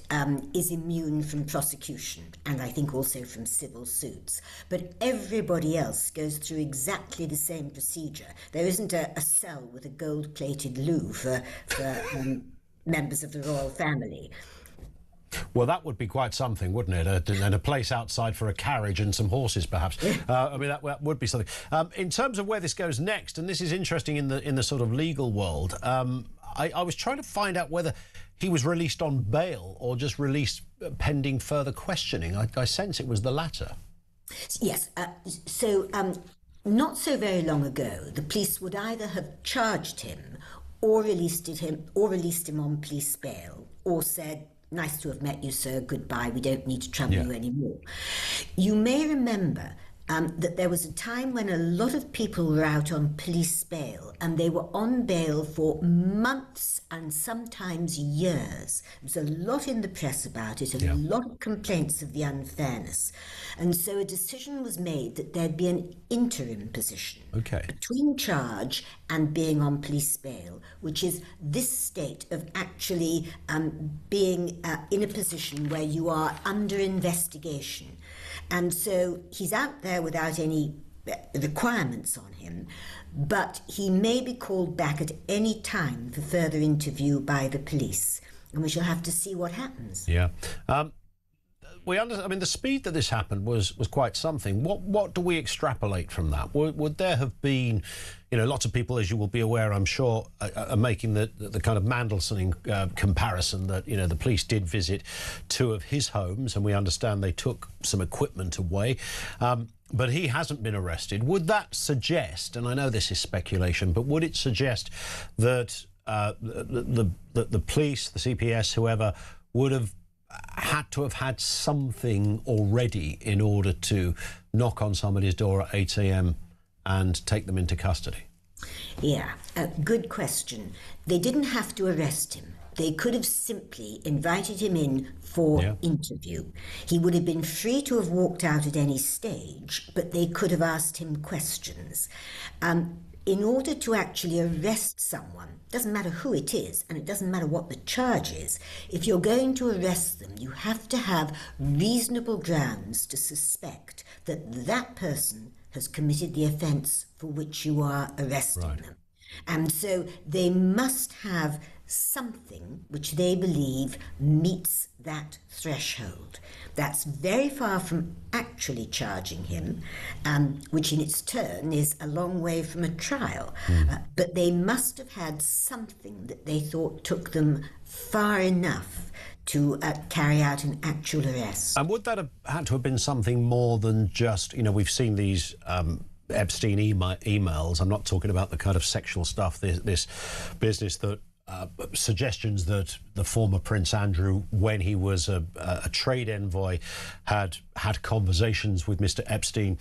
is immune from prosecution, and I think also from civil suits. But everybody else goes through exactly the same procedure. There isn't a cell with a gold-plated loo for members of the royal family. Well, that would be quite something, wouldn't it? And a place outside for a carriage and some horses, perhaps. I mean, that would be something. In terms of where this goes next, and this is interesting in the sort of legal world, I was trying to find out whether he was released on bail or just released pending further questioning. I sense it was the latter. Yes. So not so very long ago, the police would either have charged him or released him on police bail, or said, "Nice to have met you, sir. Goodbye. We don't need to trouble you anymore." You may remember that there was a time when a lot of people were out on police bail, and they were on bail for months and sometimes years. There was a lot in the press about it, a lot of complaints of the unfairness. And so a decision was made that there'd be an interim position between charge and being on police bail, which is this state of actually being in a position where you are under investigation. And so he's out there without any requirements on him, but he may be called back at any time for further interview by the police, and we shall have to see what happens. Yeah. I mean, the speed that this happened was quite something. What do we extrapolate from that? Would there have been, you know, lots of people, as you will be aware, I'm sure, are making the kind of Mandelsoning comparison that, you know, the police did visit two of his homes, and we understand they took some equipment away. But he hasn't been arrested. Would that suggest, and I know this is speculation, but would it suggest that the police, the CPS, whoever, would have had to have had something already in order to knock on somebody's door at 8 a.m. and take them into custody? Yeah, good question. They didn't have to arrest him. They could have simply invited him in for interview. He would have been free to have walked out at any stage, but they could have asked him questions. In order to actually arrest someone, doesn't matter who it is, and it doesn't matter what the charge is, if you're going to arrest them, you have to have reasonable grounds to suspect that that person has committed the offence for which you are arresting them. And so they must have something which they believe meets that threshold. That's very far from actually charging him, which in its turn is a long way from a trial. But they must have had something that they thought took them far enough to carry out an actual arrest. And would that have had to have been something more than just, you know, we've seen these Epstein emails. I'm not talking about the kind of sexual stuff, this business that suggestions that the former Prince Andrew, when he was a trade envoy, had conversations with Mr. Epstein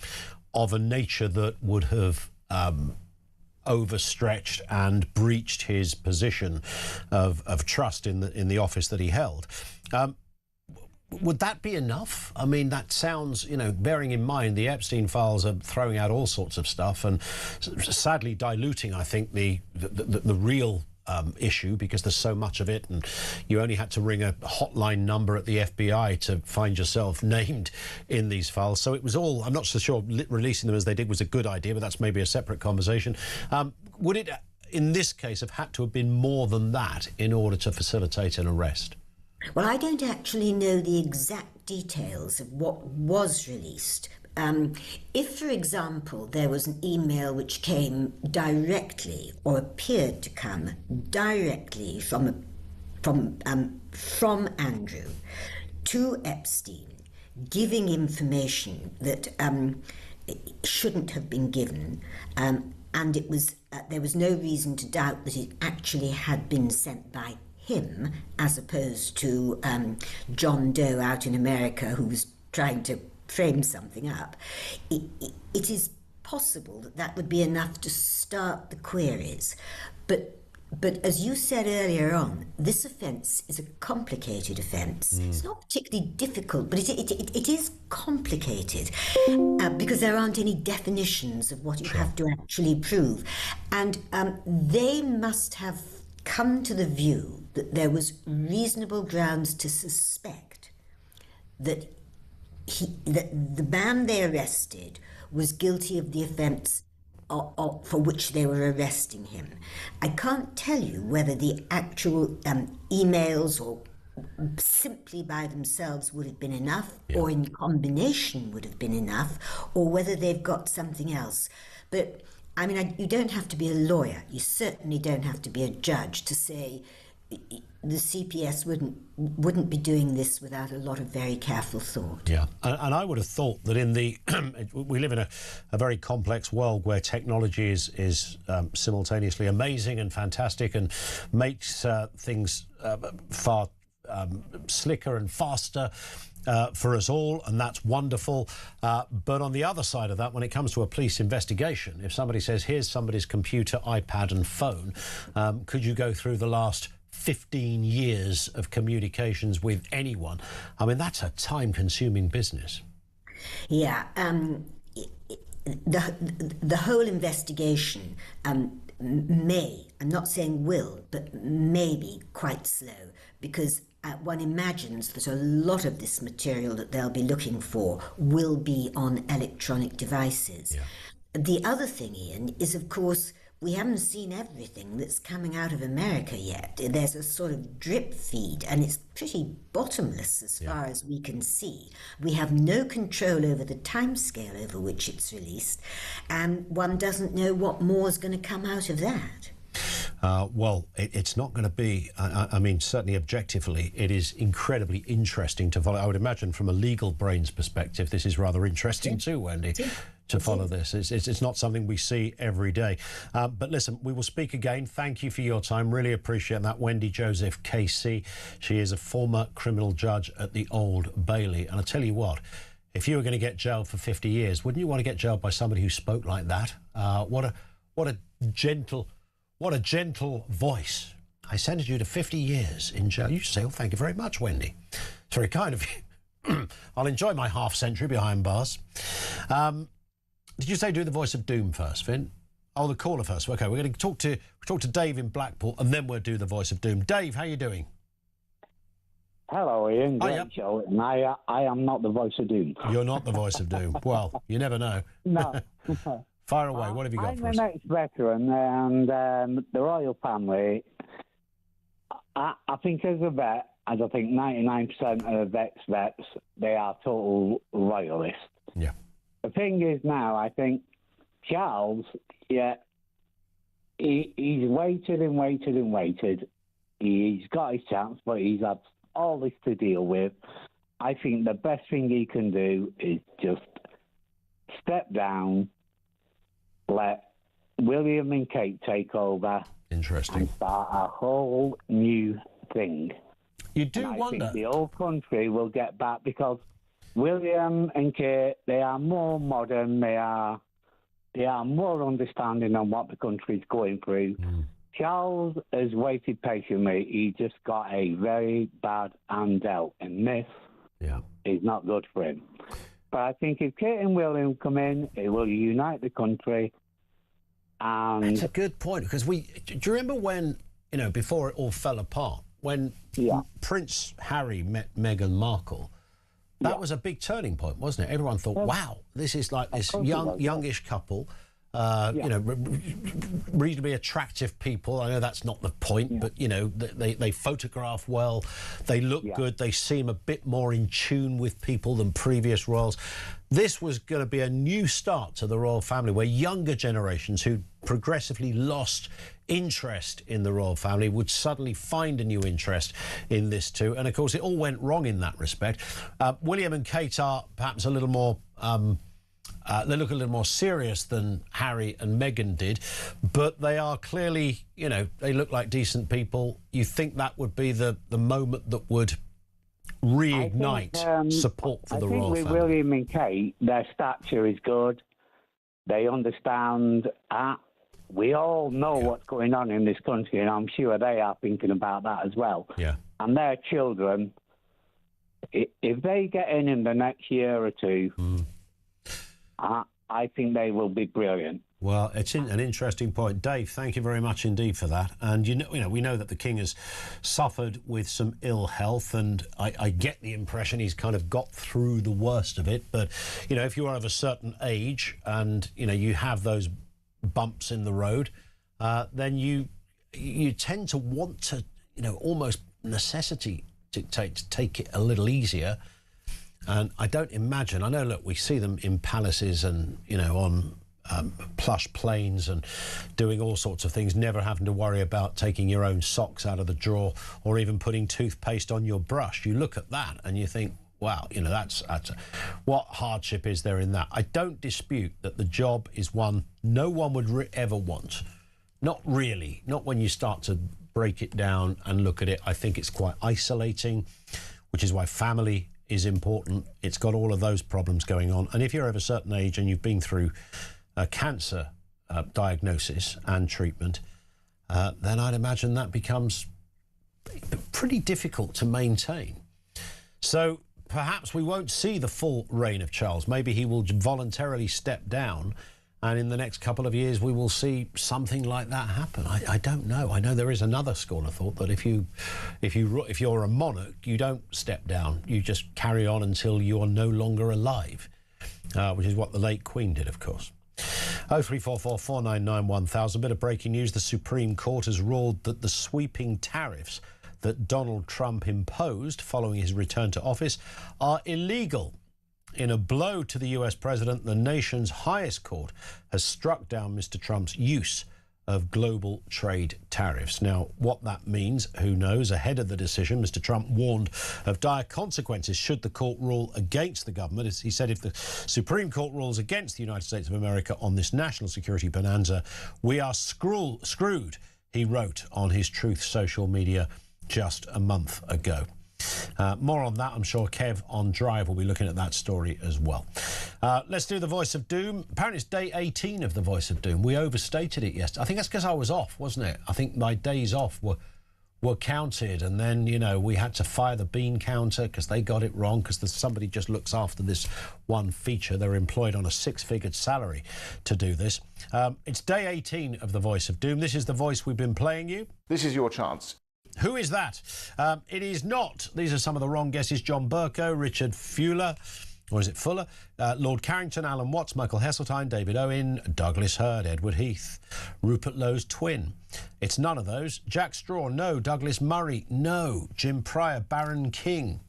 of a nature that would have overstretched and breached his position of trust in the office that he held. Would that be enough? I mean, that sounds, you know, bearing in mind the Epstein files are throwing out all sorts of stuff and sadly diluting, I think, the real issue, because there's so much of it, and you only had to ring a hotline number at the FBI to find yourself named in these files. So it was all, I'm not so sure releasing them as they did was a good idea, but that's maybe a separate conversation. Would it, in this case, have had to have been more than that in order to facilitate an arrest? Well, I don't actually know the exact details of what was released. If, for example, there was an email which came directly or appeared to come directly from Andrew to Epstein, giving information that shouldn't have been given, and it was there was no reason to doubt that it actually had been sent by him, as opposed to John Doe out in America who was trying to frame something up, it is possible that that would be enough to start the queries. But as you said earlier on, this offence is a complicated offence. It's not particularly difficult, but it is complicated because there aren't any definitions of what you have to actually prove. And they must have come to the view that there was reasonable grounds to suspect that the man they arrested was guilty of the offence for which they were arresting him. I can't tell you whether the actual emails or simply by themselves would have been enough, or in combination would have been enough, or whether they've got something else. But I mean, you don't have to be a lawyer. You certainly don't have to be a judge to say the CPS wouldn't be doing this without a lot of very careful thought. Yeah, and I would have thought that in the we live in a very complex world where technology is simultaneously amazing and fantastic and makes things far slicker and faster for us all, and that's wonderful. But on the other side of that, when it comes to a police investigation, if somebody says, here's somebody's computer, iPad and phone, could you go through the last 15 years of communications with anyone? I mean, that's a time-consuming business. Yeah, the whole investigation may, I'm not saying will, but may be quite slow, because one imagines that a lot of this material that they'll be looking for will be on electronic devices. Yeah. The other thing, Ian, is, of course, we haven't seen everything that's coming out of America yet. There's a sort of drip feed, and it's pretty bottomless as far as we can see. We have no control over the timescale over which it's released, and one doesn't know what more is going to come out of that. Well, it's not going to be, I mean, certainly objectively, it is incredibly interesting to follow. I would imagine from a legal brain's perspective, this is rather interesting too, Wendy, to follow this. It's not something we see every day. But listen, we will speak again. Thank you for your time. Really appreciate that. Wendy Joseph, KC. She is a former criminal judge at the Old Bailey. And I tell you what, if you were going to get jailed for 50 years, wouldn't you want to get jailed by somebody who spoke like that? What a gentle voice. I sentenced you to 50 years in jail. You should say, oh, thank you very much, Wendy. It's very kind of you. I'll enjoy my half century behind bars. Did you say do the voice of doom first, Finn? Oh, the caller first. OK, we're going to talk to Dave in Blackpool, and then we'll do the voice of doom. Dave, how are you doing? Hello, Ian. Great show. And I am not the voice of doom. You're not the voice of doom. Well, you never know. No. Fire away. What have you got for us? I'm an ex-veteran, and the royal family, I think as a vet, as I think 99% of vets, they are total royalists. Yeah. The thing is now, I think Charles, he's waited and waited and waited. He's got his chance, but he's had all this to deal with. I think the best thing he can do is just step down, let William and Kate take over. Interesting. And start a whole new thing. You do and I wonder. think the whole country will get back because William and Kate, they are more modern, they are more understanding on what the country's going through. Charles has waited patiently. He just got a very bad hand dealt, and this is not good for him. But I think if Kate and William come in, it will unite the country. And that's a good point, because do you remember when, before it all fell apart, when Prince Harry met Meghan Markle? That was a big turning point, wasn't it? Everyone thought, wow, this is like this youngish couple, reasonably attractive people. I know that's not the point, but, they photograph well, they look good, they seem a bit more in tune with people than previous royals. This was going to be a new start to the royal family, where younger generations who progressively lost interest in the royal family would suddenly find a new interest in this too. And of course, it all went wrong in that respect. William and Kate are perhaps a little more, they look a little more serious than Harry and Meghan did, but they are clearly, they look like decent people. You think that would be the moment that would reignite support for the royal family? I think with William and Kate, their stature is good. They understand. We all know what's going on in this country, and I'm sure they are thinking about that as well. Yeah. And their children, if they get in the next year or two, I think they will be brilliant. Well, it's an interesting point. Dave, thank you very much indeed for that. And, we know that the King has suffered with some ill health, and I get the impression he's kind of got through the worst of it. But, if you are of a certain age and, you have those bumps in the road, then you tend to want to, almost necessity to take it a little easier. And I don't imagine, I know, look, we see them in palaces and, on plush planes and doing all sorts of things, never having to worry about taking your own socks out of the drawer or even putting toothpaste on your brush. You look at that and you think, wow, that's what hardship is there in that? I don't dispute that the job is one no one would ever want. Not really. Not when you start to break it down and look at it. I think it's quite isolating, which is why family is important. It's got all of those problems going on. And if you're of a certain age and you've been through a cancer diagnosis and treatment, then I'd imagine that becomes pretty difficult to maintain. So perhaps we won't see the full reign of Charles. Maybe he will voluntarily step down, and in the next couple of years we will see something like that happen. I don't know. I know there is another school of thought that if you're a monarch, you don't step down. You just carry on until you are no longer alive, which is what the late Queen did, of course. 0344 499 1000. Bit of breaking news. The Supreme Court has ruled that the sweeping tariffs that Donald Trump imposed following his return to office are illegal. In a blow to the US president, the nation's highest court has struck down Mr. Trump's use of global trade tariffs. Now, what that means, who knows? Ahead of the decision, Mr. Trump warned of dire consequences should the court rule against the government. As he said, if the Supreme Court rules against the United States of America on this national security bonanza, we are screwed, he wrote on his Truth social media just a month ago. More on that. I'm sure Kev on Drive will be looking at that story as well. Let's do the Voice of Doom. Apparently it's day 18 of the Voice of Doom. We overstated it yesterday. I think that's because I was off, wasn't it? I think my days off were counted, and then, you know, we had to fire the bean counter because they got it wrong, because somebody just looks after this one feature. They're employed on a six-figure salary to do this. It's day 18 of the Voice of Doom. This is the voice we've been playing you. This is your chance. Who is that? It is not, these are some of the wrong guesses, John Burko, Richard Fuller, or is it Fuller? Lord Carrington, Alan Watts, Michael Heseltine, David Owen, Douglas Hurd, Edward Heath, Rupert Lowe's twin. It's none of those. Jack Straw, no. Douglas Murray, no. Jim Pryor, Baron King,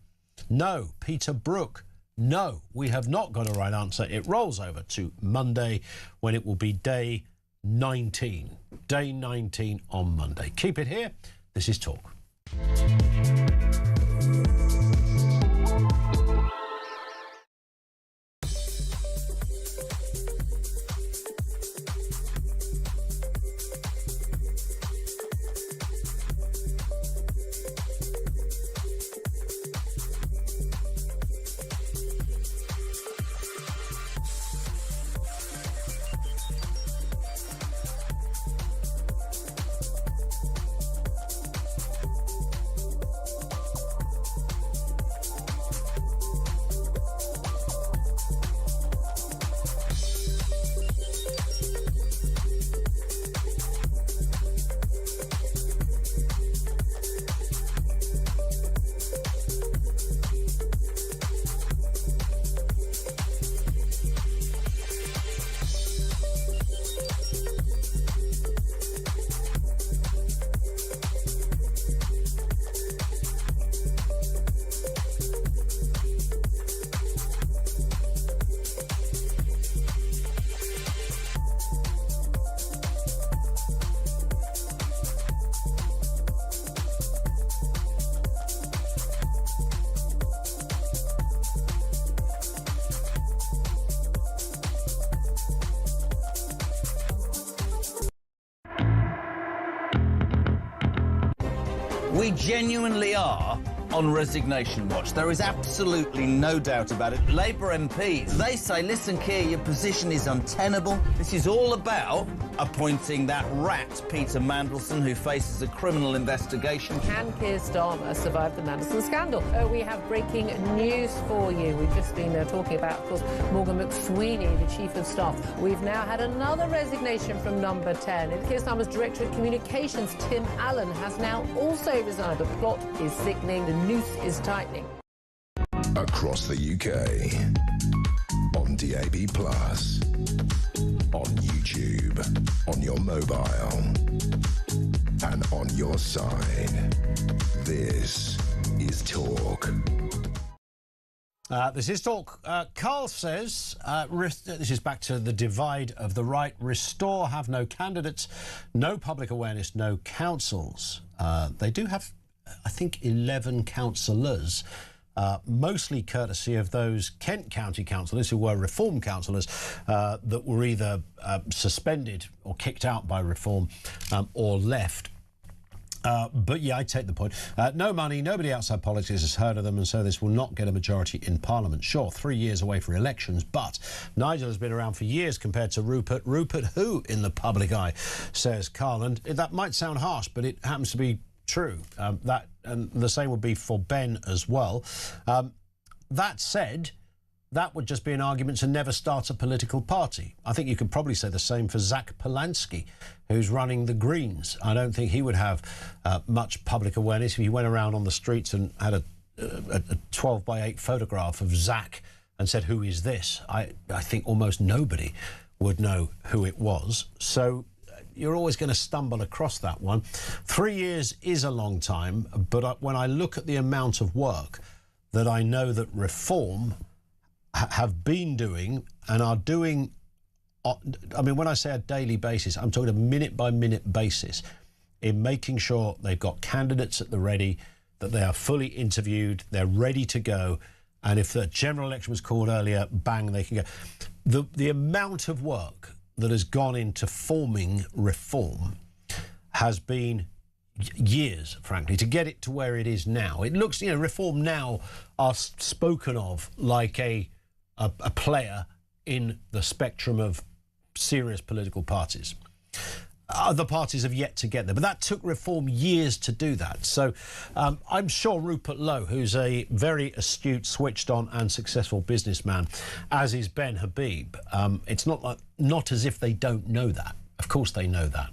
no. Peter Brook, no. We have not got a right answer. It rolls over to Monday, when it will be day 19. Day 19 on Monday. Keep it here. This is Talk. We genuinely are on resignation watch. There is absolutely no doubt about it. Labour MPs, they say, listen, Keir, your position is untenable. This is all about appointing that rat, Peter Mandelson, who faces a criminal investigation. Can Keir Starmer survive the Mandelson scandal? We have breaking news for you. We've just been talking about, of course, Morgan McSweeney, the Chief of Staff. We've now had another resignation from number 10. And Keir Starmer's Director of Communications, Tim Allen, has now also resigned. The plot is thickening. The noose is tightening. Across the UK, on DAB+, on YouTube, on your mobile, and on your side. This is Talk. This is Talk. Carl says, this is back to the divide of the right. Restore have no candidates, no public awareness, no councils. They do have, I think, 11 councillors, mostly courtesy of those Kent County councillors who were Reform councillors that were either suspended or kicked out by Reform or left. But yeah, I take the point. No money, nobody outside politics has heard of them, and so this will not get a majority in Parliament. Sure, 3 years away for elections, but Nigel has been around for years compared to Rupert. Rupert who in the public eye, says Carl, and that might sound harsh, but it happens to be true. And the same would be for Ben as well. That said, that would just be an argument to never start a political party. I think you could probably say the same for Zach Polanski, who's running the Greens. I don't think he would have much public awareness if he went around on the streets and had a 12:8 photograph of Zach and said, who is this? I think almost nobody would know who it was. So you're always going to stumble across that one. 3 years is a long time, but when I look at the amount of work that I know that Reform have been doing and are doing I mean, when I say a daily basis, I'm talking a minute-by-minute basis in making sure they've got candidates at the ready, that they are fully interviewed, they're ready to go, and if the general election was called earlier, bang, they can go. The amount of work that has gone into forming reform has been years, frankly, to get it to where it is now. It looks, reform now are spoken of like a player in the spectrum of serious political parties. Other parties have yet to get there, but that took reform years to do that. So I'm sure Rupert Lowe, who's a very astute, switched on and successful businessman, as is Ben Habib, it's not as if they don't know that. Of course they know that.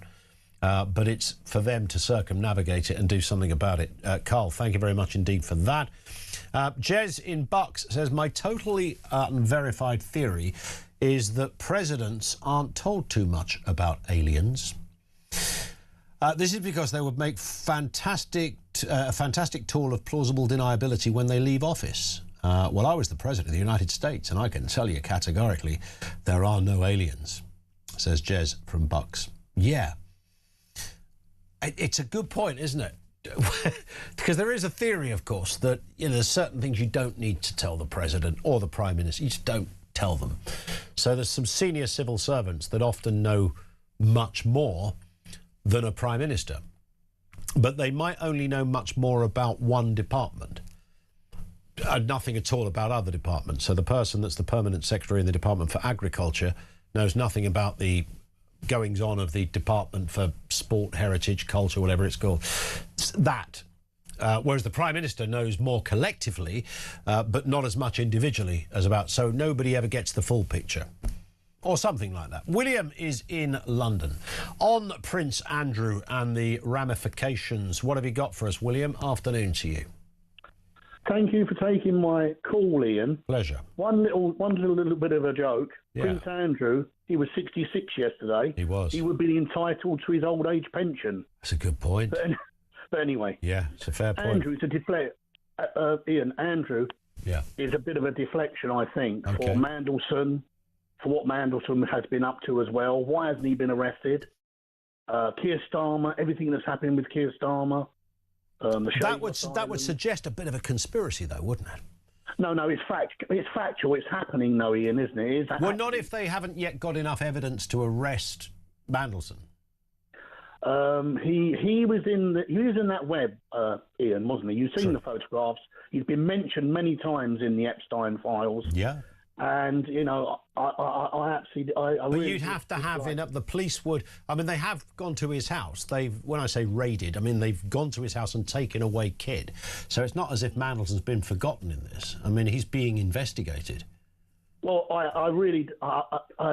But it's for them to circumnavigate it and do something about it. Carl, thank you very much indeed for that. Jez in Bucks says, my totally unverified theory is that presidents aren't told too much about aliens. This is because they would make a fantastic tool of plausible deniability when they leave office. Well, I was the president of the United States, and I can tell you categorically there are no aliens, says Jez from Bucks. Yeah. It's a good point, isn't it? Because there is a theory, of course, that there's certain things you don't need to tell the president or the prime minister. You just don't tell them. So there's some senior civil servants that often know much more than a prime minister, but they might only know much more about one department and nothing at all about other departments. So the person that's the permanent secretary in the Department for Agriculture knows nothing about the goings on of the Department for Sport, Heritage, Culture, whatever it's called. Whereas the Prime Minister knows more collectively, but not as much individually as about. So nobody ever gets the full picture. Or something like that. William is in London. On Prince Andrew and the ramifications, what have you got for us, William? Afternoon to you. Thank you for taking my call, Ian. Pleasure. One little bit of a joke. Yeah. Prince Andrew, he was 66 yesterday. He was. He would be entitled to his old age pension. That's a good point. But anyway. Yeah, it's a fair point. Andrew, to deflect, Ian, Andrew is a bit of a deflection, I think, for Mandelson, for what Mandelson has been up to as well. Why hasn't he been arrested? Keir Starmer, everything that's happening with Keir Starmer. That would suggest a bit of a conspiracy, though, wouldn't it? No, it's factual. It's happening, though, Ian, isn't it? Well, not if they haven't yet got enough evidence to arrest Mandelson. He was in that web, Ian, wasn't he? You've seen the photographs. He's been mentioned many times in the Epstein files. Yeah. And I But really you'd have to have enough. The police would. I mean, they have gone to his house. When I say raided, I mean they've gone to his house and taken away Kid. So it's not as if Mandelson's been forgotten in this. I mean, he's being investigated. Well, I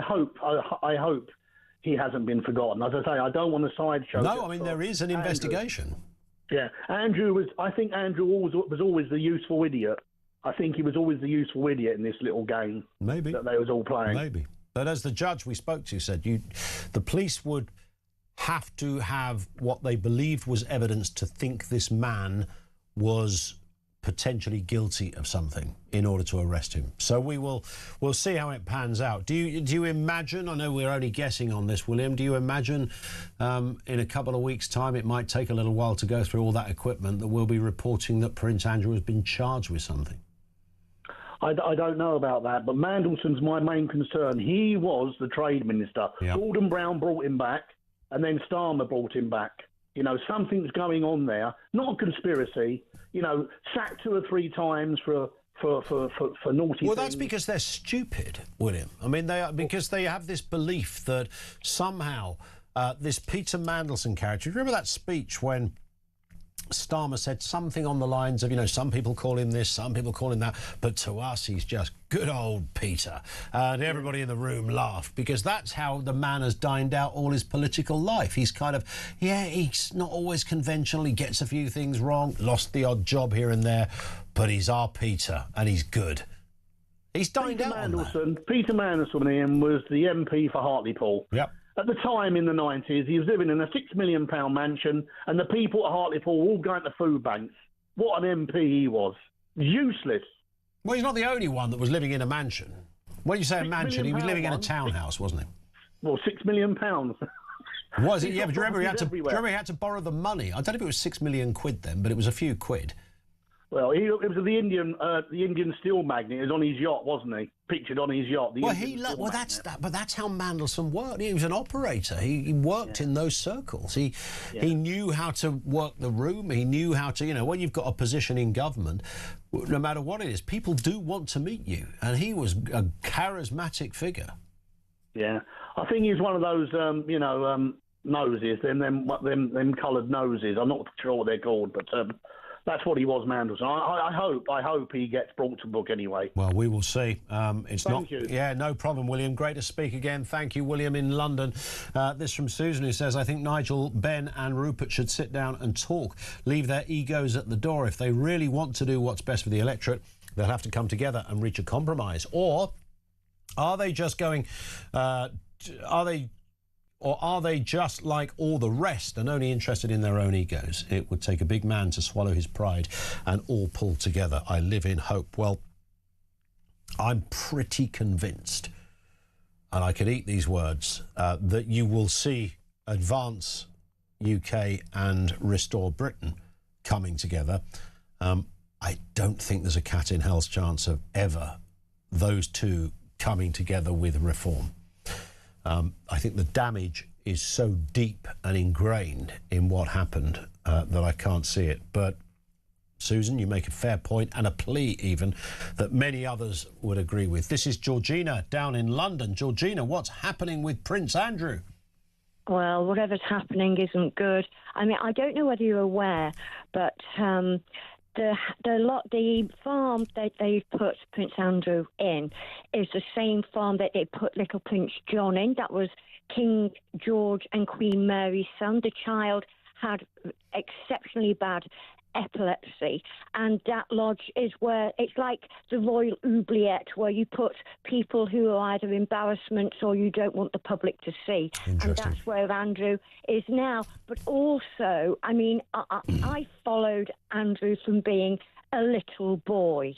hope he hasn't been forgotten. As I say, I don't want to sideshow. No, I mean there is an investigation. Yeah, I think Andrew was always the useful idiot. I think he was always the useful idiot in this little game. Maybe that they was all playing. Maybe, but as the judge we spoke to said, the police would have to have what they believed was evidence to think this man was potentially guilty of something in order to arrest him. So we'll see how it pans out. Do you imagine? I know we're only guessing on this, William. Do you imagine in a couple of weeks' time it might take a little while to go through all that equipment that we'll be reporting that Prince Andrew has been charged with something? I don't know about that, but Mandelson's my main concern. He was the trade minister. Yep. Gordon Brown brought him back, and then Starmer brought him back. Something's going on there. Not a conspiracy. Sacked 2 or 3 times for naughty Well, that's things. because they're stupid, William. I mean, because they have this belief that somehow this Peter Mandelson character. Remember that speech when Starmer said something on the lines of, some people call him this, some people call him that, but to us he's just good old Peter. And everybody in the room laughed because that's how the man has dined out all his political life. He's kind of, he's not always conventional, he gets a few things wrong, lost the odd job here and there, but he's our Peter and he's good. He's dined out on that. Peter Mandelson, Ian, was the MP for Hartlepool. Yep. At the time in the 90s, he was living in a £6 million mansion, and the people at Hartlepool were all going to food banks. What an MP he was. Useless. Well, he's not the only one that was living in a mansion. When you say a mansion, he was living in a townhouse, wasn't he? well, £6 million. Was it? Yeah, but do you remember he had to borrow the money? I don't know if it was £6 million then, but it was a few quid. Well, it was the Indian steel magnate. He was on his yacht, wasn't he? Pictured on his yacht. That's how Mandelson worked. He was an operator. He worked in those circles. He knew how to work the room. He knew how to, when you've got a position in government, no matter what it is, people do want to meet you. And he was a charismatic figure. Yeah, I think he's one of those, noses, them coloured noses. I'm not sure what they're called, but. That's what he was, Mandelson. I hope he gets brought to book anyway. Well, we will see. Thank you. Yeah, no problem, William. Great to speak again. Thank you, William, in London. This from Susan, who says, I think Nigel, Ben and Rupert should sit down and talk. Leave their egos at the door. If they really want to do what's best for the electorate, they'll have to come together and reach a compromise. Or are they just going... Or are they just like all the rest and only interested in their own egos? It would take a big man to swallow his pride and all pull together. I live in hope. Well, I'm pretty convinced, and I could eat these words, that you will see Advance UK and Restore Britain coming together. I don't think there's a cat in hell's chance of ever those two coming together with Reform. I think the damage is so deep and ingrained in what happened that I can't see it. But, Susan, you make a fair point and a plea even that many others would agree with. This is Georgina down in London. Georgina, what's happening with Prince Andrew? Well, whatever's happening isn't good. I mean, I don't know whether you're aware, but the farm that they put Prince Andrew in is the same farm that they put little Prince John in. That was King George and Queen Mary's son. The child had exceptionally bad epilepsy, and that lodge is where it's like the Royal Oubliette, where you put people who are either embarrassments or you don't want the public to see, and that's where Andrew is now. But also, I mean, I followed Andrew from being a little boy,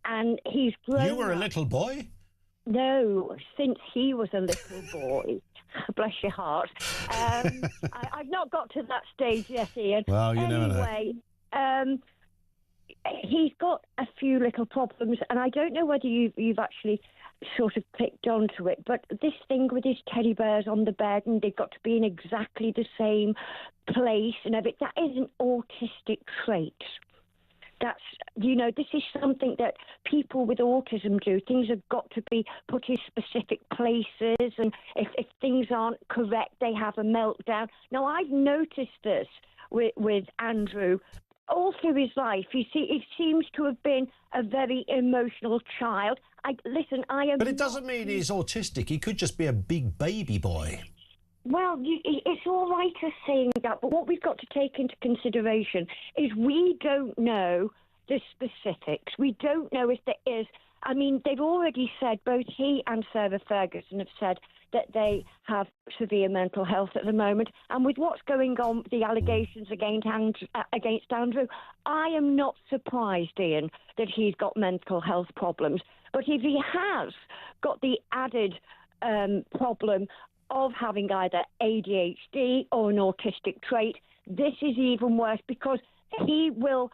and he's grown. You were a little boy? No, since he was a little boy. Bless your heart. I've not got to that stage yet, Ian. Well, you never know. Anyway, he's got a few little problems, and I don't know whether you've actually sort of clicked onto it, but this thing with his teddy bears on the bed and they've got to be in exactly the same place and everything, that is an autistic trait. That's, this is something that people with autism do. Things have got to be put in specific places, and if things aren't correct, they have a meltdown. Now, I've noticed this with Andrew all through his life. You see, he seems to have been a very emotional child. But it doesn't mean he's autistic. He could just be a big baby boy. Well, it's all right us saying that, but what we've got to take into consideration is we don't know the specifics. We don't know if there is... I mean, they've already said, both he and Sarah Ferguson have said that they have severe mental health at the moment. And with what's going on, the allegations against Andrew, I am not surprised, Ian, that he's got mental health problems. But if he has got the added problem of having either ADHD or an autistic trait, this is even worse, because he will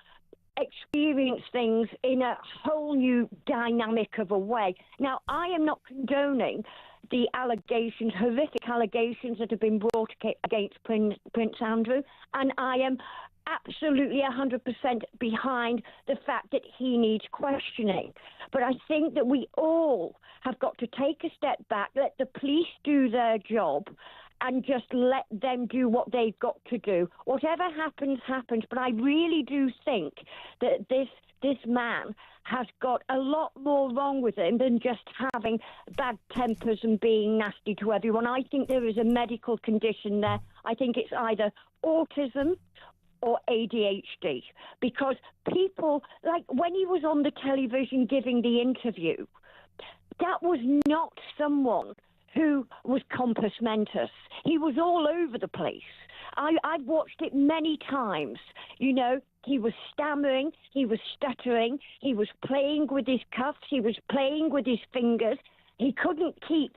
experience things in a whole new dynamic of a way. Now, I am not condoning the allegations, horrific allegations that have been brought against Prince Andrew, and I am absolutely 100% behind the fact that he needs questioning. But I think that we all have got to take a step back, let the police do their job, and just let them do what they've got to do. Whatever happens, happens. But I really do think that this man has got a lot more wrong with him than just having bad tempers and being nasty to everyone. I think there is a medical condition there. I think it's either autism or ADHD, because people, like when he was on the television giving the interview, that was not someone who was compos mentis. He was all over the place. I've watched it many times. He was stammering, he was stuttering, he was playing with his cuffs, he was playing with his fingers. He couldn't keep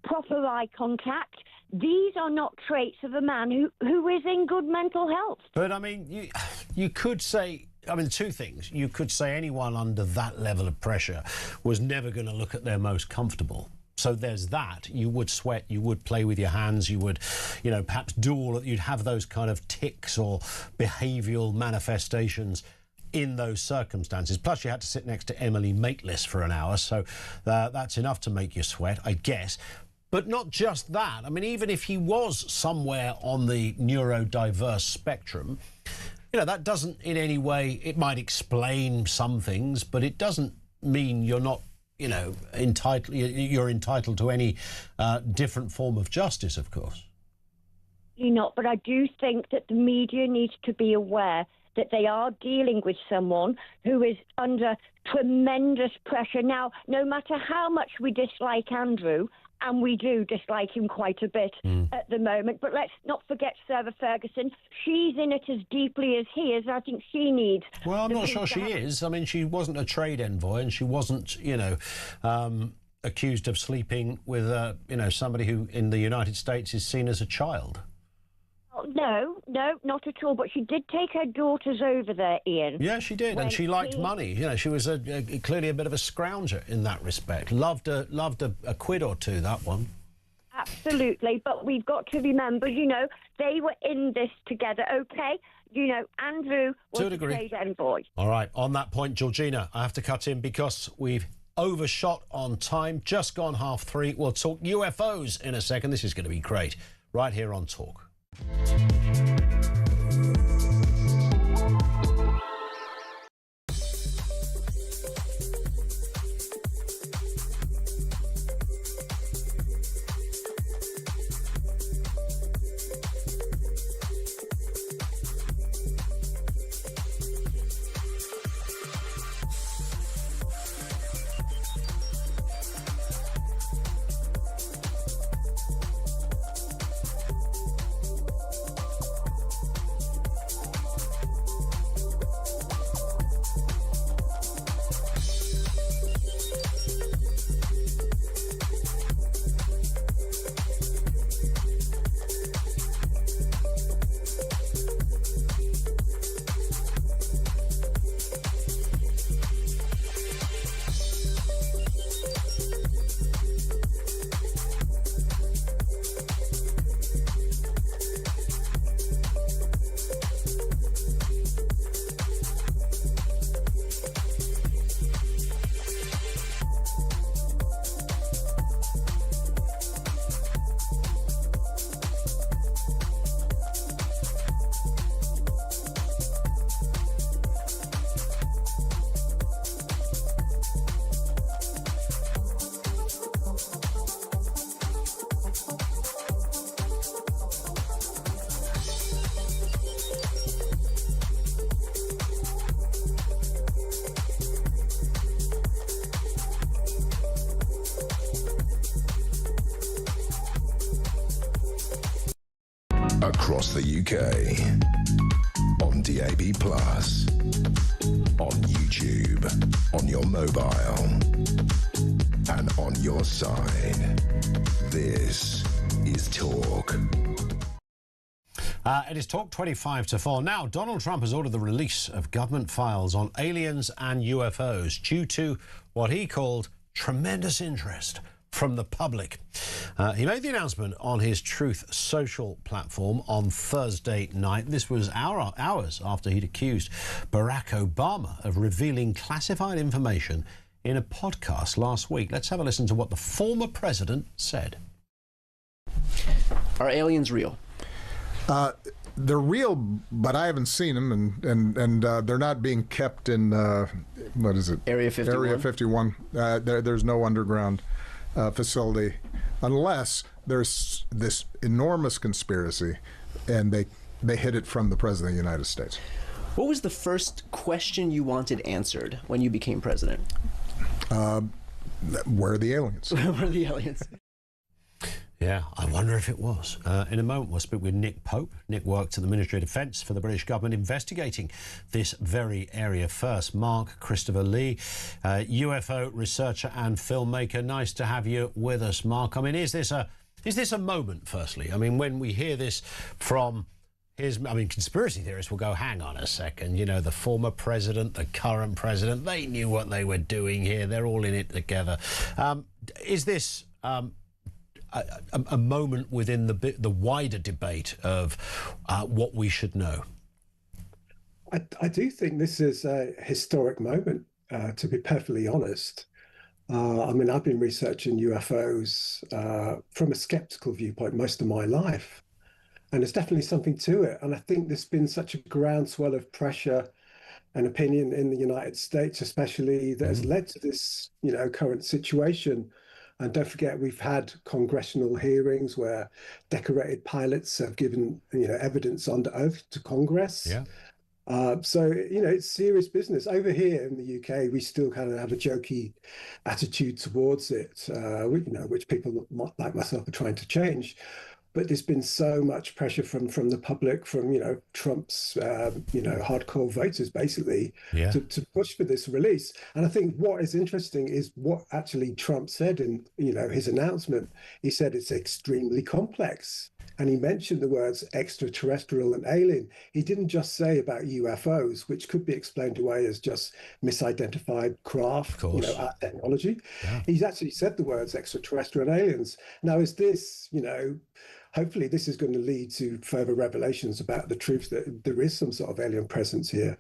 proper eye contact. These are not traits of a man who is in good mental health. But, I mean, you could say, I mean, two things. You could say anyone under that level of pressure was never going to look at their most comfortable. So there's that. You would sweat, you would play with your hands, you would, you know, perhaps you'd have those kind of tics or behavioural manifestations in those circumstances. Plus, you had to sit next to Emily Maitlis for an hour, so that's enough to make you sweat, I guess. But not just that. I mean, even if he was somewhere on the neurodiverse spectrum, you know, that doesn't in any way, it might explain some things, but it doesn't mean you're not, you know, you're entitled to any different form of justice, of course. You're not, but I do think that the media needs to be aware that they are dealing with someone who is under tremendous pressure. Now, no matter how much we dislike Andrew, and we do dislike him quite a bit at the moment, but let's not forget Sarah Ferguson. She's in it as deeply as he is. I think she needs... Well, I'm not sure she is. I mean, she wasn't a trade envoy, and she wasn't, you know, accused of sleeping with, you know, somebody who in the United States is seen as a child. No, not at all. But she did take her daughters over there, Ian. Yeah, she did, and she liked money. You know, she was clearly a bit of a scrounger in that respect. Loved a quid or two, that one. Absolutely, but we've got to remember, you know, they were in this together, okay? You know, Andrew was a trade envoy. All right, on that point, Georgina, I have to cut in because we've overshot on time, just gone 3:30. We'll talk UFOs in a second. This is going to be great, right here on Talk. Across the UK, on DAB+, on YouTube, on your mobile, and on your side. This is Talk. It is Talk 25 to 4. Now, Donald Trump has ordered the release of government files on aliens and UFOs due to what he called tremendous interest from the public. He made the announcement on his Truth Social platform on Thursday night. This was hours after he'd accused Barack Obama of revealing classified information in a podcast last week. Let's have a listen to what the former president said. Are aliens real? They're real, but I haven't seen them, and they're not being kept in, what is it? Area 51? Area 51. There's no underground facility, unless there's this enormous conspiracy, and they hid it from the President of the United States. What was the first question you wanted answered when you became president? Where are the aliens? Where are the aliens? Yeah, I wonder if it was. In a moment, we'll speak with Nick Pope. Nick worked at the Ministry of Defence for the British government investigating this very area first. Mark Christopher Lee, UFO researcher and filmmaker. Nice to have you with us, Mark. I mean, is this a moment, firstly? I mean, when we hear this from conspiracy theorists will go, hang on a second, you know, the former president, the current president, they knew what they were doing here. They're all in it together. Is this a moment within the wider debate of what we should know? I do think this is a historic moment, to be perfectly honest. I mean, I've been researching UFOs from a skeptical viewpoint most of my life, and there's definitely something to it. And I think there's been such a groundswell of pressure and opinion in the United States, especially, that has led to this, you know, current situation. And don't forget, we've had congressional hearings where decorated pilots have given, you know, evidence under oath to Congress. Yeah. So, you know, it's serious business. Over here in the UK, we still kind of have a jokey attitude towards it, you know, which people like myself are trying to change. But there's been so much pressure from the public, from, you know, Trump's, you know, hardcore voters, basically, to push for this release. And I think what is interesting is what actually Trump said in, you know, his announcement. He said it's extremely complex. And he mentioned the words extraterrestrial and alien. He didn't just say about UFOs, which could be explained away as just misidentified craft, you know, our technology. Yeah. He's actually said the words extraterrestrial and aliens. Now, is this, you know, hopefully this is going to lead to further revelations about the truth that there is some sort of alien presence here.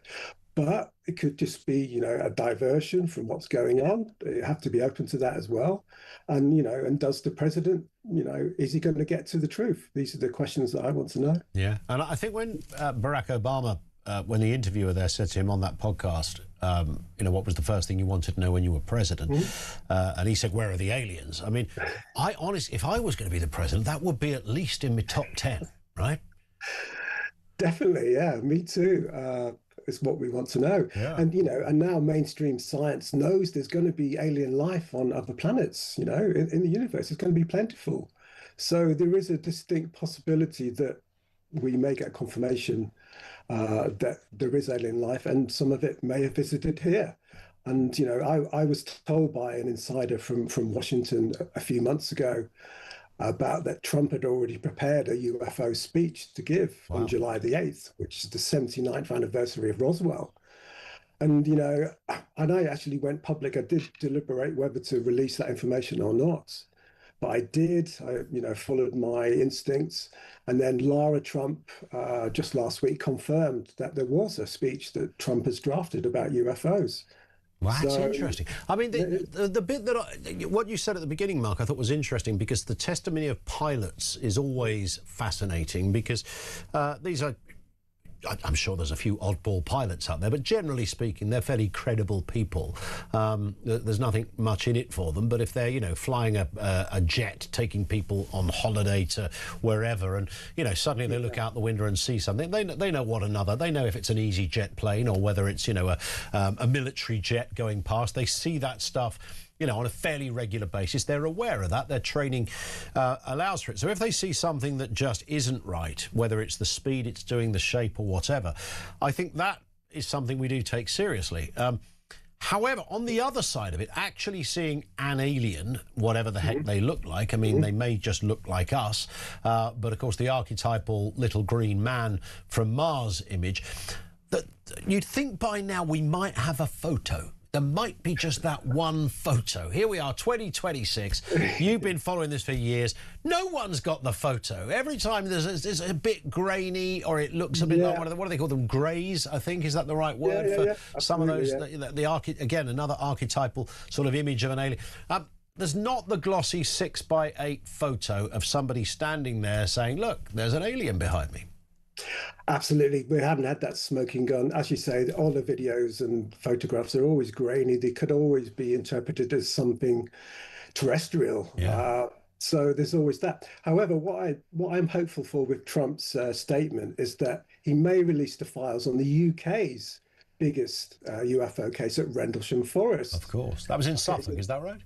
But it could just be, you know, a diversion from what's going on. You have to be open to that as well. And, you know, and does the president, you know, is he going to get to the truth? These are the questions that I want to know. Yeah. And I think when Barack Obama, when the interviewer there said to him on that podcast, you know, what was the first thing you wanted to know when you were president? And he said, where are the aliens? I mean, I honestly, if I was going to be the president, that would be at least in my top 10, right? Definitely, yeah, me too. Is what we want to know. Yeah. And, you know, and now mainstream science knows there's going to be alien life on other planets, you know, in the universe. It's going to be plentiful. So there is a distinct possibility that we may get confirmation that there is alien life, and some of it may have visited here. And, you know, I was told by an insider from Washington a few months ago about that Trump had already prepared a UFO speech to give on July the 8th, which is the 79th anniversary of Roswell. And, you know, and I actually went public. I did deliberate whether to release that information or not. But I did. I, you know, followed my instincts. And then Lara Trump just last week confirmed that there was a speech that Trump has drafted about UFOs. Wow, that's interesting. I mean, the bit that what you said at the beginning, Mark, I thought was interesting, because the testimony of pilots is always fascinating, because these are, I'm sure there's a few oddball pilots out there, but generally speaking, they're fairly credible people. There's nothing much in it for them, but if they're, you know, flying a jet, taking people on holiday to wherever, and, you know, suddenly they look out the window and see something, they know what another, they know if it's an easy jet plane or whether it's, you know, a military jet going past. They see that stuff, you know, on a fairly regular basis. They're aware of that. Their training allows for it. So if they see something that just isn't right, whether it's the speed it's doing, the shape or whatever, I think that is something we do take seriously. However, on the other side of it, actually seeing an alien, whatever the heck they look like, I mean, they may just look like us, but of course the archetypal little green man from Mars image, that you'd think by now we might have a photo. There might be just that one photo. Here we are, 2026. You've been following this for years. No one's got the photo. Every time there's a bit grainy, or it looks a bit like, what do they call them? Greys, I think. Is that the right word for some of those? Again, another archetypal sort of image of an alien. There's not the glossy 6x8 photo of somebody standing there saying, look, there's an alien behind me. Absolutely. We haven't had that smoking gun. As you say, all the videos and photographs are always grainy. They could always be interpreted as something terrestrial. Yeah. So there's always that. However, what I'm hopeful for with Trump's statement is that he may release the files on the UK's biggest UFO case at Rendlesham Forest. Of course. That was in Suffolk, is that right?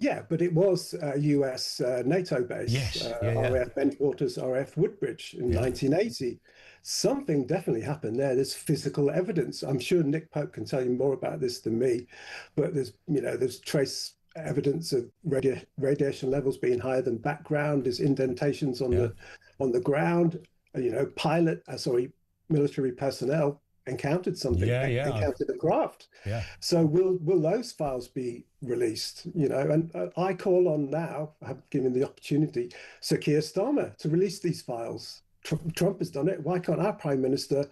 Yeah, but it was a US NATO base, Yes. RAF Bentwaters, RAF Woodbridge in 1980. Something definitely happened there. There's physical evidence. I'm sure Nick Pope can tell you more about this than me, but there's trace evidence of radiation levels being higher than background. There's indentations on the ground. Military personnel encountered something. Encountered a craft. Yeah. So will those files be released? And I call on now, I've given the opportunity, Sir Keir Starmer to release these files. Trump has done it. Why can't our Prime Minister?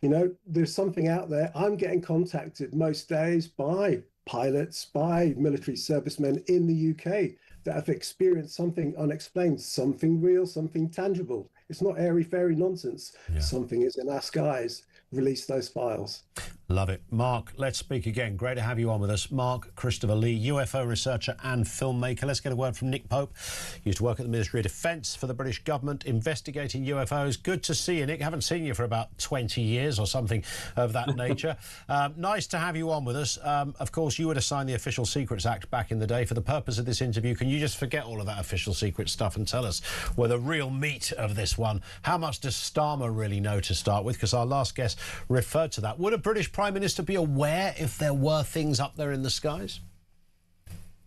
There's something out there. I'm getting contacted most days by pilots, by military servicemen in the UK that have experienced something unexplained, something real, something tangible. It's not airy-fairy nonsense. Something is in our skies. Release those files. Love it. Mark, let's speak again. Great to have you on with us. Mark Christopher Lee, UFO researcher and filmmaker. Let's get a word from Nick Pope. Used to work at the Ministry of Defence for the British government, investigating UFOs. Good to see you, Nick. Haven't seen you for about 20 years or something of that nature. Nice to have you on with us. Of course, you would have signed the Official Secrets Act back in the day. For the purpose of this interview, can you just forget all of that official secret stuff and tell us where the real meat of this one? How much does Starmer really know to start with? Because our last guest referred to that. Would a British Prime Minister be aware if there were things up there in the skies?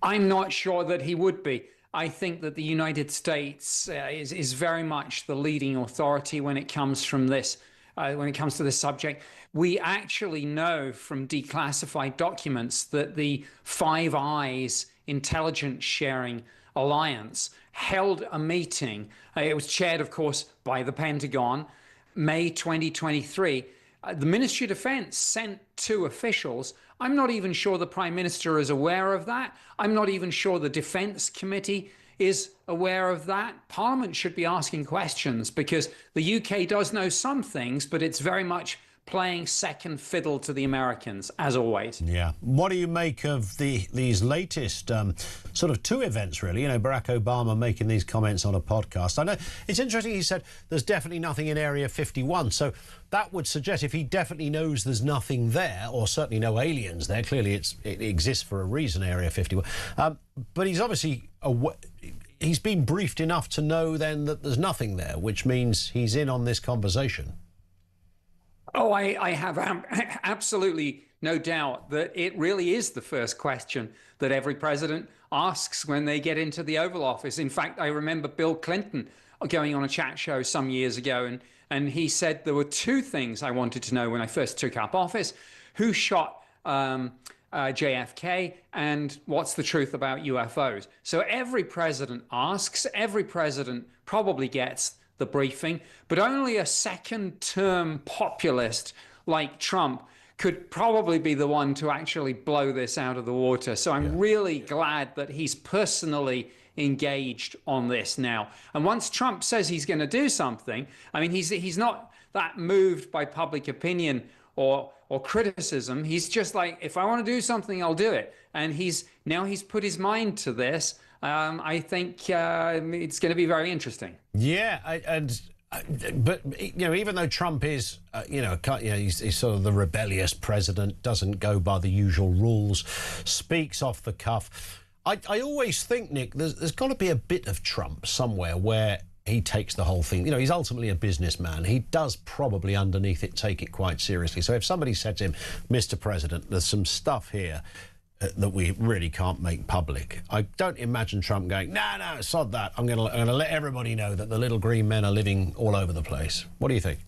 I'm not sure that he would be. I think that the United States is very much the leading authority when it comes from this. When it comes to this subject, we actually know from declassified documents that the Five Eyes intelligence sharing alliance held a meeting. It was chaired, of course, by the Pentagon, May 2023. The Ministry of Defence sent two officials. I'm not even sure the Prime Minister is aware of that. I'm not even sure the Defence Committee is aware of that. Parliament should be asking questions because the UK does know some things, but it's very much playing second fiddle to the Americans, as always. Yeah. What do you make of these latest sort of two events, really? Barack Obama making these comments on a podcast. I know it's interesting. He said there's definitely nothing in Area 51. So that would suggest if he definitely knows there's nothing there, or certainly no aliens there, clearly it exists for a reason, Area 51. But he's obviously he's been briefed enough to know then that there's nothing there, which means he's in on this conversation. Oh, I have absolutely no doubt that it really is the first question that every president asks when they get into the Oval Office. In fact, I remember Bill Clinton going on a chat show some years ago, and he said there were two things I wanted to know when I first took up office: who shot JFK, and what's the truth about UFOs? So every president asks, every president probably gets the briefing, but only a second-term populist like Trump could probably be the one to actually blow this out of the water. So I'm really glad that he's personally engaged on this now. And once Trump says he's going to do something, I mean, he's not that moved by public opinion or criticism. He's just like, if I want to do something, I'll do it. And he's put his mind to this. I think it's going to be very interesting. Yeah, but even though Trump is, he's sort of the rebellious president, doesn't go by the usual rules, speaks off the cuff. I always think, Nick, there's got to be a bit of Trump somewhere where he takes the whole thing. He's ultimately a businessman. He does probably underneath it take it quite seriously. So if somebody said to him, Mr. President, there's some stuff here that we really can't make public, I don't imagine Trump going, no, sod that. I'm going to let everybody know that the little green men are living all over the place. What do you think?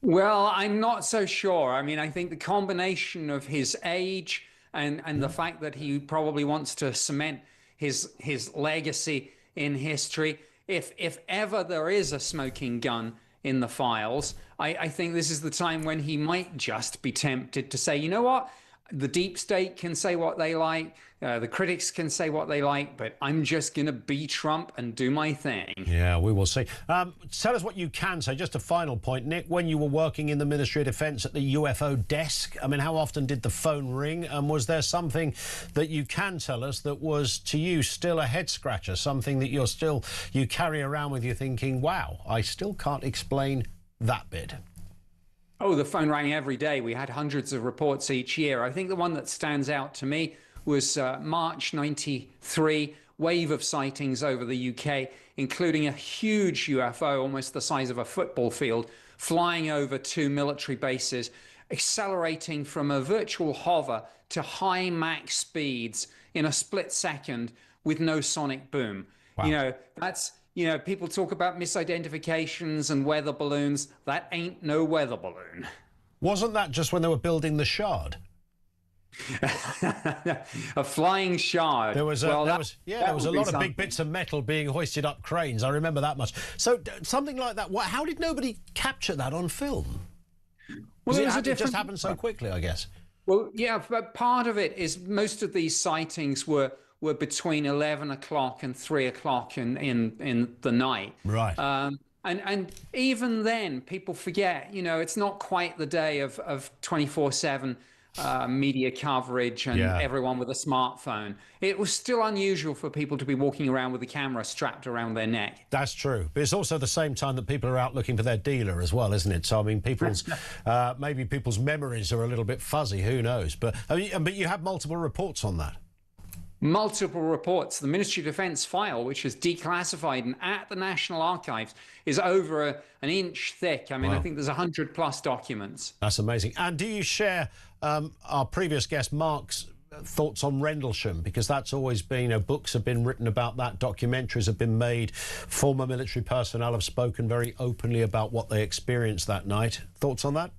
Well, I'm not so sure. I mean, I think the combination of his age and the fact that he probably wants to cement his legacy in history, if ever there is a smoking gun in the files, I think this is the time when he might just be tempted to say, you know what? The deep state can say what they like, the critics can say what they like, but I'm just going to be Trump and do my thing. Yeah, we will see. Tell us what you can say. Just a final point, Nick, when you were working in the Ministry of Defence at the UFO desk, I mean, how often did the phone ring? And was there something that you can tell us that was, to you, still a head-scratcher, something that you carry around with you thinking, wow, I still can't explain that bit? Oh, the phone rang every day. We had hundreds of reports each year. I think the one that stands out to me was March 93, wave of sightings over the UK, including a huge UFO, almost the size of a football field, flying over 2 military bases, accelerating from a virtual hover to high Mach speeds in a split second with no sonic boom. Wow. That's, people talk about misidentifications and weather balloons. That ain't no weather balloon. Wasn't that just when they were building the Shard? A flying shard. There was a lot of big bits of metal being hoisted up cranes. I remember that much. So something like that. How did nobody capture that on film? Well, it just happened so quickly, I guess. Well, yeah, but part of it is most of these sightings were between 11 o'clock and 3 o'clock in the night. Right. And even then, people forget. It's not quite the day of 24/7. Media coverage and everyone with a smartphone. It was still unusual for people to be walking around with a camera strapped around their neck. That's true. But it's also the same time that people are out looking for their dealer as well, isn't it? So, I mean, maybe people's memories are a little bit fuzzy. Who knows? But you have multiple reports on that. Multiple reports. The Ministry of Defence file, which is declassified and at the National Archives, is over an inch thick. I mean, wow. I think there's 100+ documents. That's amazing. And do you share our previous guest Mark's thoughts on Rendlesham? Because that's always been, books have been written about that, documentaries have been made, former military personnel have spoken very openly about what they experienced that night. Thoughts on that?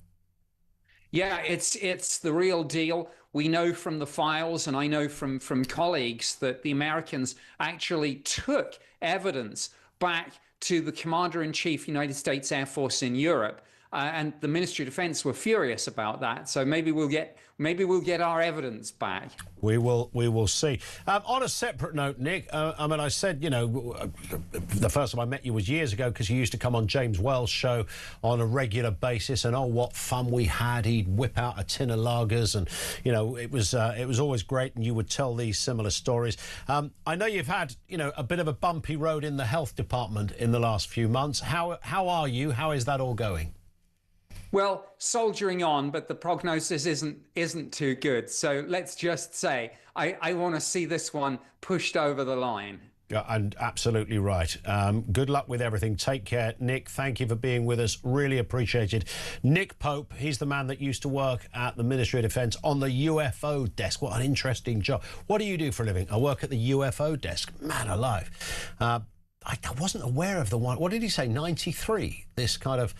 Yeah, it's the real deal. We know from the files, and I know from colleagues, that the Americans actually took evidence back to the Commander-in-Chief, United States Air Force in Europe, and the Ministry of Defence were furious about that. So maybe we'll get our evidence back. We will see. On a separate note, Nick, I said, the first time I met you was years ago, because you used to come on James Wells' show on a regular basis, and what fun we had. He'd whip out a tin of lagers, and it was always great, and you would tell these similar stories. I know you've had a bit of a bumpy road in the health department in the last few months. How are you? How is that all going? Well, soldiering on, but the prognosis isn't too good. So let's just say I want to see this one pushed over the line. Yeah, and absolutely right. Good luck with everything. Take care, Nick. Thank you for being with us. Really appreciated. Nick Pope, he's the man that used to work at the Ministry of Defence on the UFO desk. What an interesting job. What do you do for a living? I work at the UFO desk. Man alive. I wasn't aware of the one. What did he say? 93. This kind of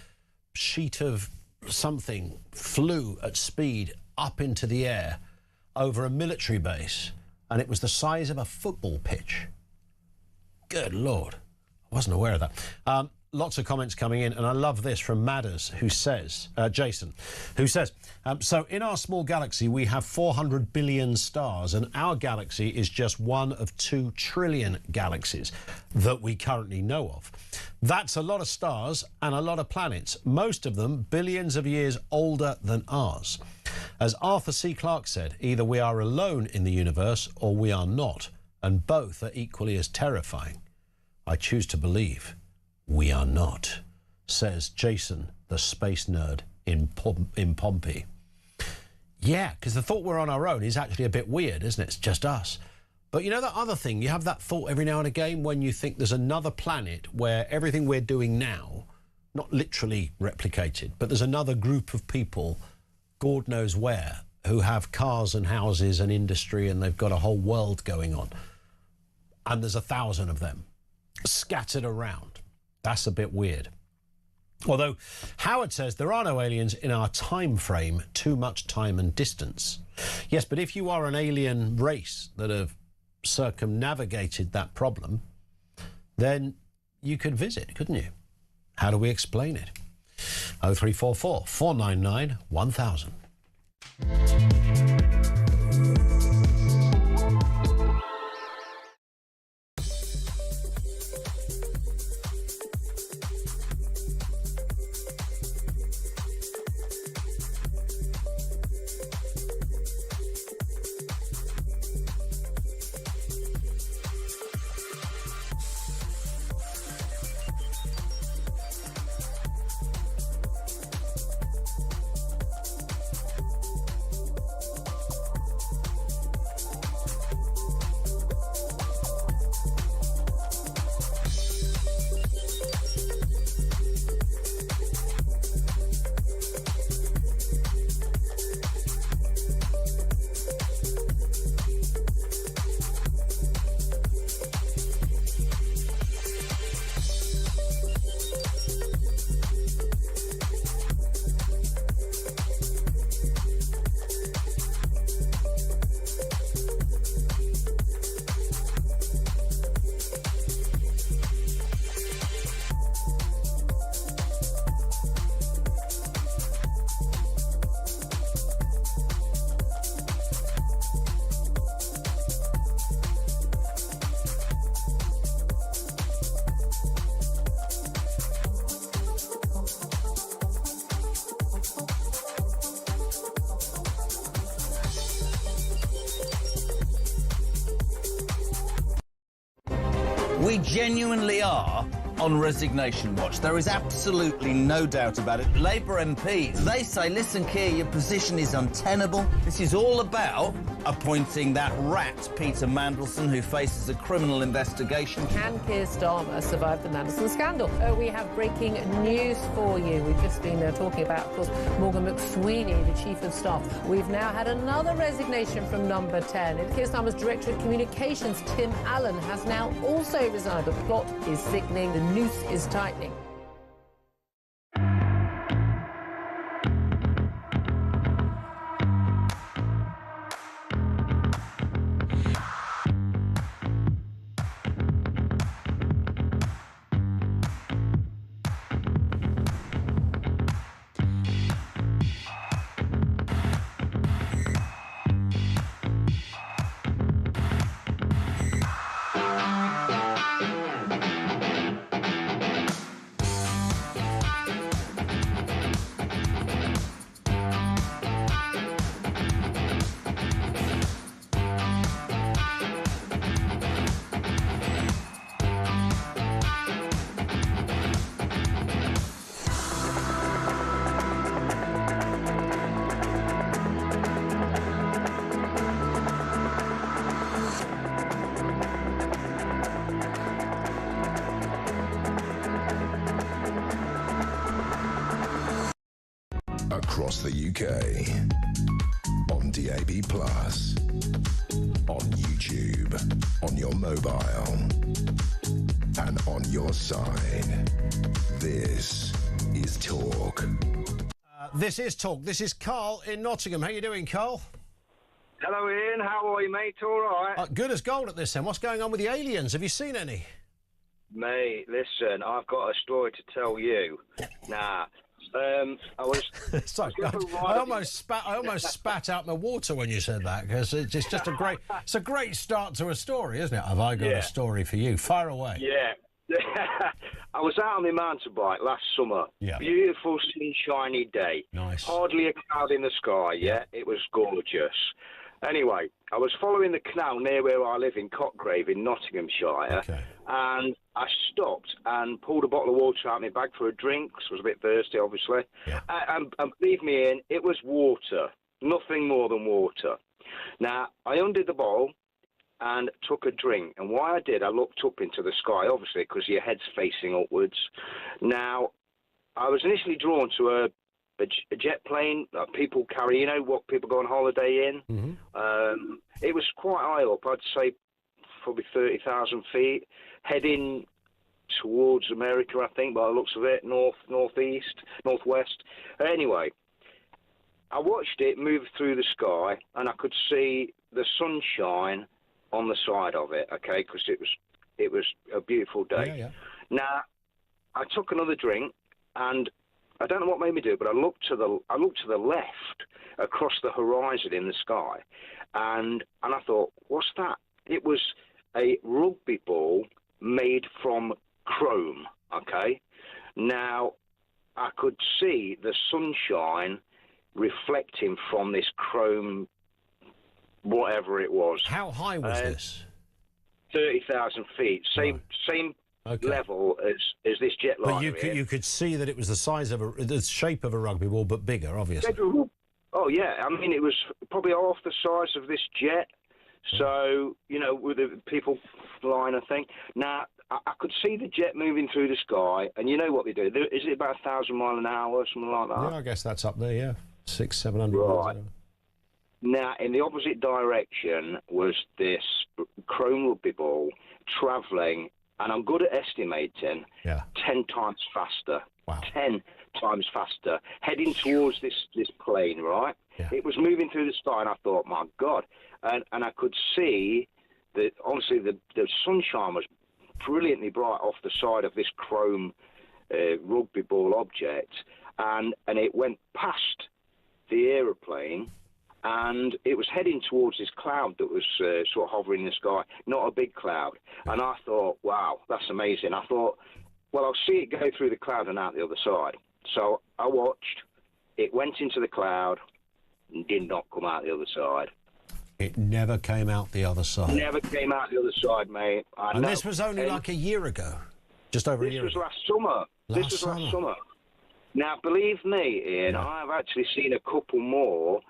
sheet of something flew at speed up into the air over a military base, and it was the size of a football pitch. Good Lord. I wasn't aware of that. Lots of comments coming in, and I love this from Madders, who says, Jason, who says, so in our small galaxy, we have 400 billion stars, and our galaxy is just one of 2 trillion galaxies that we currently know of. That's a lot of stars and a lot of planets, most of them billions of years older than ours. As Arthur C. Clarke said, either we are alone in the universe or we are not, and both are equally as terrifying. I choose to believe we are not, says Jason, the space nerd in Pompey. Yeah, because the thought we're on our own is actually a bit weird, isn't it? It's just us. But you know that other thing, you have that thought every now and again when you think there's another planet where everything we're doing now, not literally replicated, but there's another group of people, God knows where, who have cars and houses and industry, and they've got a whole world going on. And there's 1,000 of them scattered around. That's a bit weird. Although Howard says there are no aliens in our time frame, too much time and distance. Yes, but if you are an alien race that have circumnavigated that problem, then you could visit, couldn't you? How do we explain it? 0344 499 1000. We genuinely are on resignation watch. There is absolutely no doubt about it. Labour MPs, they say, listen, Keir, your position is untenable. This is all about appointing that rat, Peter Mandelson, who faces a criminal investigation. Can Keir Starmer survive the Mandelson scandal? We have breaking news for you. We've just been talking about, of course, Morgan McSweeney, the Chief of Staff. We've now had another resignation from Number 10. And Keir Starmer's Director of Communications, Tim Allen, has now also resigned. The plot is thickening. The noose is tightening. Across the UK, on DAB+, on YouTube, on your mobile, and on your side. This is Talk. This is Talk. This is Carl in Nottingham. How you doing, Carl? Hello, Ian. How are you, mate? All right? Good as gold at this then. What's going on with the aliens? Have you seen any? Mate, listen, I've got a story to tell you. Nah. I was. Sorry, I almost spat out my water when you said that, because it's just a great. It's a great start to a story, isn't it? Have I got a story for you? Fire away. Yeah. I was out on my mountain bike last summer. Yeah. Beautiful, sunshiny day. Nice. Hardly a cloud in the sky. Yeah. It was gorgeous. Anyway, I was following the canal near where I live in Cotgrave in Nottinghamshire, and I stopped and pulled a bottle of water out of my bag for a drink, because I was a bit thirsty, obviously. Yeah. And believe me, Ian, it was water, nothing more than water. Now, I undid the bottle and took a drink, and while I did, I looked up into the sky, obviously, because your head's facing upwards. Now, I was initially drawn to a jet plane that people carry, you know, what people go on holiday in. Mm-hmm. It was quite high up, I'd say probably 30,000 feet, heading towards America, I think, by the looks of it, northwest. Anyway, I watched it move through the sky, and I could see the sunshine on the side of it, okay, because it was a beautiful day. Yeah. Now, I took another drink, and I don't know what made me do it, but I looked to the left across the horizon in the sky, and I thought, what's that? It was a rugby ball made from chrome, okay? Now, I could see the sunshine reflecting from this chrome, whatever it was. How high was this? 30,000 feet. Same level as this jet liner. But you could see that it was the size of the shape of a rugby ball, but bigger, obviously. Oh yeah, I mean it was probably half the size of this jet. So you know, with the people flying, I think. Now I could see the jet moving through the sky, and you know what they do? Is it about 1,000 miles an hour, something like that? Yeah, I guess that's up there. Yeah, 600-700 miles Right. an hour. Now, in the opposite direction was this chrome rugby ball travelling, and I'm good at estimating, 10 times faster. Wow. 10 times faster, heading towards this plane, right? Yeah. It was moving through the sky, and I thought, my God. And I could see that, honestly, the sunshine was brilliantly bright off the side of this chrome rugby ball object, and it went past the aeroplane, and it was heading towards this cloud that was sort of hovering in the sky, not a big cloud. And I thought, wow, that's amazing. I thought, well, I'll see it go through the cloud and out the other side. So I watched. It went into the cloud and did not come out the other side. It never came out the other side. Never came out the other side, mate. And this was only like a year ago. Just over a year ago. This was last summer. Last summer. Now, believe me, Ian, I've actually seen a couple more.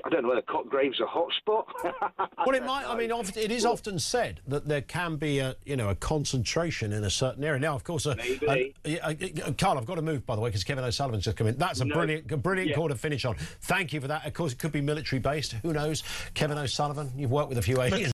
I don't know whether Cottgrave's a hotspot. Well, it might. I mean, it is often said that there can be a concentration in a certain area. Now, of course, Carl, I've got to move, by the way, because Kevin O'Sullivan's just come in. That's a brilliant call to finish on. Thank you for that. Of course, it could be military based. Who knows? Kevin O'Sullivan, you've worked with a few aliens.